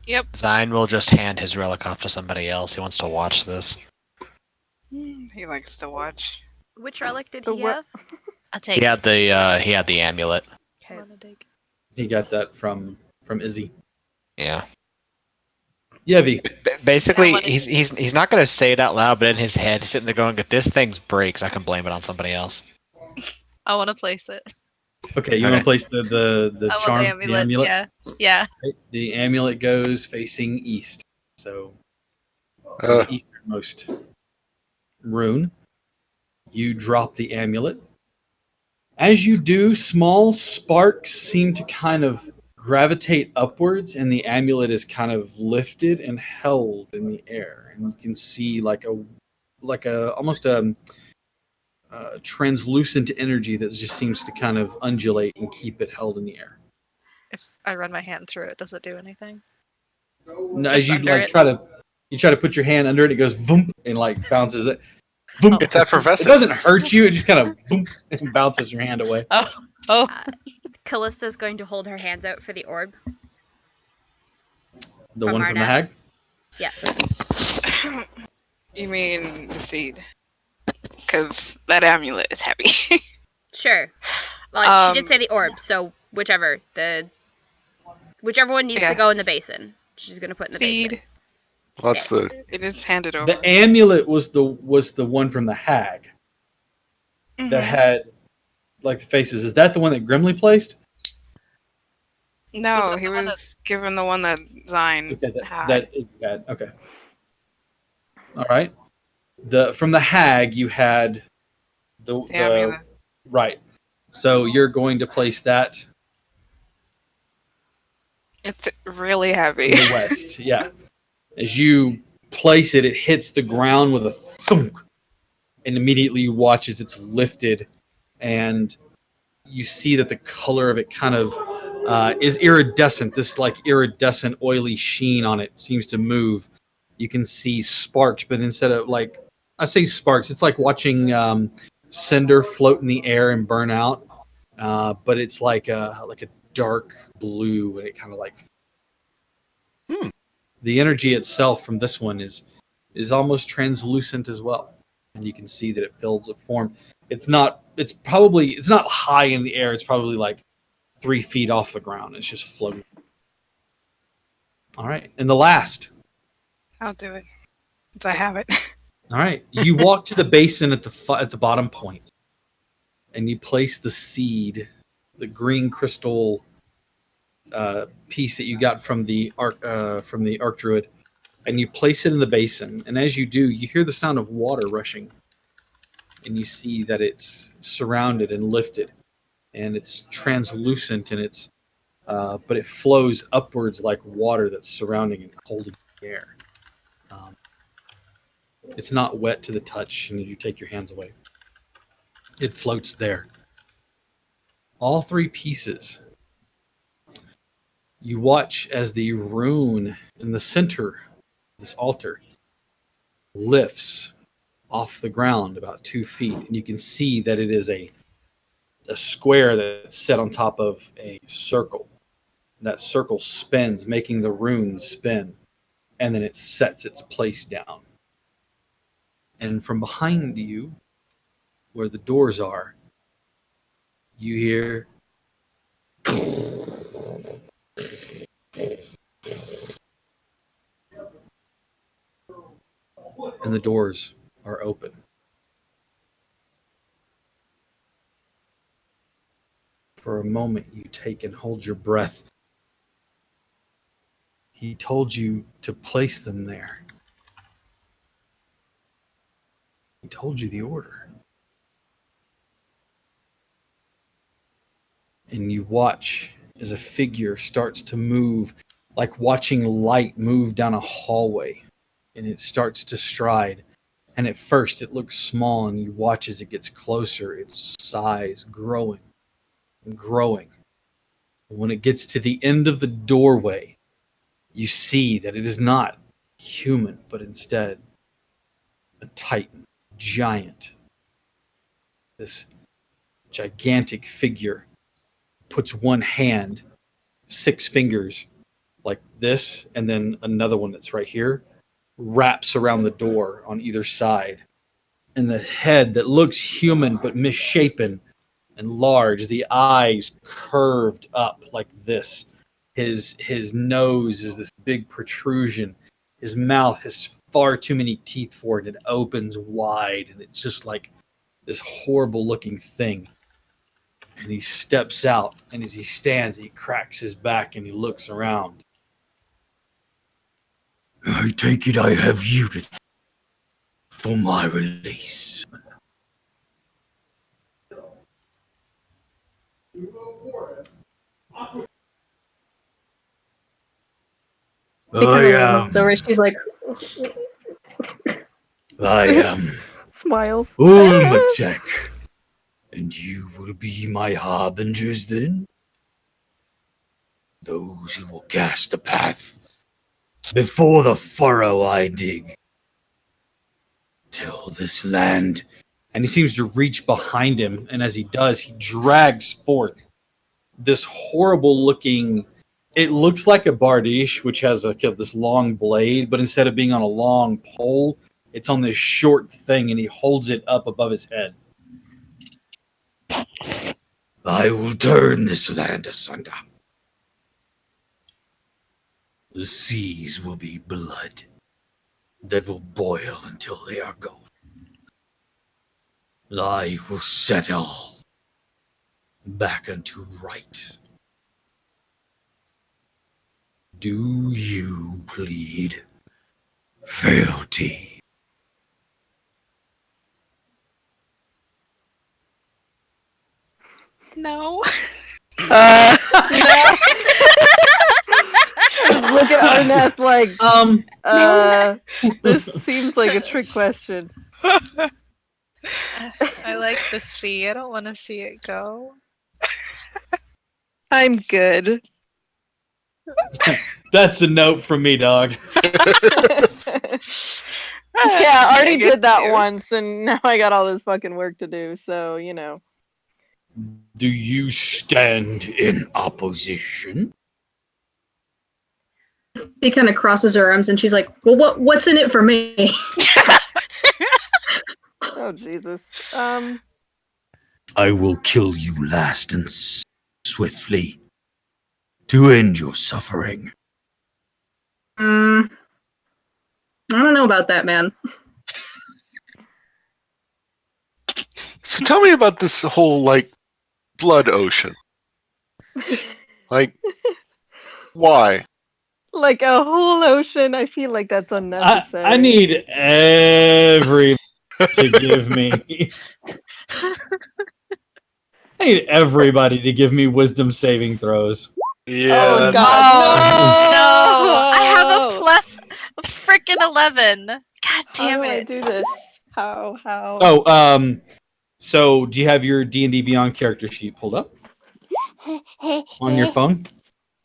Yep. Zine will just hand his relic off to somebody else. He wants to watch this. He likes to watch. Which relic did The he what- have? I'll take He had the amulet. Okay. He got that from Izzy. Yeah. Yevi. Basically, Yeah, what he's not going to say it out loud, but in his head, he's sitting there going, if this thing breaks, I can blame it on somebody else. I want to place it. Okay, you want Okay. to place the I want charm, the amulet. Yeah. Yeah. Okay, the amulet goes facing east, so the easternmost rune. You drop the amulet. As you do, small sparks seem to kind of gravitate upwards, and the amulet is kind of lifted and held in the air, and you can see like a almost a translucent energy that just seems to kind of undulate and keep it held in the air. If I run my hand through it, does it do anything? And Just as you under like it? try to put your hand under it, it goes boom and like bounces it. Boom. It's effervescent. It doesn't hurt you; it just kind of boom and bounces your hand away. Oh. Callista's going to hold her hands out for the orb. The From one from the Arnav. hag. Yeah. You mean the seed? Because that amulet is heavy. Sure. Well, she did Um, say the orb, so whichever one needs to go in the basin, she's gonna put in the basin. seed. That's the It is handed over. The amulet was the one from the hag that Mhm. had like the faces. Is that the one that Grimly placed? No, he was given the one that Zine Okay, had. that is bad. Okay. All right. From the hag you had the amulet. right. So you're going to place that It's really heavy. in the west. Yeah. As you place it, it hits the ground with a thunk, and immediately you watch as it's lifted, and you see that the color of it kind of is iridescent. This like iridescent, oily sheen on it seems to move. You can see sparks, but instead of like I say sparks, it's like watching cinder float in the air and burn out. But it's like a dark blue, and it kind of like the energy itself from this one is almost translucent as well, and you can see that it fills a form. It's not high in the air. It's probably like 3 feet off the ground. It's just floating. All right, and the last. I'll do it. I have it. All right, you walk to the basin at the bottom point, and you place the seed, the green crystal piece that you got from the arc druid, and you place it in the basin. And as you do, you hear the sound of water rushing, and you see that it's surrounded and lifted, and it's translucent, and it's but it flows upwards like water that's surrounding and holding the air. It's not wet to the touch, and you take your hands away. It floats there. All 3 pieces. You watch as the rune in the center of this altar lifts off the ground about 2 feet, and you can see that it is a square that's set on top of a circle. That circle spins, making the rune spin, and then it sets its place down. And from behind you, where the doors are, you hear and the doors are open. For a moment, you take and hold your breath. He told you to place them there. He told you the order. And you watch as a figure starts to move, like watching light move down a hallway. And it starts to stride. And at first, it looks small, and you watch as it gets closer, its size growing and growing. When it gets to the end of the doorway, you see that it is not human, but instead a titan, giant. This gigantic figure puts one hand, 6 fingers, like this, and then another one that's right here, wraps around the door on either side. And the head that looks human but misshapen and large, the eyes curved up like this. His nose is this big protrusion. His mouth has far too many teeth for it. It opens wide, and it's just like this horrible looking thing. And he steps out, and as he stands, he cracks his back and he looks around. I take it I have you to for my release. He kind of leans over. She's like, I am Smiles. Ulmatek, and you will be my harbingers then? Those who will cast the path before the furrow I dig. Till this land. And he seems to reach behind him, and as he does, he drags forth this horrible looking. It looks like a bardiche, which has this long blade, but instead of being on a long pole, It's on this short thing, and he holds it up above his head. I will turn this land asunder. The seas will be blood that will boil until they are gone. I will settle back unto right. Do you plead fealty? No. No. Look at Arnett like, this seems like a trick question. I like the sea. I don't want to see it go. I'm good. That's a note from me, dog. Yeah, I already Negative. did that once, and now I got all this fucking work to do, so, you know. Do you stand in opposition? He kind of crosses her arms and she's like, well, what's in it for me? Oh, Jesus. I will kill you last and swiftly to end your suffering. I don't know about that, man. So tell me about this whole, like, blood ocean. Like, why? Like a whole ocean, I feel like that's unnecessary. I need every to give me. I need everybody to give me wisdom saving throws. Yeah. Oh, God. No, I have a No! plus freaking 11. God How damn do I it. do this? How? Oh, so do you have your D&D Beyond character sheet pulled up on your phone?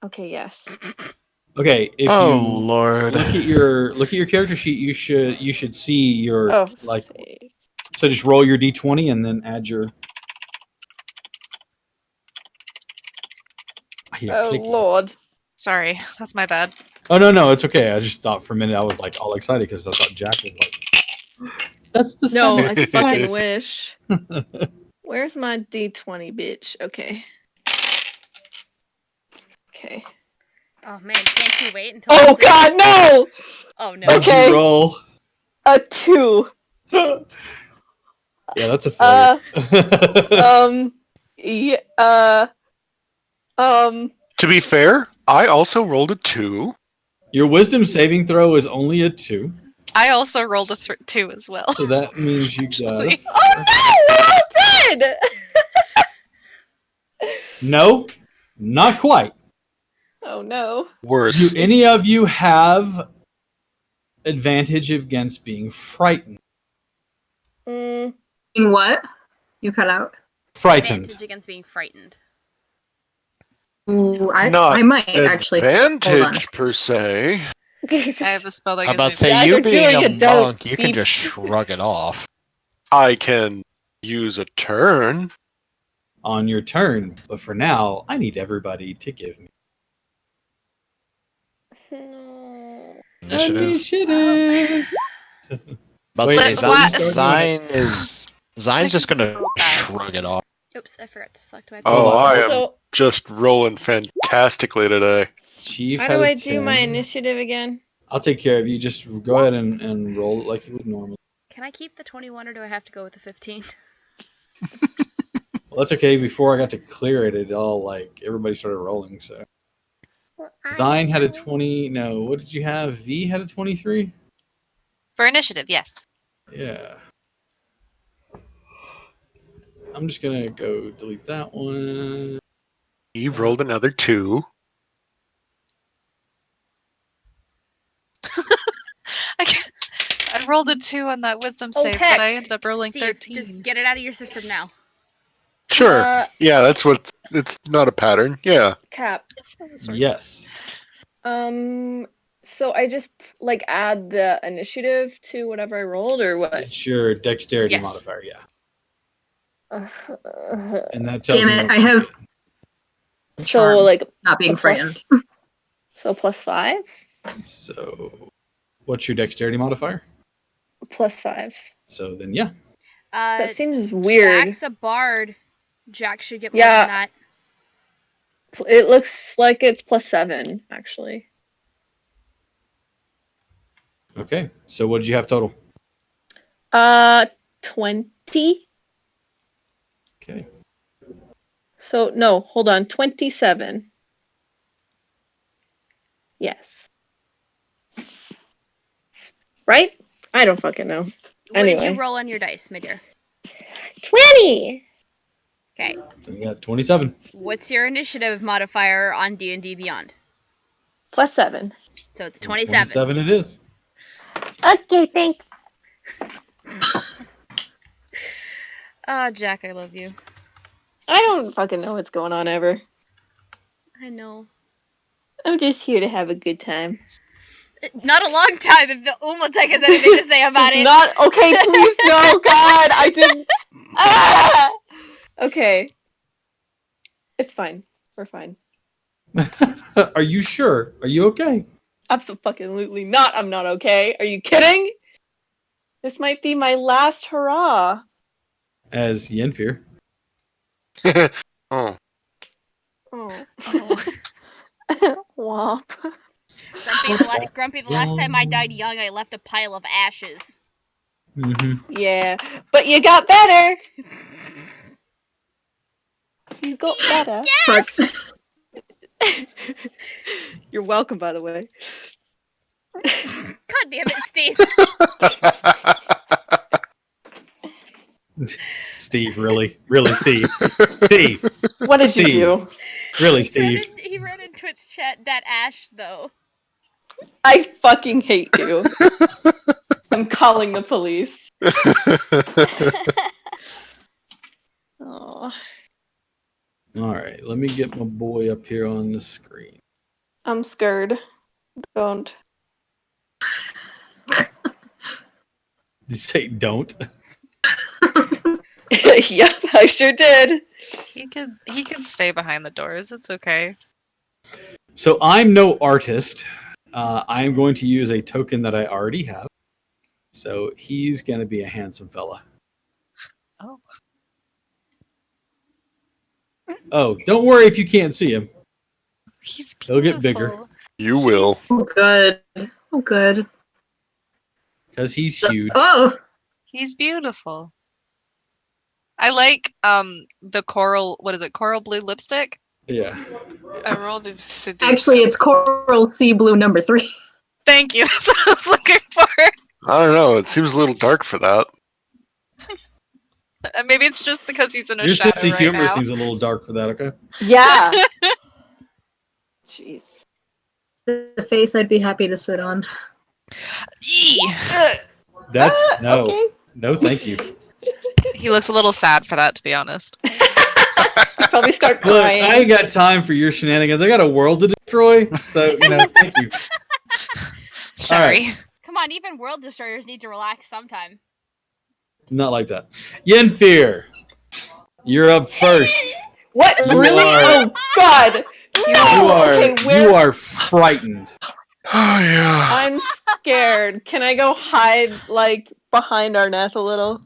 Okay, yes. Okay, if Oh you Lord. look at your character sheet, you should see your Oh, like. save. So just roll your D20 and then add your. Here, Oh, take it. Lord. Sorry, that's my bad. Oh no, it's okay. I just thought for a minute I was like all excited because I thought Jack was like, "That's the No, second I fucking dice." wish. Where's my D20, bitch? Okay. Okay. Oh man, can't you wait until? Oh, this is- God, no! Oh no. What'd Okay. you roll? A 2. Yeah, that's a failure. Yeah, To be fair, I also rolled a 2. Your wisdom saving throw is only a 2, I also rolled a 2 as well. so that means you got a Actually. Oh, no! We're all dead! No, not quite. Oh, no. Worse. Do any of you have advantage against being frightened? Mm, In what? You cut out. Frightened. Advantage against being frightened. Ooh, Not I might actually. Hold on. advantage per se. I have a spell that I'm gives about me to say, Yeah, you you're being doing a it, don't monk, you can be- just shrug it off. I can use a turn. On your turn, but for now, I need everybody to give me No. Initiative. initiatives. About Wait, to say, is what- Zine's just gonna shrug it off. Oops, I forgot to select my. Oh, Hold on. I am So, just rolling fantastically today. Chief how had do a I do my 10. initiative again? I'll take care of you. Just go ahead and roll it like you would normally. Can I keep the 21 or do I have to go with the 15? Well, that's okay. Before I got to clear it, it all like everybody started rolling. So Zine had a 20. No, what did you have? V had a 23. For initiative, yes. Yeah. I'm just gonna go delete that one. Eve rolled another 2. I rolled a 2 on that wisdom Oh, save, heck. but I ended up rolling Steve, 13. just get it out of your system now. Sure. Yeah, that's what. It's not a pattern. Yeah. Cap. That's how this works. Yes. So I just, like, add the initiative to whatever I rolled, or what? It's your dexterity Yes. modifier, yeah. And that tells Damn me it! what I you have did. So, charm, like, not being a plus- frightened. so +5? So, what's your dexterity modifier? +5. So then, yeah. That seems weird. Jack's a bard. Jack should get more Yeah. than that. It looks like it's +7, actually. Okay. So what did you have total? 20. Okay. So no, hold on, 27. Yes. Right? I don't fucking know. What did Anyway. you roll on your dice, my dear? 20. Okay. So you got 27. What's your initiative modifier on D&D Beyond? +7. So it's 27. 27 it is. Okay, thanks. Oh, Jack, I love you. I don't fucking know what's going on ever. I know. I'm just here to have a good time. Not a long time if the Umaltek has anything to say about it. Not okay, please no, God, I didn't. Ah! Okay. It's fine. We're fine. Are you sure? Are you okay? Absolutely not. I'm not okay. Are you kidding? This might be my last hurrah. As Yenfear. Oh. Oh. Oh. Womp. Grumpy, the last time I died young, I left a pile of ashes. Mm-hmm. Yeah, but you got better. You got better. Yes! You're welcome, by the way. God damn it, Steve. Steve, really? Really, Steve? Steve! What did you Steve. do? Really, Steve? He read in Twitch chat that ash, though. I fucking hate you. I'm calling the police. Oh, Alright, let me get my boy up here on the screen. I'm scared. Don't. Did you say don't? Yep, I sure did. He could stay behind the doors. It's okay. So I'm no artist. I'm going to use a token that I already have. So he's going to be a handsome fella. Oh. Oh, don't worry if you can't see him. He's He'll beautiful. get bigger. You will. Oh, good. Oh, good. Because he's huge. Oh, He's beautiful. I like the coral. What is it? Coral blue lipstick. Yeah. I rolled a seduce. actually, it's Coral Sea Blue number 3. Thank you. That's what I was looking for. I don't know. It seems a little dark for that. Maybe it's just because he's in a Your shadow sense of right humor now. seems a little dark for that, okay? Yeah. Jeez. The face I'd be happy to sit on. Eee. That's no. Okay. No, thank you. He looks a little sad for that, to be honest. Probably start Look, crying. I ain't got time for your shenanigans. I got a world to destroy. So, thank you. Sorry. Come on, even world destroyers need to relax sometime. Not like that. Yenfear, you're up first. What? You Really? are- Oh God! No. You are frightened. Oh yeah. I'm scared. Can I go hide like behind Arneth a little?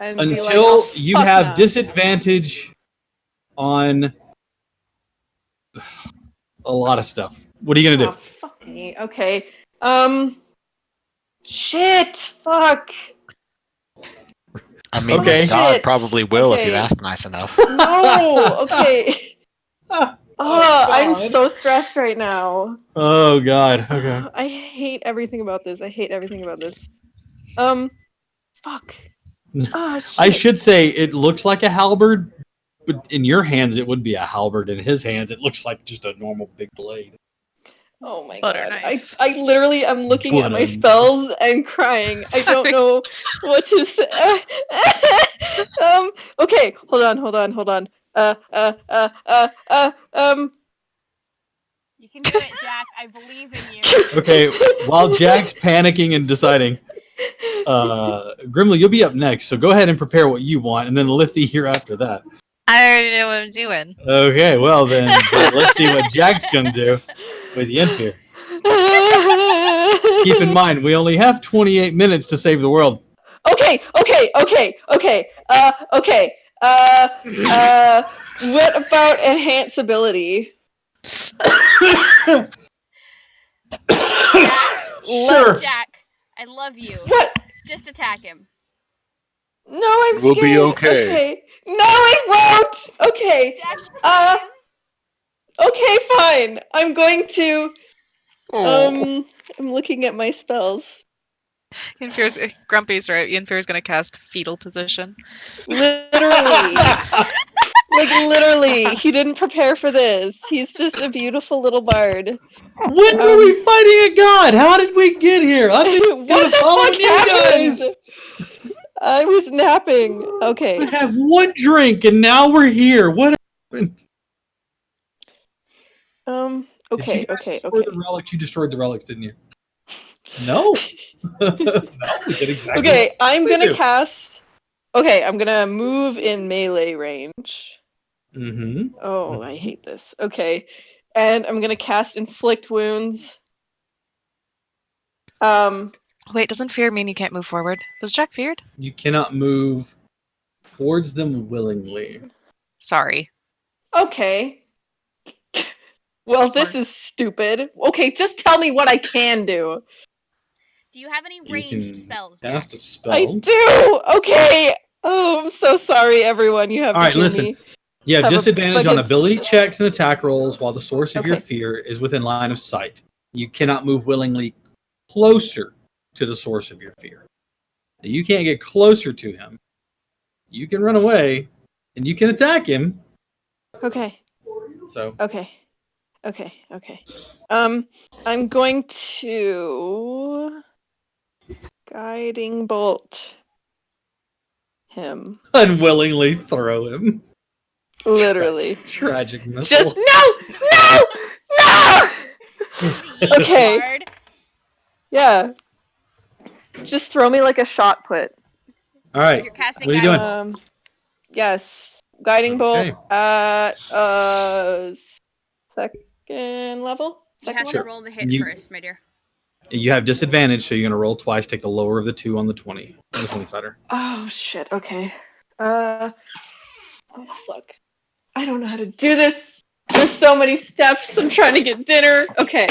And be like, Until "Oh, you fuck have nah." disadvantage on a lot of stuff. What are you gonna Oh, do? fuck me. Okay. Shit. Fuck. I mean, Okay. this god Shit. probably will if you Okay. ask nice enough. No. Okay. Oh, I'm God. so stressed right now. Oh God. Okay. I hate everything about this. Fuck. Oh, shit. I should say it looks like a halberd, but in your hands it would be a halberd. In his hands, it looks like just a normal big blade. Oh my Butter god. knife. I literally am looking at my Butter. spells and crying. I don't Sorry. know what to say. Okay, hold on. You can do it, Jack. I believe in you. Okay, while Jack's panicking and deciding, Grimly, you'll be up next. So go ahead and prepare what you want, and then Lithy here after that. I already know what I'm doing. Okay, well then let's see what Jack's gonna do with Yenfear. Keep in mind, we only have 28 minutes to save the world. Okay. What about enhance ability? Sure. Jack, I love you. What? Just attack him. No, I'm It will be scared. okay. No, it won't. Okay. Jack, just attack him. Okay, fine. I'm going to. Oh. I'm looking at my spells. Grumpy's right. Ian Fear's gonna cast fetal position. Literally. Like, literally. He didn't prepare for this. He's just a beautiful little bard. When were we fighting a god? How did we get here? I've been What the following fuck you guys. happened? I was napping. I Okay. have one drink and now we're here. What happened? Okay. Did you guys destroy the relics? You destroyed the relics, didn't you? No. No, we did exactly. Okay, I'm what gonna do. cast. Okay, I'm gonna move in melee range. Mm-hmm. Oh, I hate this. Okay, and I'm gonna cast inflict wounds. Wait, doesn't fear mean you can't move forward? Was Jack feared? You cannot move towards them willingly. Sorry. Okay. Well, this is stupid. Okay, just tell me what I can do. Do you have any You ranged can spells, Jack? cast a spell. I do. Okay. Oh, I'm so sorry, everyone. You have All to right, hear listen. me. You have Have a disadvantage on fucking- ability checks and attack rolls while the source of your Okay. fear is within line of sight. You cannot move willingly closer to the source of your fear. You can't get closer to him. You can run away and you can attack him. Okay. So Okay. I'm going to guiding bolt him. unwillingly throw him. Literally. Tragic missile. Just no! Okay. Bard. Yeah. Just throw me like a shot put. All right. You're casting What are you guiding doing? bolt. Yes. Guiding bolt Okay. at second level? You Second have to Sure. roll the hit You- first, my dear. You have disadvantage, so you're going to roll twice. Take the lower of the two on the 20. On the 20 sider. Oh shit, okay. Oh fuck. I don't know how to do this. There's so many steps. I'm trying to get dinner. Okay.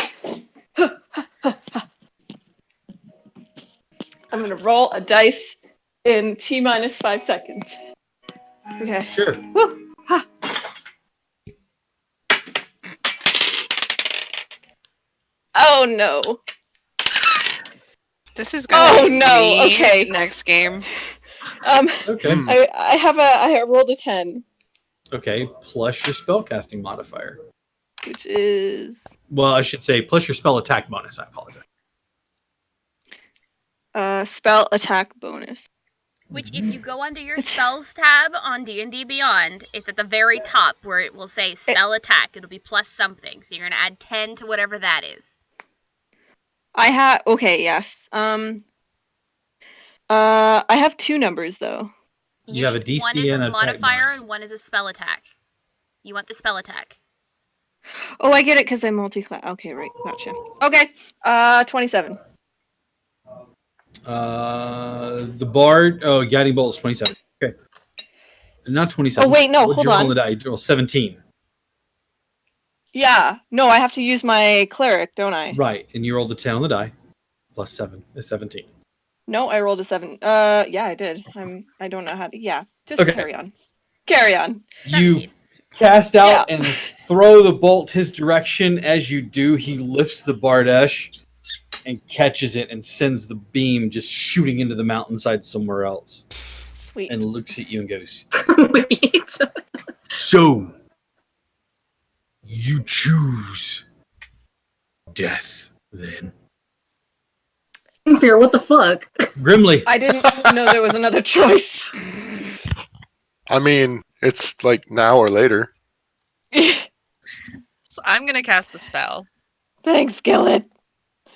I'm gonna roll a dice in T minus 5 seconds. Okay. Sure. Woo. Ha. Oh no. This is gonna Oh be no. me Okay. next game. Okay. I rolled a 10, Okay. Plus your spellcasting modifier. which is Well, I should say plus your spell attack bonus. I apologize. spell attack bonus. Which, if you go under your spells tab on D&D Beyond, it's at the very top where it will say spell attack. It'll be plus something, so you're gonna add 10 to whatever that is. Yes. I have 2 numbers though. You have a DC one is and a an attack modifier bonus. and one is a spell attack. You want the spell attack. Oh, I get it because I'm multi-class. Okay, right. Gotcha. Okay. 27. The bard. Oh, guiding bolt is 27. Okay. Not 27. Oh, wait, no, What'd hold you roll on. the die? You roll 17. Yeah. No, I have to use my cleric, don't I? Right. And you rolled a 10 on the die. Plus 7 is 17. No, I rolled a 7. Yeah, I did. I don't know how to. Yeah. Just Okay. carry on. Carry on. You 17. cast out Yeah. and throw the bolt his direction. As you do, he lifts the Bardesh and catches it and sends the beam just shooting into the mountainside somewhere else. Sweet. And looks at you and goes, Wait. "So, you choose death, then?" Fear, what the fuck? Grimly. I didn't know there was another choice. I mean, it's like now or later. So I'm gonna cast a spell. Thanks, Gillet. I'm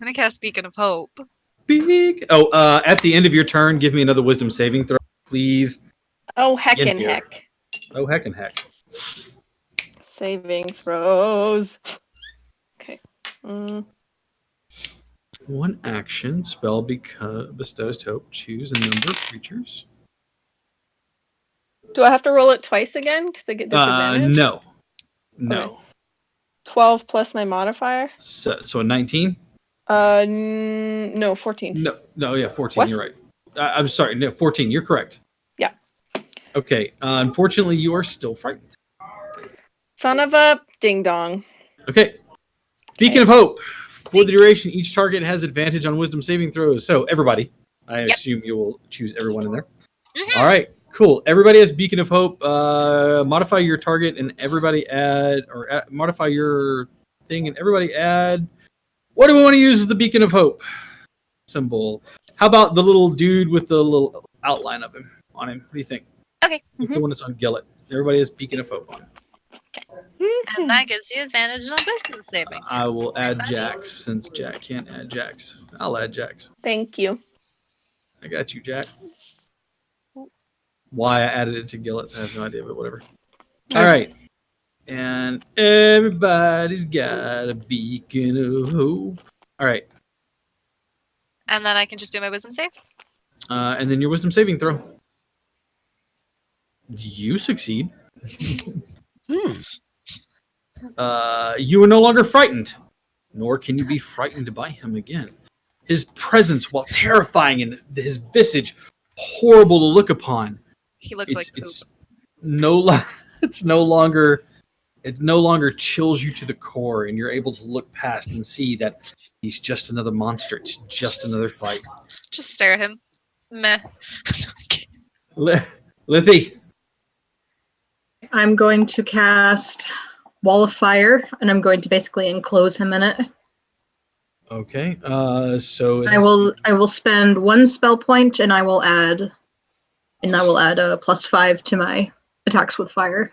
gonna cast Beacon of Hope. Big. Oh, at the end of your turn, give me another wisdom saving throw, please. Oh, heckin' Yenfir. heck. Oh, heck and heck. Saving throws. Okay. One action spell bestows hope. Choose a number of creatures. Do I have to roll it twice again because I get disadvantage? No. No. Okay. 12 plus my modifier. So a 19? No, 14. No, yeah, 14. What? You're right. I'm sorry. No, 14. You're correct. Yeah. Okay. Unfortunately, you are still frightened. Son of a ding dong. Okay. Beacon of Hope. For the duration, each target has advantage on wisdom saving throws. So, everybody, I assume you will choose everyone in there. All right. Cool. Everybody has Beacon of Hope. Modify your target and everybody modify your thing and everybody add. What do we want to use as the Beacon of Hope symbol? How about the little dude with the little outline of him on him? What do you think? Okay. The one that's on Gillet. Everybody has Beacon of Hope on him. And that gives you advantage on wisdom saving. I will add Right, Jax since Jack can't add Jax. I'll add Jax. Thank you. I got you, Jack. Why I added it to Gillet, I have no idea, but whatever. All right. And everybody's got a beacon of hope. All right. And then I can just do my wisdom save. And then your wisdom saving throw. You succeed. You are no longer frightened, nor can you be frightened by him again. His presence, while terrifying and his visage horrible to look upon, He looks like poop. It no longer chills you to the core, and you're able to look past and see that he's just another monster. It's just another fight. Just stare at him. Meh. Liffy. I'm going to cast Wall of Fire, and I'm going to basically enclose him in it. Okay. So I will spend 1 spell point, and I will add a +5 to my attacks with fire.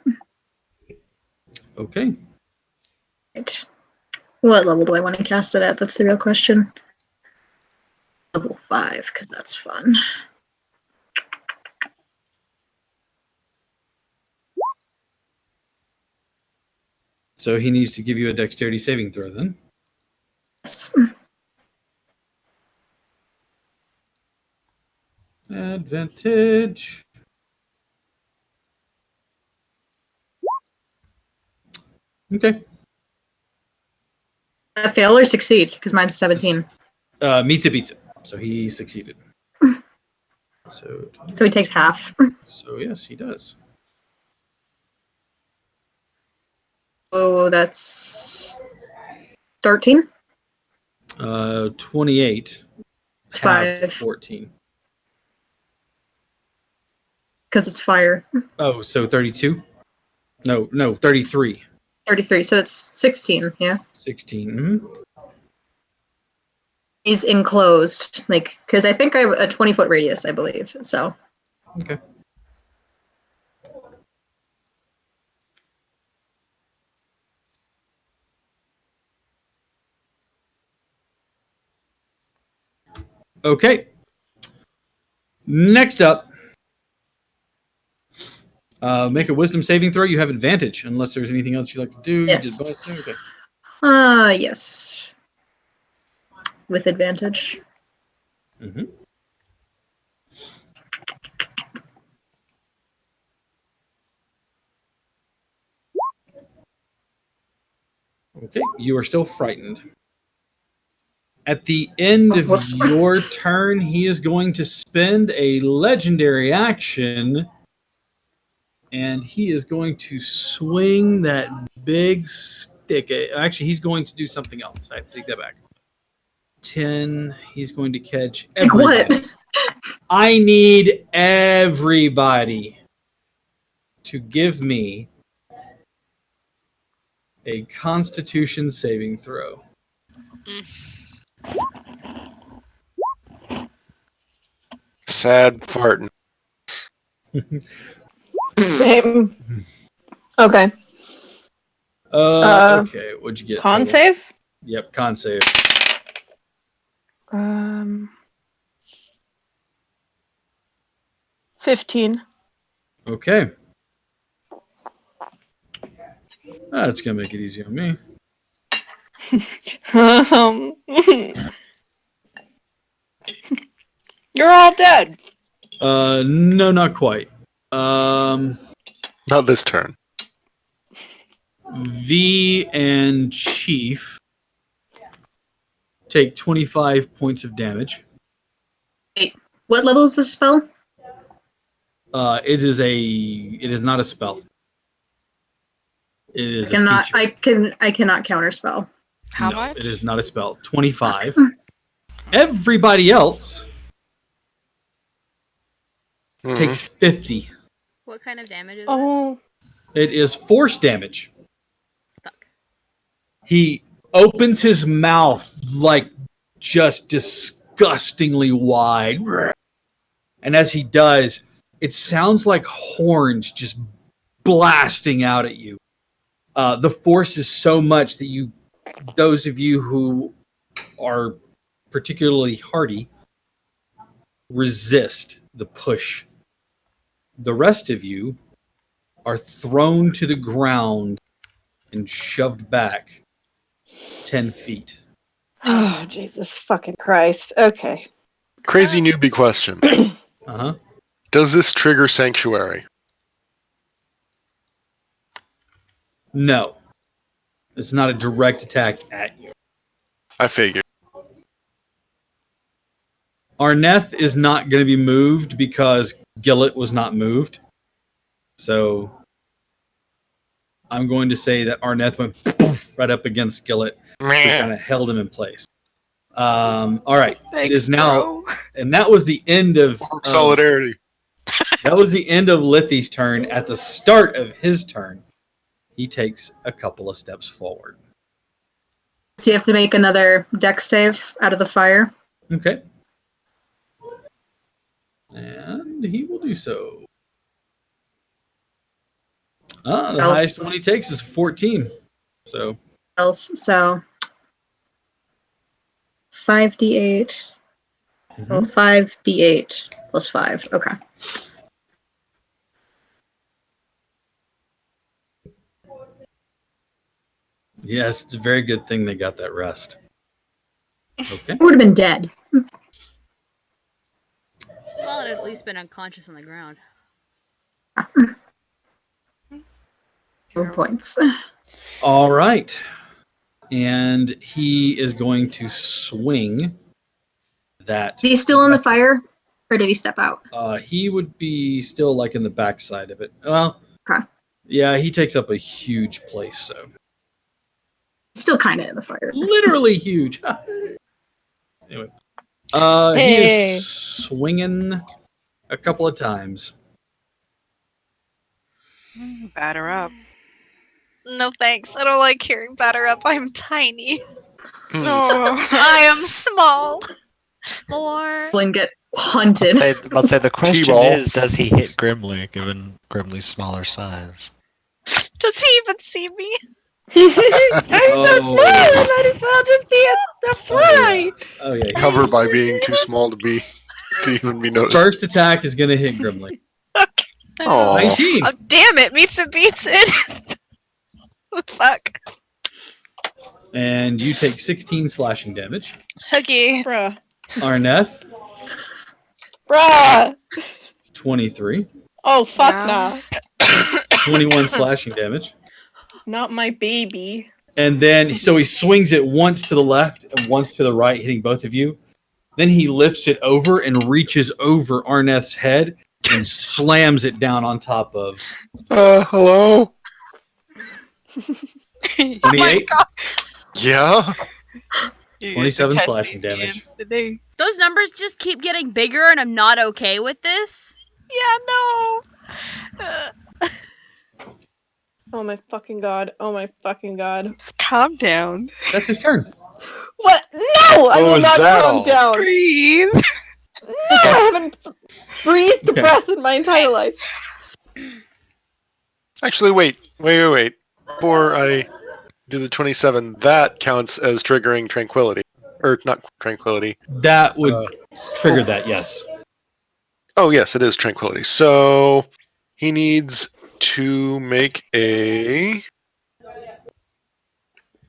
Okay. Right. What level do I want to cast it at? That's the real question. Level 5, because that's fun. So he needs to give you a dexterity saving throw then. Yes. Advantage. Okay. Fail or succeed, because mine's 17. Meets it, beats it. So he succeeded. So he takes half. So yes, he does. Oh, that's 13? 28. It's halved 5. 14. Because it's fire. Oh, so 32? No, 33. 33, so that's 16, yeah. 16. Mm-hmm. He's enclosed, because I think I have a 20-foot radius, I believe, so. Okay. Okay. Next up, make a wisdom saving throw. You have advantage unless there's anything else you'd like to do. Yes. You did bonus. Okay. Yes. With advantage. Mm-hmm. Okay, you are still frightened. At the end of your turn, he is going to spend a legendary action, and he is going to swing that big stick. Actually, he's going to do something else. I take that back. 10. He's going to catch everybody. What? I need everybody to give me a Constitution saving throw. Sad farting. Same. Okay. Okay. What'd you get? Con total? save? Yep, con save. 15. Okay. That's gonna make it easy on me. You're all dead. No, not quite. Not this turn. V and Chief take 25 points of damage. What level is this spell? It is not a spell. It is a Cannot feature. I cannot counterspell. How No, much? it is not a spell. 25. Everybody else takes 50. What kind of damage is it? Oh. It is force damage. Fuck. He opens his mouth like just disgustingly wide. And as he does, it sounds like horns just blasting out at you. The force is so much that those of you who are particularly hardy, resist the push. The rest of you are thrown to the ground and shoved back 10 feet. Oh, Jesus fucking Christ. Okay. Crazy newbie question. Uh-huh. Does this trigger Sanctuary? No. It's not a direct attack at you. I figured. Arneth is not going to be moved because Gillet was not moved. So I'm going to say that Arneth went poof, right up against Gillet, who kind of held him in place. All right. It is now, and that was the end of Solidarity. that was the end of Lithy's turn. At the start of his turn, he takes a couple of steps forward. So you have to make another dex save out of the fire. Okay. And he will do so. The highest one he takes is 14. So Else, so 5d8. Oh, 5d8 plus 5. Okay. yes, it's a very good thing they got that rest. Okay. I would have been dead. Well, it had at least been unconscious on the ground. 4 points. All right. And he is going to swing that. Is he still in the fire? Or did he step out? He would be still like in the backside of it. Well, Okay. yeah, he takes up a huge place, so. Still kind of in the fire. Literally huge. Anyway. He is swinging a couple of times. Batter up. No thanks. I don't like hearing batter up. I'm tiny. Oh. I am small. Or And get hunted. I'd say the question T-ball. is, does he hit Grimly, given Grimly's smaller size? Does he even see me? I'm so small. I might as well just be a fly. Oh, yeah. Cover by being too small to even be noticed. First attack is going to hit Grimly. Oh, 19. Oh, damn it. Meets it beats it. Fuck. And you take 16 slashing damage. Okay. Bruh. Arneth, Bruh. 23. Oh, fuck Yeah. nah. 21 slashing damage. Not my baby. And then, so he swings it once to the left and once to the right, hitting both of you. Then he lifts it over and reaches over Arneth's head and slams it down on top of hello? 28, Yeah? 27 slashing damage. those numbers just keep getting bigger, and I'm not okay with this. Yeah, no. Oh my fucking god. Oh my fucking god. Calm down. That's his turn. What? No! I will was not that calm all? down. Breathe. No! I haven't breathed a Okay. breath in my entire life. Actually, wait. Before I do the 27, that counts as triggering tranquility. Or, not tranquility. That would trigger that, yes. Oh, yes, it is tranquility. So, he needs to make a...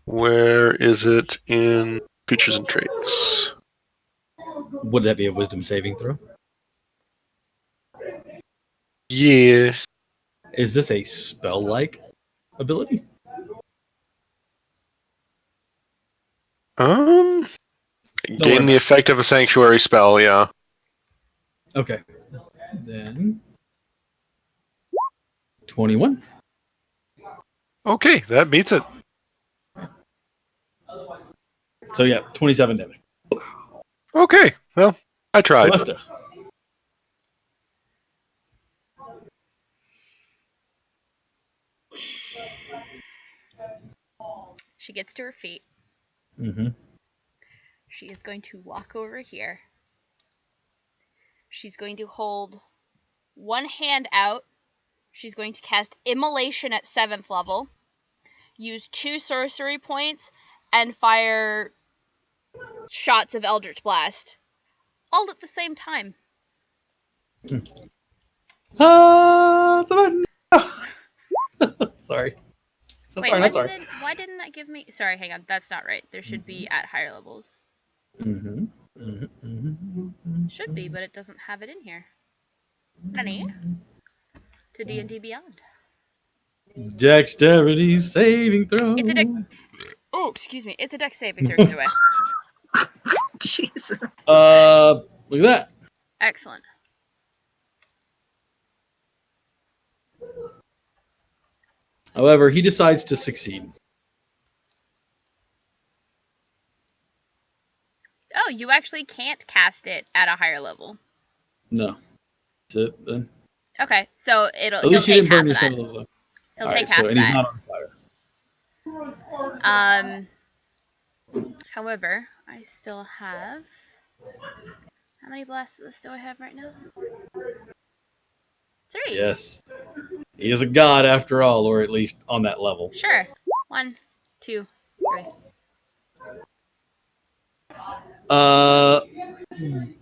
Where is it in features and traits? Would that be a wisdom saving throw? Yeah. Is this a spell-like ability? Gain worry the effect of a sanctuary spell, yeah. Okay. Then 21. Okay, that beats it. So yeah, 27 damage. Okay, well, I tried. Celesta. She gets to her feet. Mm-hmm. She is going to walk over here. She's going to hold one hand out. She's going to cast Immolation at 7th level. Use 2 sorcery points and fire shots of Eldritch Blast. All at the same time. Sorry. Wait, Sorry, not sorry. why didn't that give me... Sorry, hang on. That's not right. There should be at higher levels. Mm-hmm. Mm-hmm. Should be, but it doesn't have it in here. Honey. To D&D Beyond. Dexterity saving throw. It's a Oh, excuse me. It's a dex saving throw either way. Jesus. Look at that. Excellent. However, he decides to succeed. Oh, you actually can't cast it at a higher level. No. That's it then. Okay, so At least you didn't burn yourself. He'll All take right, half and of he's that. not on fire. However, I still have... How many blasts do I have right now? 3. Yes. He is a god after all, or at least on that level. Sure. 1, 2, 3.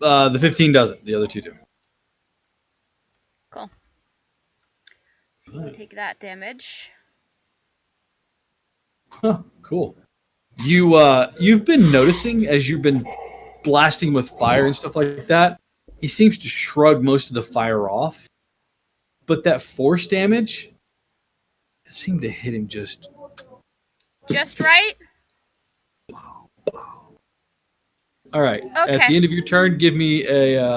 The 15 doesn't. The other 2 do. Cool. So you can take that damage. Huh, cool. You've been noticing as you've been blasting with fire and stuff like that, he seems to shrug most of the fire off. But that force damage, it seemed to hit him just right? All right. Okay. At the end of your turn, give me a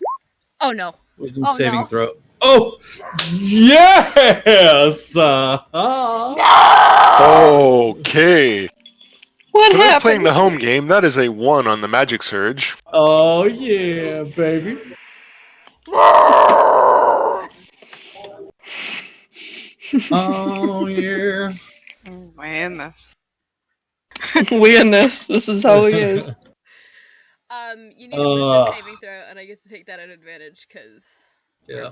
Oh no. wisdom Oh, saving no. throw. Oh, yes! Okay. What For those happened? playing the home game, that is a 1 on the Magic Surge. Oh, yeah, baby. Oh, yeah. Man, this. We in this. This is how it is. You need a wisdom saving throw, and I get to take that at advantage, because... Yeah.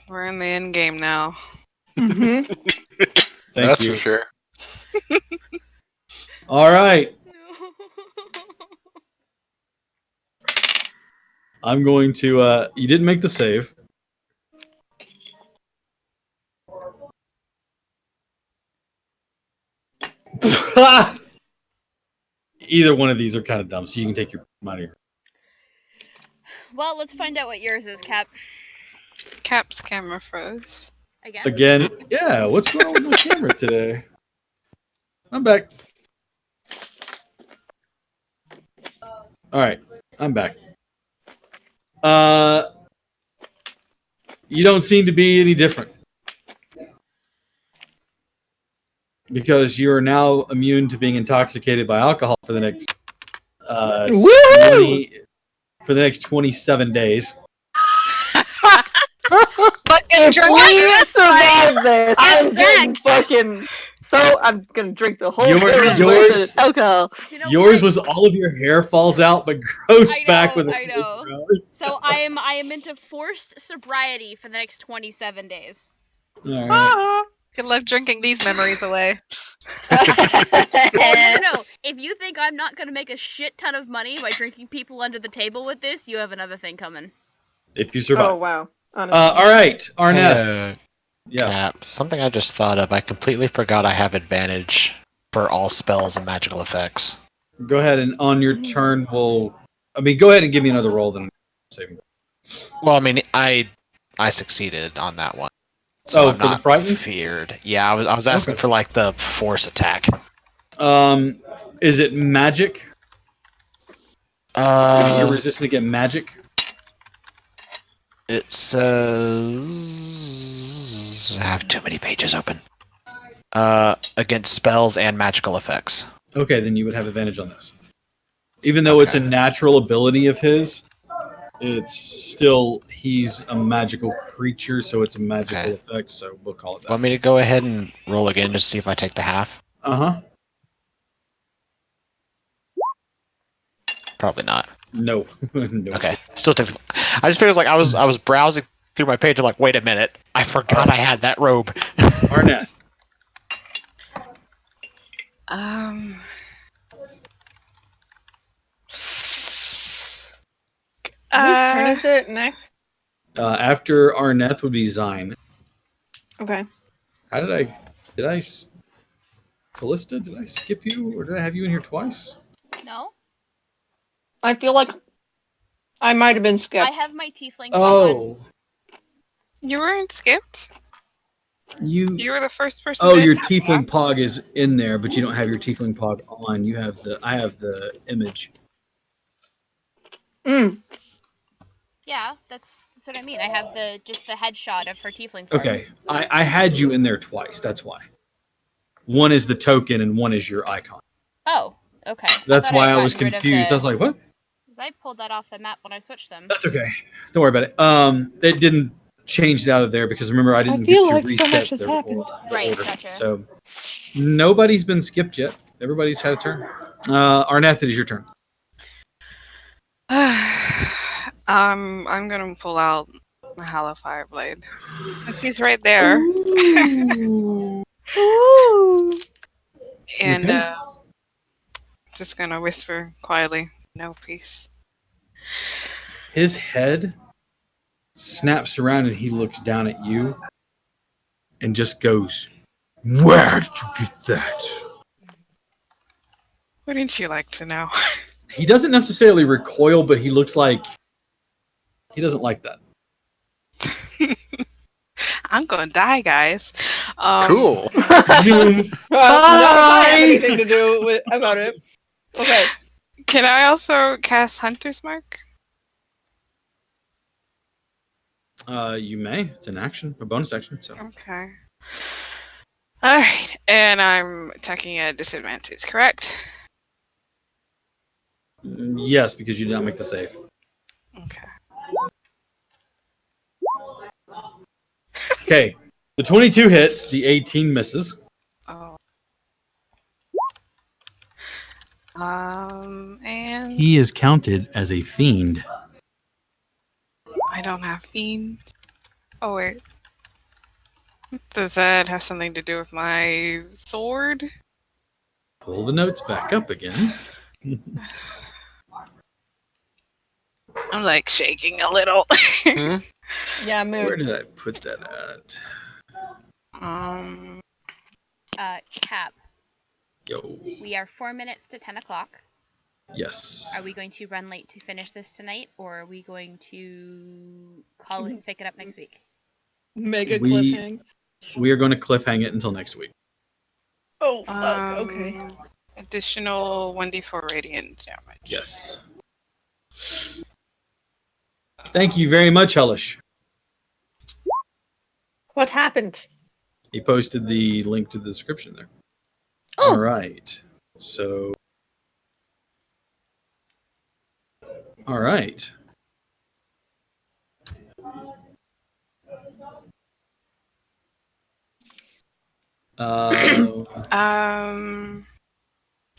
We're in the end game now. Mm-hmm. Thank That's you. for sure. All right. I'm going to. You didn't make the save. Either one of these are kind of dumb, so you can take your money. Well, let's find out what yours is, Cap. Cap's camera froze. Again, yeah. What's wrong with my camera today? I'm back. All right, I'm back. You don't seem to be any different because you are now immune to being intoxicated by alcohol for the next 27 days. Fucking drunk. We survived this. I'm getting fucking. So I'm gonna drink the whole Yours- alcohol. Yours was all of your hair falls out, but grows back with it. I know. So I am into forced sobriety for the next 27 days. All right. Good luck drinking these memories away. No. If you think I'm not gonna make a shit ton of money by drinking people under the table with this, you have another thing coming. If you survive. Oh wow. Honestly. All right, Arnett. Yeah. Cap, something I just thought of. I completely forgot I have advantage for all spells and magical effects. Go ahead and on your turn, we'll I mean, go ahead and give me another roll. Then saving. Well, I mean, I succeeded on that one. So Oh, I'm for the not frightened? feared. Yeah, I was asking Okay. for like the force attack. Is it magic? You're resistant against magic. It says I have too many pages open. Against spells and magical effects. Okay, then you would have advantage on this. Even though it's a natural ability of his, it's still he's a magical creature, so it's a magical effect. So we'll call it that. Want me to go ahead and roll again just to see if I take the half? Uh-huh. Probably not. No. No. Okay. Still take. I just figured like I was browsing through my page. I'm like, wait a minute, I forgot I had that robe. Arnett. Whose turn is it next? After Arneth would be Zine. Okay. How did I Callista, did I skip you, or did I have you in here twice? No. I feel like I might have been skipped. I have my tiefling. Oh. You weren't skipped? You were the first person. Oh, to your attack. tiefling pog is in there, but you don't have your tiefling pog on. I have the image. Yeah, that's what I mean. I have just the headshot of her tiefling form. Okay. I had you in there twice, that's why. One is the token and one is your icon. Oh, okay. That's why I was confused. I was like, what? Because I pulled that off the map when I switched them. That's okay. Don't worry about it. It didn't change it out of there because remember I didn't feel get to like reset so much has the happened. Right, order. gotcha. So nobody's been skipped yet. Everybody's had a turn. Arneth, it is your turn. I'm gonna pull out my Hollow Fireblade. Since he's right there. And Okay. just gonna whisper quietly, no peace. His head snaps around and he looks down at you and just goes, "Where did you get that?" Wouldn't you like to know? He doesn't necessarily recoil, but he looks like he doesn't like that. I'm gonna die, guys. Cool. Well, I have anything to do about it. Okay. Can I also cast Hunter's Mark? You may. It's an action, a bonus action. So Okay. Alright, and I'm attacking at disadvantage, correct? yes, because you did not make the save. Okay. Okay, the 22 hits, the 18 misses. Oh. And He is counted as a fiend. I don't have fiend. Oh wait. Does that have something to do with my sword? Pull the notes back up again. I'm like shaking a little. Yeah, mood. Where did I put that at? Cap. Yo. We are 4 minutes to 10 o'clock. Yes. Are we going to run late to finish this tonight, or are we going to call it and pick it up next week? Mega cliffhang. We are going to cliffhang it until next week. Oh, fuck. Okay. Additional 1d4 radiant damage. Yes. Thank you very much, Hellish. What happened? He posted the link to the description there. Oh. All right. So. All right.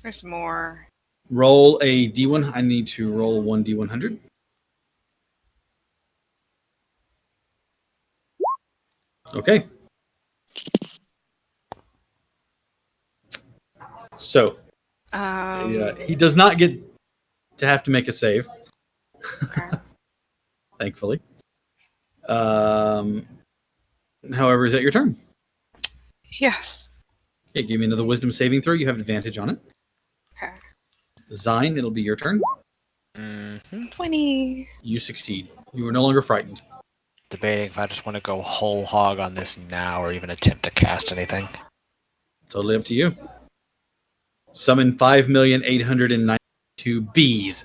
There's more. Roll a d1. I need to roll one d100. Okay. So, he does not get to have to make a save. Okay. Thankfully. However, is that your turn? Yes. Okay, give me another wisdom saving throw. You have advantage on it. Okay. Zine, it'll be your turn. Mm-hmm. 20. You succeed. You are no longer frightened. Debating if I just want to go whole hog on this now or even attempt to cast anything. Totally up to you. Summon 5,892 bees.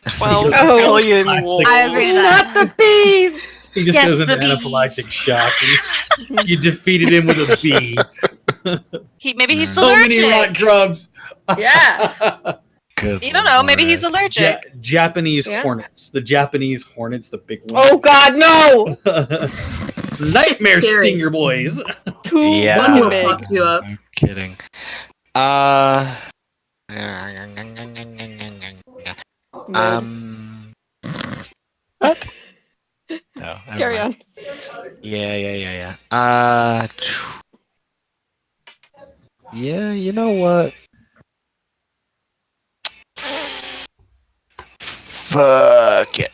12 Oh. billion I wolves. I agree with that. Not the bees! He just Yes, goes into the bees. anaphylactic shock. And you defeated him with a bee. Maybe he's So many allergic. rot grubs. Yeah. Good You don't know. Maybe he's lord. allergic. Japanese Yeah. hornets. The Japanese hornets, the big ones. Oh God, no! Nightmare Scary. stinger boys. Too Yeah. One will big. fuck you up. No kidding. What? No. never Carry mind. on. Yeah. Yeah, you know what? Fuck it.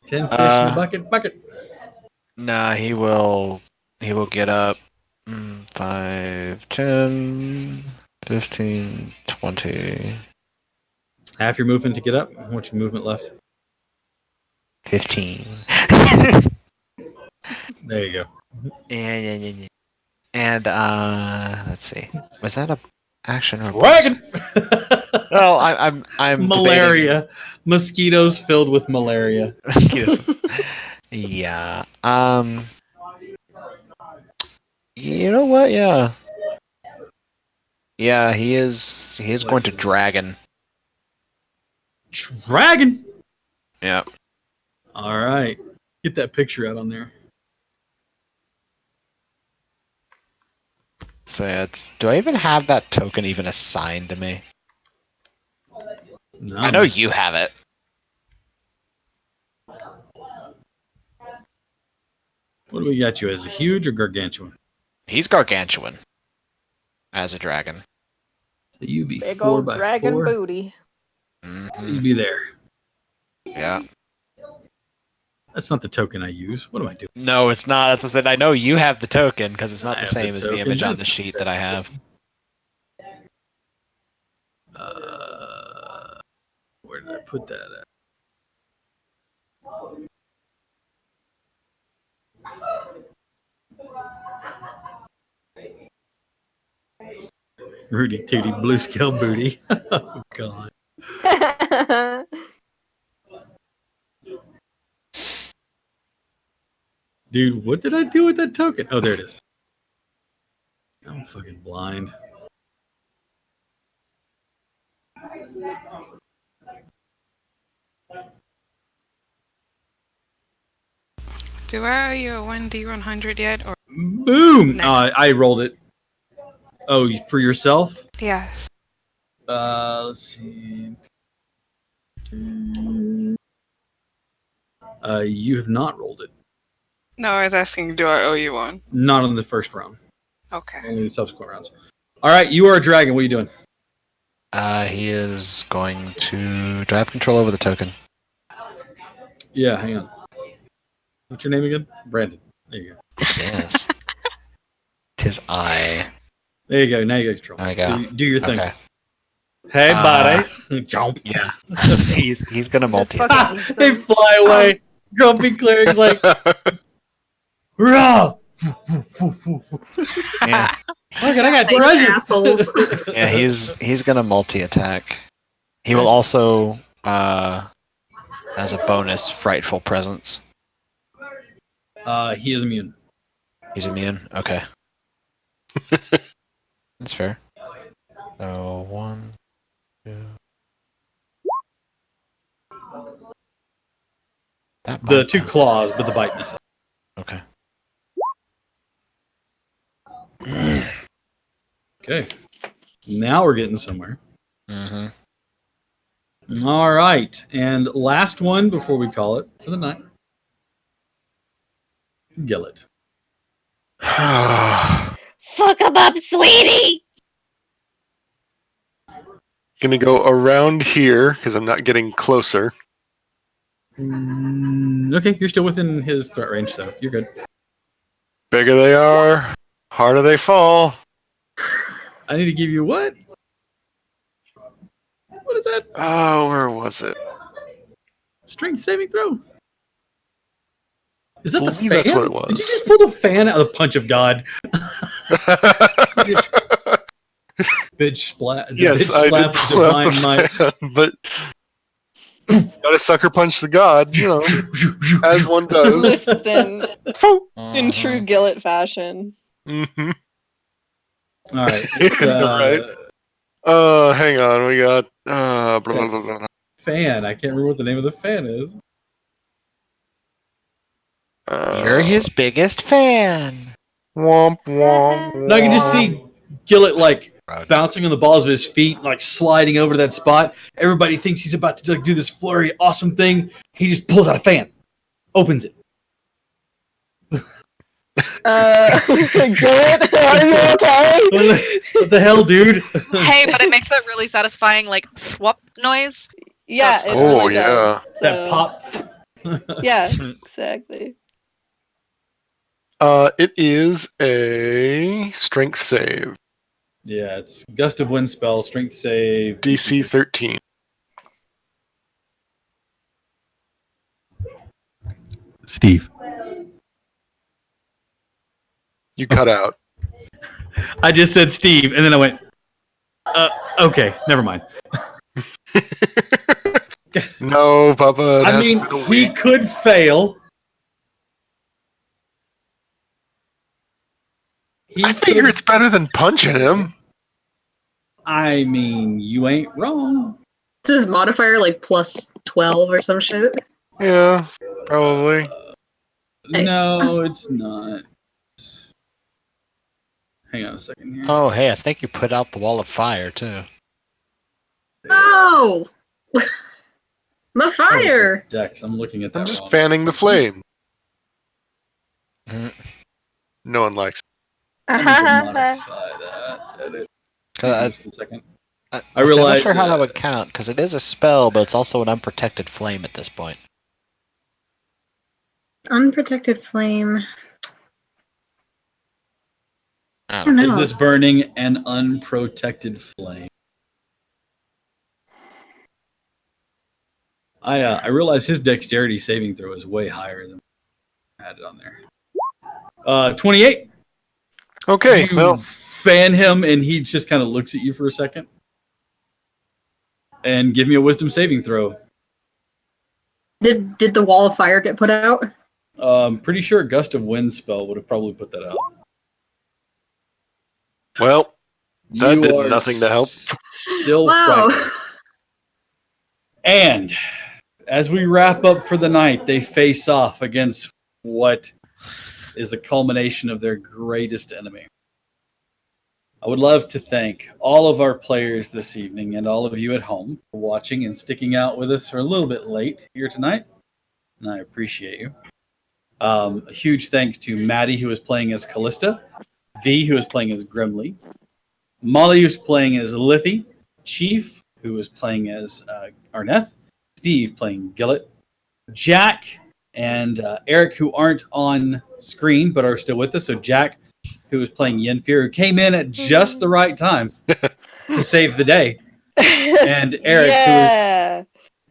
10 fish in a bucket. Nah, he will get up. 5, 10, 15, 20, Half your movement to get up. What's your movement left? 15. There you go. Yeah. And let's see. Was that a action or a Dragon. Well, I'm Malaria. Mosquitoes filled with malaria. debating. Yeah. You know what? Yeah. Yeah, he is going to dragon. Dragon. Yeah. All right. Get that picture out on there. So do I even have that token even assigned to me? No. I know you have it. What do we got you as? A huge or gargantuan? He's gargantuan as a dragon. So you be Big 4 old by dragon 4. booty. You be there. Yeah. That's not the token I use. What am I doing? No, it's not. That's what I said. I know you have the token because it's not I the have the same as the token. image on the That's- sheet that I have. Where did I put that at? Rudy Tooty Blue Scale Booty. Oh, God. Dude, what did I do with that token? Oh, there it is. I'm fucking blind. Do I owe you a 1D100 yet? Or Boom! Next. I rolled it. Oh, for yourself? yes. Let's see. You have not rolled it. No, I was asking, do I owe you one? Not on the first round. Okay. Only the subsequent rounds. All right, you are a dragon. What are you doing? He is going to. Do I have control over the token? Yeah, hang on. What's your name again? Brandon. There you go. Yes. 'Tis I. There you go. Now you got control. There we go. Do your thing. Okay. Hey, buddy. Jump. Yeah. he's gonna multi. fucking- They fly away. Grumpy cleric's like, hurrah! Yeah. Look, I got Big treasure. assholes. Yeah, he's gonna multi-attack. He will also, as a bonus, frightful presence. He is immune. He's immune. Okay, that's fair. So 1, 2. That The bite, 2 huh? claws, but the bite misses. Okay. Okay. Now we're getting somewhere. Mm-hmm. All right. And last one before we call it for the night. Gillet. Fuck him up, sweetie! Gonna go around here because I'm not getting closer. Okay, you're still within his threat range, so you're good. Bigger they are, harder they fall. I need to give you what? What is that? Oh, where was it? Strength saving throw? Is that the Believe fan? that's what it Did you was. just pull the fan out of the punch of God? Bitch splat. The Yes, bitch I slap did of pull out divine might. the fan, but gotta sucker punch the god, as one does. Listen, in true Mhm. Gillet fashion. Mm-hmm. All right. It's, Right. Hang on, we got blah, blah, blah, blah. fan. I can't remember what the name of the fan is. You're his biggest fan. Womp womp. And I can just see Gillett like Roger. bouncing on the balls of his feet, like sliding over to that spot. Everybody thinks he's about to like do this flurry, awesome thing. He just pulls out a fan, opens it. Gillet, are you okay? What the hell, dude? Hey, but it makes that really satisfying like thwop noise. Yeah, That's it fun. Oh, really yeah. does. That So, pop. yeah, exactly. It is a strength save, Yeah, it's gust of wind spell, strength save, DC 13. Steve. You cut out. I just said Steve, and then I went, okay, never mind. No, Bubba. It I hasn't mean, been a he week. could fail. I figure it's better than punching him. I mean, you ain't wrong. Is his modifier like plus 12 or some shit? Yeah, probably. Nice. No, it's not. Hang on a second here. Oh, hey, I think you put out the wall of fire too. Oh! My fire! Dex, I'm looking at that I'm just wrong. fanning the flame. Mhm. No one likes it. I need to modify that. Edit. Hang on just 1 second. I I'm not realize, sure how that would count because it is a spell, but it's also an unprotected flame at this point. Unprotected flame. I I don't don't know. Is know. this burning an unprotected flame? I realize his dexterity saving throw is way higher than I had it on there. 28. Okay, You well, fan him, and he just kind of looks at you for a second. And give me a wisdom saving throw. Did the wall of fire get put out? Pretty sure a gust of wind spell would have probably put that out. well, that You did are nothing to help. Still Wow. frightened. And as we wrap up for the night, they face off against what is a culmination of their greatest enemy. I would love to thank all of our players this evening and all of you at home for watching and sticking out with us for a little bit late here tonight. And I appreciate you. A huge thanks to Maddie, who is playing as Callista, V, who is playing as Grimly, Molly, who's playing as Liffy, Chief, who is playing as Arneth, Steve playing Gillett, Jack, and Eric, who aren't on screen but are still with us. So Jack, who is playing Yenfear, who came in at just the right time to save the day, and Eric, Yeah.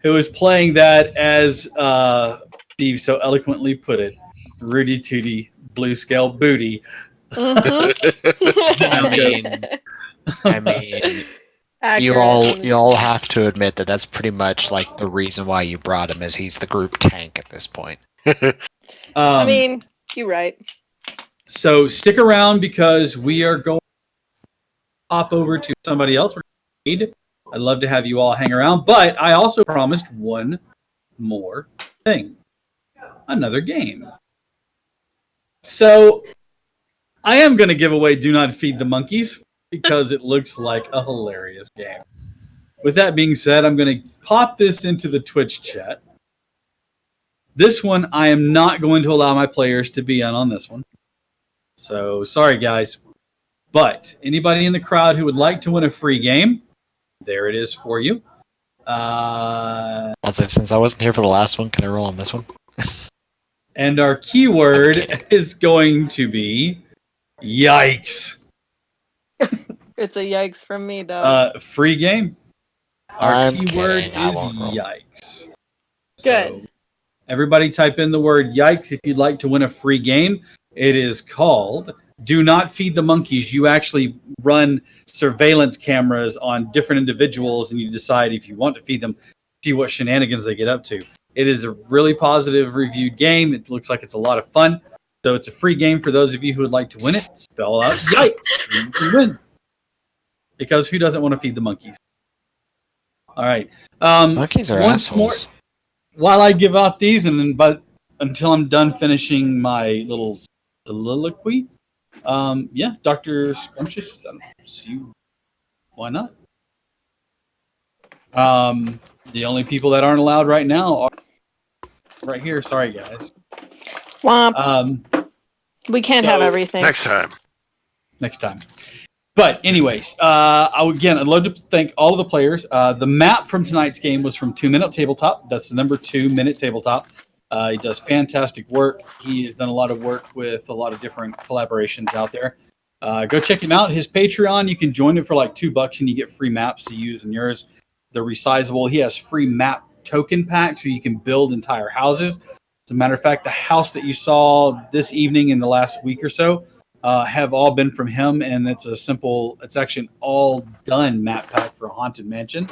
who is playing that as Steve so eloquently put it, Rudy Tooty Blue Scale Booty. I mean, you all have to admit that that's pretty much like the reason why you brought him, is he's the group tank at this point. I mean, you're right. So stick around because we are going to hop over to somebody else. I'd love to have you all hang around, but I also promised one more thing. Another game. So I am going to give away Do Not Feed the Monkeys because it looks like a hilarious game. With that being said, I'm going to pop this into the Twitch chat. This one, I am not going to allow my players to be in on this one. So, sorry guys. But anybody in the crowd who would like to win a free game, there it is for you. Since I wasn't here for the last one, can I roll on this one? And our keyword is going to be yikes. It's a yikes from me, dog. Free game. Our I'm keyword kidding, I is won't roll. yikes. Good. So everybody type in the word yikes if you'd like to win a free game. It is called Do Not Feed the Monkeys. You actually run surveillance cameras on different individuals and you decide if you want to feed them, see what shenanigans they get up to. It is a really positive reviewed game. It looks like it's a lot of fun. So it's a free game for those of you who would like to win it. Spell out yikes and you can win. Because who doesn't want to feed the monkeys? All right. Monkeys are once assholes. While I give out these, and then but until I'm done finishing my little soliloquy, yeah, Dr. Scrumptious, I don't see why not. The only people that aren't allowed right now are right here. Sorry, guys. Womp. We can't have everything. Next time. Next time. But anyways, I'd love to thank all of the players. The map from tonight's game was from 2 Minute Tabletop. That's the number 2 Minute Tabletop. He does fantastic work. He has done a lot of work with a lot of different collaborations out there. Go check him out. His Patreon, you can join it for like $2 and you get free maps to use in yours. They're resizable. He has free map token packs where you can build entire houses. As a matter of fact, the house that you saw this evening in the last week or so have all been from him, and it's actually an all done map pack for a haunted mansion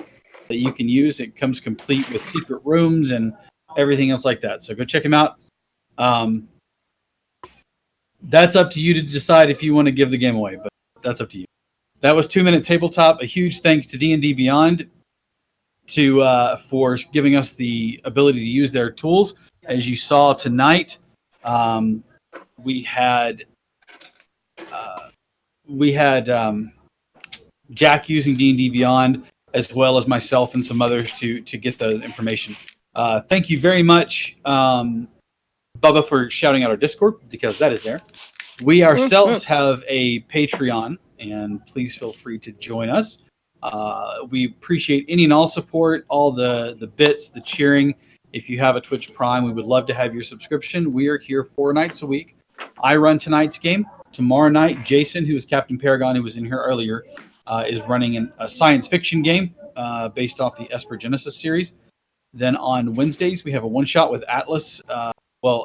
that you can use. It comes complete with secret rooms and everything else like that. So go check him out. That's up to you to decide if you want to give the game away, but that's up to you. That was 2 Minute Tabletop. A huge thanks to D&D Beyond for giving us the ability to use their tools. As you saw tonight, we had Jack using D&D Beyond, as well as myself and some others to get the information. Thank you very much, Bubba, for shouting out our Discord, because that is there. We ourselves have a Patreon, and please feel free to join us. We appreciate any and all support, all the bits, the cheering. If you have a Twitch Prime, we would love to have your subscription. We are here 4 nights a week. I run tonight's game. Tomorrow night, Jason, who is Captain Paragon, who was in here earlier, is running a science fiction game based off the Esper Genesis series. Then on Wednesdays, we have a one-shot with Atlas, a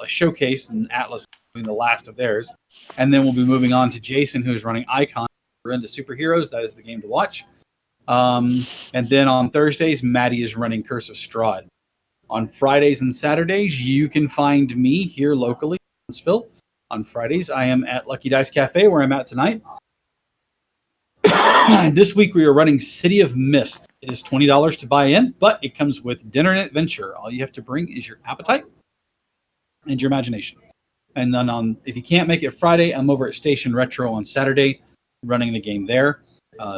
showcase, and Atlas doing the last of theirs. And then we'll be moving on to Jason, who is running Icon. We're into superheroes. That is the game to watch. And then on Thursdays, Maddie is running Curse of Strahd. On Fridays and Saturdays, you can find me here locally in Huntsville. On Fridays, I am at Lucky Dice Cafe, where I'm at tonight. This week, we are running City of Mist. It is $20 to buy in, but it comes with dinner and adventure. All you have to bring is your appetite and your imagination. And then if you can't make it Friday, I'm over at Station Retro on Saturday, running the game there.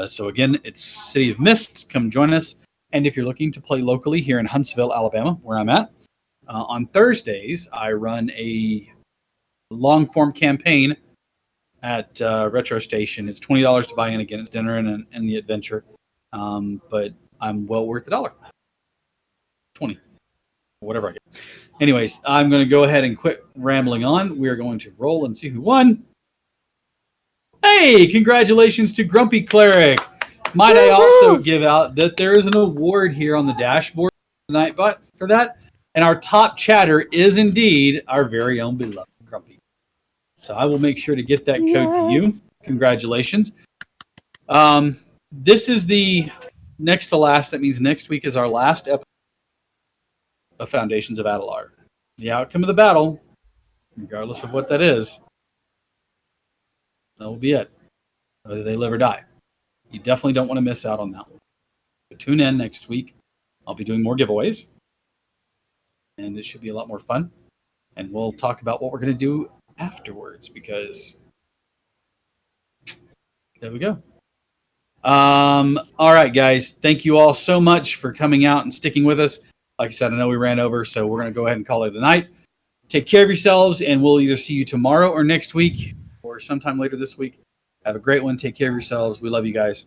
So again, it's City of Mist. Come join us. And if you're looking to play locally here in Huntsville, Alabama, where I'm at, on Thursdays, I run a long-form campaign at Retro Station. It's $20 to buy in. Again, it's dinner and the adventure. But I'm well worth $1. 20 whatever I get. Anyways, I'm going to go ahead and quit rambling on. We are going to roll and see who won. Hey, congratulations to Grumpy Cleric. Might I also give out that there is an award here on the dashboard tonight for that. And our top chatter is indeed our very own beloved Grumpy. So I will make sure to get that code to you. Congratulations. This is the next to last. That means next week is our last episode of Foundations of Adalar. The outcome of the battle, regardless of what that is, that will be it. Whether they live or die. You definitely don't want to miss out on that one. So tune in next week. I'll be doing more giveaways. And it should be a lot more fun. And we'll talk about what we're going to do afterwards, because there we go. All right, guys. Thank you all so much for coming out and sticking with us. Like I said, I know we ran over, so we're going to go ahead and call it a night. Take care of yourselves, and we'll either see you tomorrow or next week or sometime later this week. Have a great one. Take care of yourselves. We love you guys.